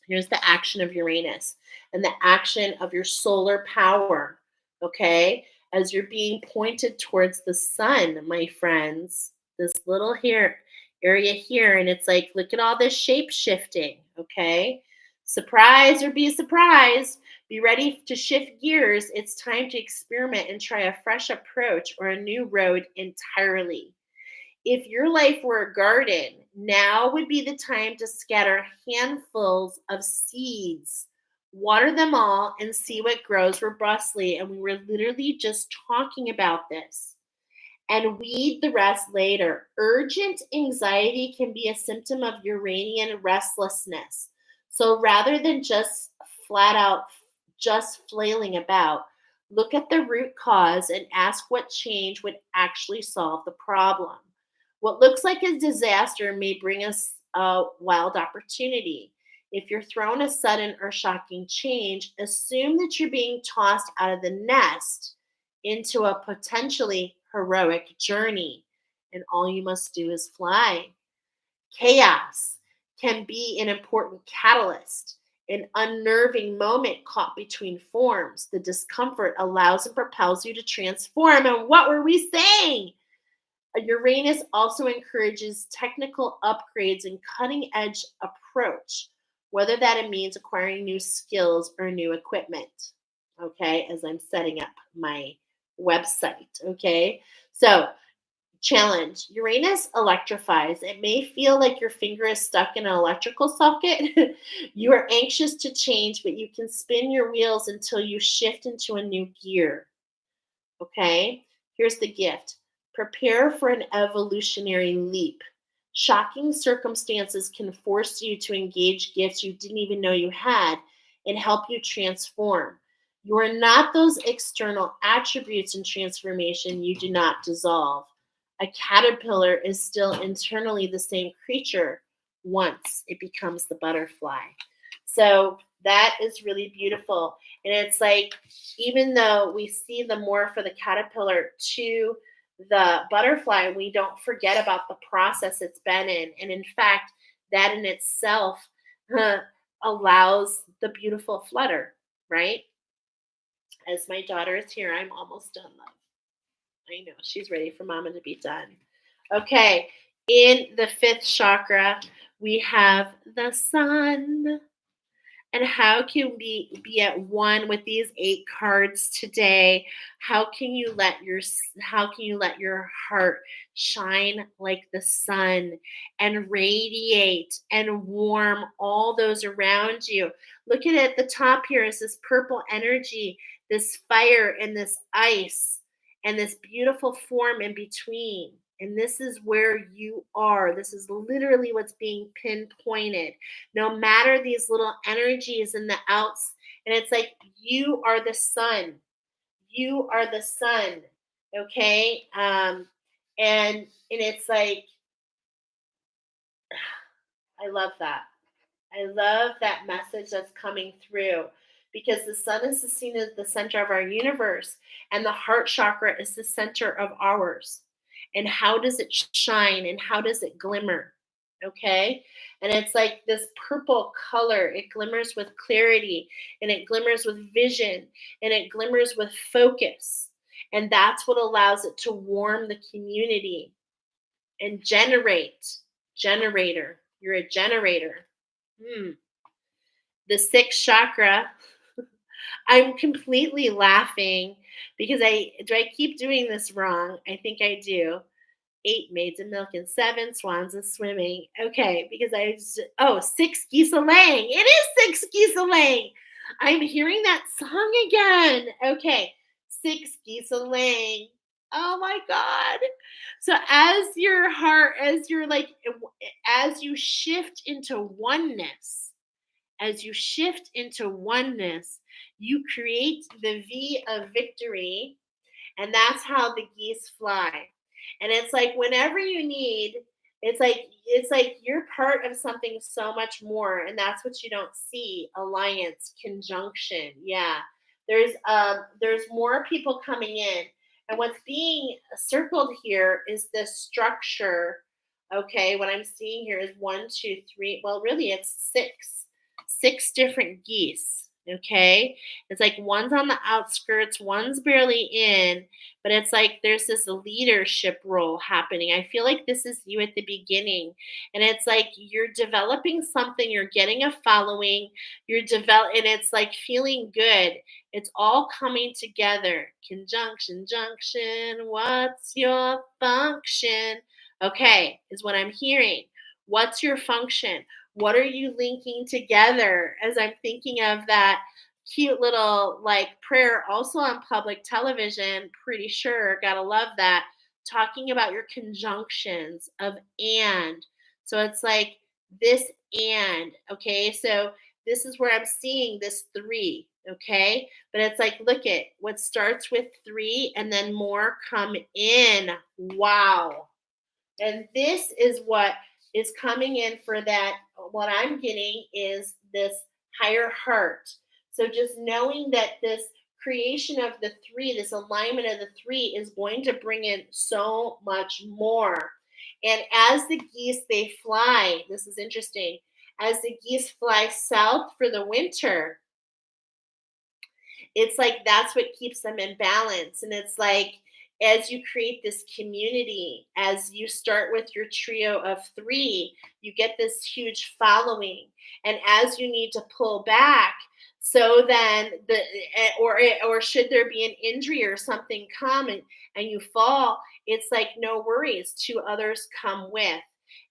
Here's the action of Uranus and the action of your solar power, okay? As you're being pointed towards the sun, my friends, this little here area here, and it's like, look at all this shape shifting, okay? Surprise or be surprised. Be ready to shift gears. It's time to experiment and try a fresh approach or a new road entirely. If your life were a garden, now would be the time to scatter handfuls of seeds, water them all, and see what grows robustly. And we were literally just talking about this. And weed the rest later. Urgent anxiety can be a symptom of Uranian restlessness. So rather than just flat out just flailing about, look at the root cause and ask what change would actually solve the problem. What looks like a disaster may bring us a wild opportunity. If you're thrown a sudden or shocking change, assume that you're being tossed out of the nest into a potentially heroic journey, and all you must do is fly. Chaos can be an important catalyst. An unnerving moment caught between forms. The discomfort allows and propels you to transform. And what were we saying? Uranus also encourages technical upgrades and cutting edge approach, whether that means acquiring new skills or new equipment. Okay, as I'm setting up my website. Okay, so challenge. Uranus electrifies. It may feel like your finger is stuck in an electrical socket. You are anxious to change, but you can spin your wheels until you shift into a new gear. Okay, here's the gift. Prepare for an evolutionary leap. Shocking circumstances can force you to engage gifts you didn't even know you had and help you transform. You are not those external attributes in transformation. You do not dissolve. A caterpillar is still internally the same creature once it becomes the butterfly. So that is really beautiful. And it's like, even though we see the morph of the caterpillar to the butterfly, we don't forget about the process it's been in. And in fact, that in itself allows the beautiful flutter, right? As my daughter is here, I'm almost done, love. I know she's ready for mama to be done. Okay, in the fifth chakra, we have the sun. And how can we be at one with these 8 cards today? How can you let your heart shine like the sun and radiate and warm all those around you? Look at the top here is this purple energy, this fire and this ice and this beautiful form in between. And this is where you are. This is literally what's being pinpointed, no matter these little energies in the outs. And it's like you are the sun. You are the sun. Okay. And it's like I love that. I love that message that's coming through because the sun is seen as the center of our universe, and the heart chakra is the center of ours. And how does it shine and how does it glimmer? Okay. And it's like this purple color. It glimmers with clarity and it glimmers with vision and it glimmers with focus. And that's what allows it to warm the community and generator. You're a generator. Hmm. The sixth chakra, I'm completely laughing because I keep doing this wrong? I think I do. 8 maids of milk and 7 swans a swimming. Okay, because six geese a laying. It is six geese a laying. I'm hearing that song again. Okay, six geese a laying. Oh my God. So as you shift into oneness, you create the V of victory, and that's how the geese fly. And it's like whenever you need, it's like you're part of something so much more, and that's what you don't see. Alliance, conjunction. Yeah. There's more people coming in. And what's being circled here is this structure. Okay, what I'm seeing here is one, two, three. Well, really, it's six different geese. Okay, it's like one's on the outskirts, one's barely in, but it's like there's this leadership role happening. I feel like this is you at the beginning, and it's like you're developing something, you're getting a following, and it's like feeling good. It's all coming together. Conjunction, junction. What's your function? Okay, is what I'm hearing. What's your function? What are you linking together? As I'm thinking of that cute little like prayer also on public television, pretty sure, gotta love that, talking about your conjunctions of and. So it's like this and, okay? So this is where I'm seeing this three, okay? But it's like, look at what starts with three and then more come in. Wow. And this is what is coming in for that. What I'm getting is this higher heart. So just knowing that this creation of the three, this alignment of the three is going to bring in so much more. And as the geese, they fly, this is interesting. As the geese fly south for the winter, it's like that's what keeps them in balance. And it's like as you create this community, as you start with your trio of three, you get this huge following. And as you need to pull back, so then or should there be an injury or something come and you fall, it's like no worries, two others come with.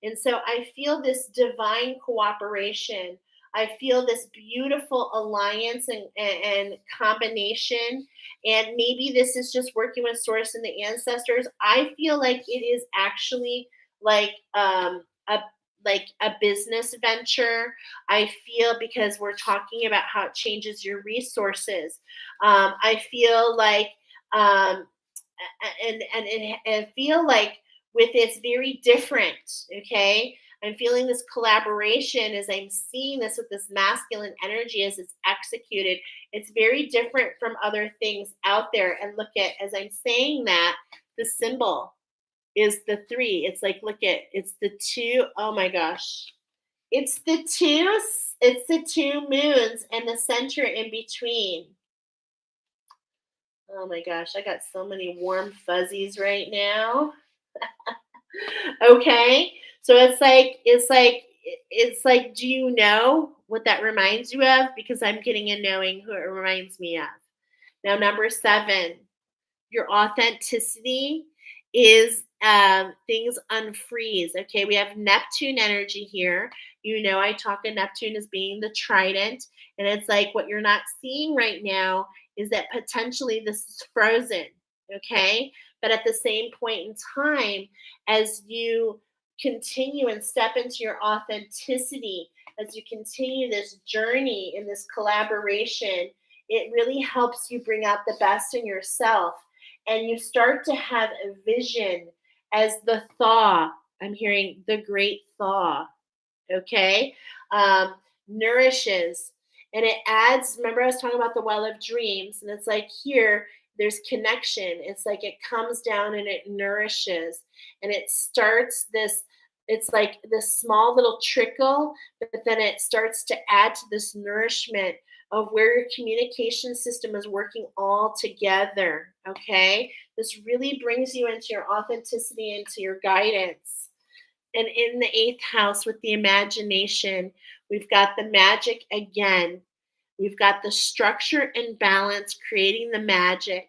And so I feel this divine cooperation. I feel this beautiful alliance and combination. And maybe this is just working with source and the ancestors. I feel like it is actually like a a business venture. I feel because we're talking about how it changes your resources. I feel like um, and feel like with this very different. Okay, I'm feeling this collaboration as I'm seeing this with this masculine energy as it's executed. It's very different from other things out there. And look at, as I'm saying that, the symbol is the three. It's like, look at, it's the two. Oh my gosh. It's the two moons and the center in between. Oh my gosh, I got so many warm fuzzies right now. Okay. So it's like, do you know what that reminds you of? Because I'm getting a knowing who it reminds me of. Now, number 7, your authenticity is things unfreeze. Okay, we have Neptune energy here. I talk of Neptune as being the trident, and it's like what you're not seeing right now is that potentially this is frozen. Okay, but at the same point in time, as you continue and step into your authenticity, as you continue this journey in this collaboration, it really helps you bring out the best in yourself, and you start to have a vision as the thaw. I'm hearing the great thaw. Okay. um, Nourishes, and it adds. Remember, I was talking about the well of dreams, and it's like here there's connection. It's like it comes down and it nourishes, and it starts this. It's like this small little trickle, but then it starts to add to this nourishment of where your communication system is working all together. Okay, this really brings you into your authenticity, into your guidance. And in the 8th house with the imagination, we've got the magic again. We've got the structure and balance, creating the magic,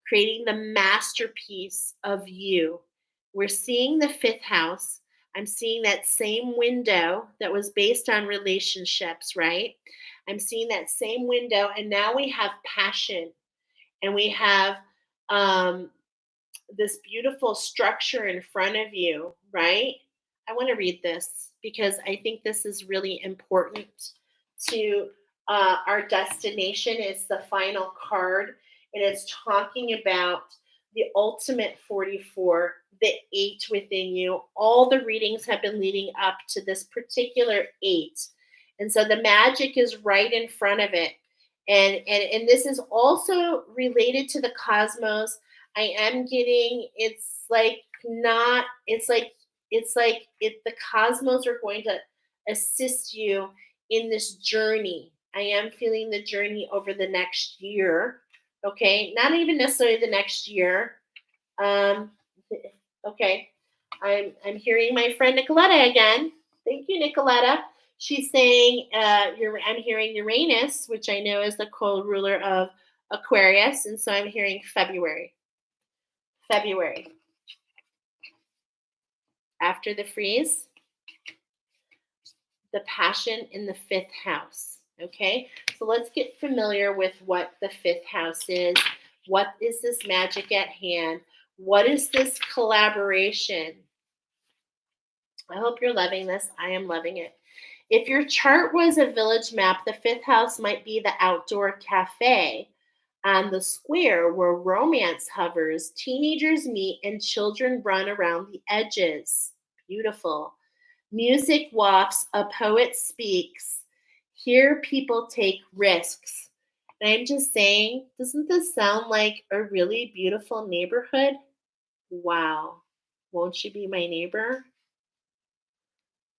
creating the masterpiece of you. We're seeing the 5th house. I'm seeing that same window that was based on relationships, right? I'm seeing that same window, and now we have passion, and we have um, this beautiful structure in front of you, right? I want to read this because I think this is really important to our destination. It's the final card, and it's talking about the ultimate 44, the 8 within you. All the readings have been leading up to this particular 8. And so the magic is right in front of it. And this is also related to the cosmos. I am getting, it's like the cosmos are going to assist you in this journey. I am feeling the journey over the next year. Okay, not even necessarily the next year. Um, okay, I'm hearing my friend Nicoletta again. Thank you, Nicoletta. She's saying, I'm hearing Uranus, which I know is the co-ruler of Aquarius, and so I'm hearing February. February. After the freeze, the passion in the 5th house. Okay, so let's get familiar with what the 5th house is. What is this magic at hand? What is this collaboration? I hope you're loving this. I am loving it. If your chart was a village map, the 5th house might be the outdoor cafe on the square where romance hovers, teenagers meet, and children run around the edges. Beautiful. Music wafts, a poet speaks. Here people take risks. And I'm just saying, doesn't this sound like a really beautiful neighborhood? Wow. Won't you be my neighbor?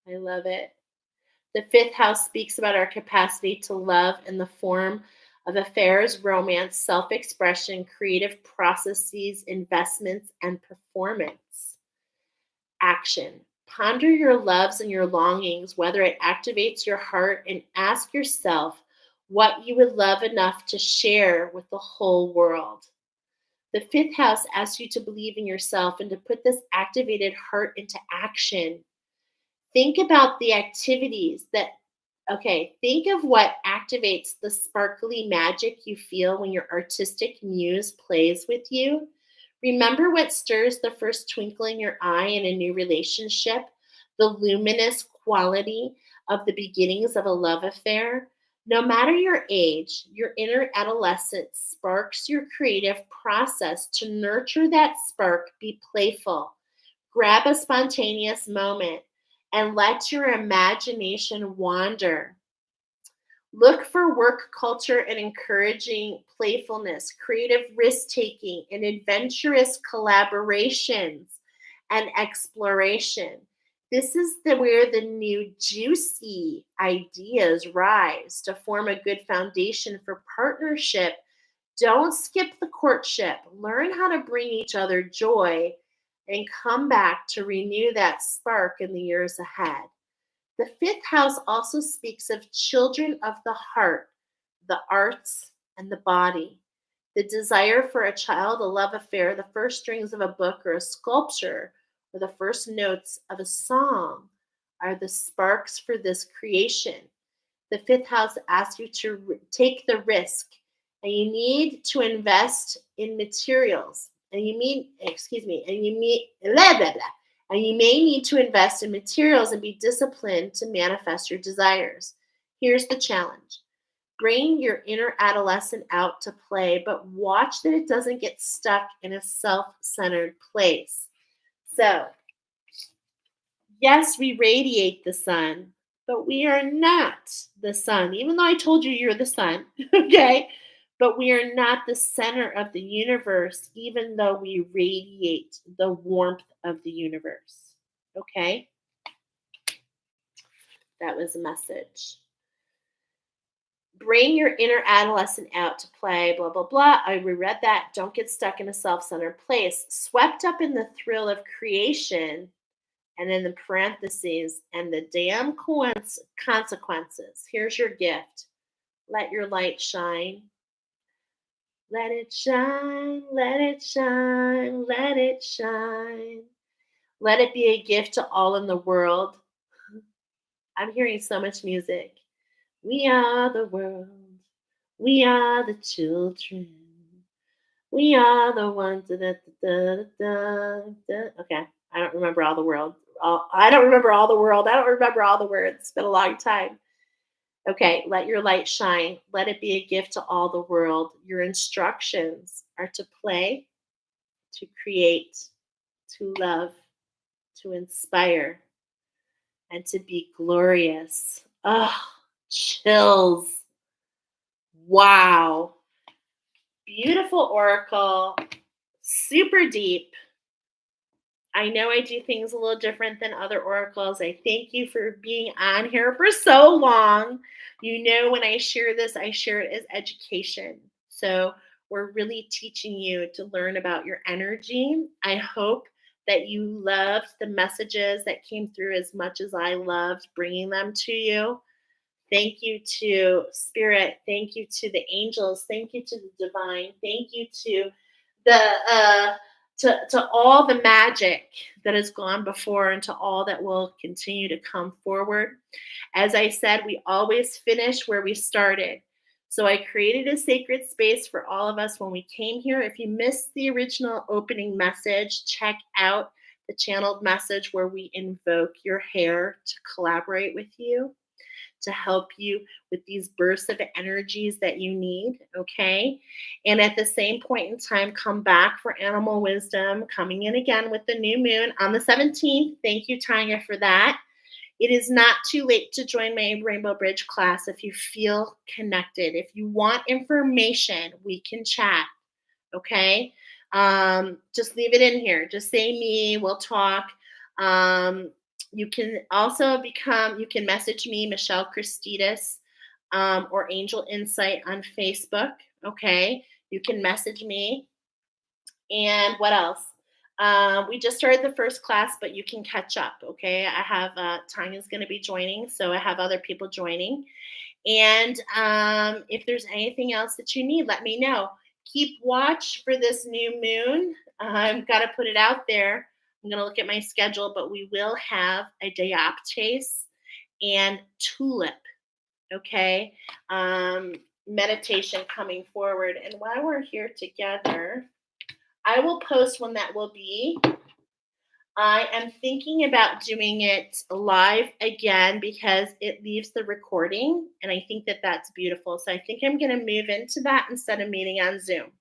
I love it. The 5th house speaks about our capacity to love in the form of affairs, romance, self expression, creative processes, investments, and performance. Action. Ponder your loves and your longings, whether it activates your heart, and ask yourself what you would love enough to share with the whole world. The 5th house asks you to believe in yourself and to put this activated heart into action. Think about the activities think of what activates the sparkly magic you feel when your artistic muse plays with you. Remember what stirs the first twinkle in your eye in a new relationship, the luminous quality of the beginnings of a love affair. No matter your age, your inner adolescence sparks your creative process. To nurture that spark, be playful. Grab a spontaneous moment and let your imagination wander. Look for work culture and encouraging playfulness, creative risk taking, and adventurous collaborations and exploration. This is where the new juicy ideas rise to form a good foundation for partnership Don't skip the courtship. Learn how to bring each other joy and come back to renew that spark in the years ahead. The fifth house also speaks of children of the heart, the arts, and the body. The desire for a child, a love affair, the first strings of a book or a sculpture, or the first notes of a song are the sparks for this creation. The fifth house asks you to take the risk, and you need to invest in materials. And you mean, excuse me, and you mean blah blah blah. And you may need to invest in materials and be disciplined to manifest your desires. Here's the challenge. Bring your inner adolescent out to play, but watch that it doesn't get stuck in a self-centered place. So, yes, we radiate the sun, but we are not the sun, even though I told you you're the sun, okay? But we are not the center of the universe, even though we radiate the warmth of the universe, okay? That was a message. Bring your inner adolescent out to play, blah, blah, blah. I reread that. Don't get stuck in a self centered place. Swept up in the thrill of creation, and in the parentheses, and the damn consequences. Here's your gift. Let your light shine. Let it shine, let it shine, let it shine. Let it be a gift to all in the world. I'm hearing so much music. We are the world. We are the children. We are the ones. Da, da, da, da, da. Okay, I don't remember all the world. I don't remember all the world. I don't remember all the words. It's been a long time. Okay, let your light shine. Let it be a gift to all the world. Your instructions are to play, to create, to love, to inspire, and to be glorious. Oh, chills. Wow. Beautiful oracle. Super deep. I know I do things a little different than other oracles. I thank you for being on here for so long. You know, when I share this, I share it as education. So we're really teaching you to learn about your energy. I hope that you loved the messages that came through as much as I loved bringing them to you. Thank you to Spirit. Thank you to the angels. Thank you to the divine. Thank you to the to all the magic that has gone before and to all that will continue to come forward. As I said, we always finish where we started. So I created a sacred space for all of us when we came here. If you missed the original opening message, check out the channeled message where we invoke your Hare to collaborate with you, to help you with these bursts of energies that you need, okay? And at the same point in time, come back for animal wisdom, coming in again with the new moon on the 17th. Thank you, Tanya, for that. It is not too late to join my Rainbow Bridge class if you feel connected. If you want information, we can chat, okay? Just leave it in here. Just say me, we'll talk. You can also you can message me, Michelle Christidis, or Angel Insight on Facebook. Okay. You can message me. And what else? We just started the first class, but you can catch up. Okay. I have Tanya's going to be joining, so I have other people joining. And if there's anything else that you need, let me know. Keep watch for this new moon. I've got to put it out there. I'm going to look at my schedule, but we will have a dioptase and tulip, okay, meditation coming forward. And while we're here together, I will post when that will be. I am thinking about doing it live again because it leaves the recording, and I think that that's beautiful. So I think I'm going to move into that instead of meeting on Zoom.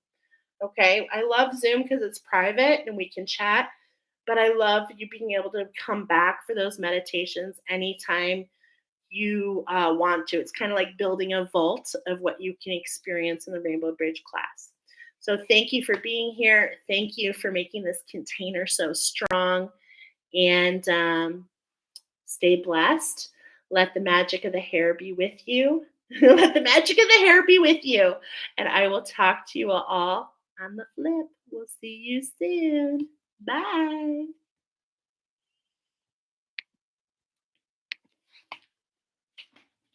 Okay, I love Zoom because it's private and we can chat, but I love you being able to come back for those meditations anytime you want to. It's kind of like building a vault of what you can experience in the Rainbow Bridge class. So thank you for being here. Thank you for making this container so strong. And stay blessed. Let the magic of the Hare be with you. Let the magic of the hair be with you. And I will talk to you all on the flip. We'll see you soon. Bye.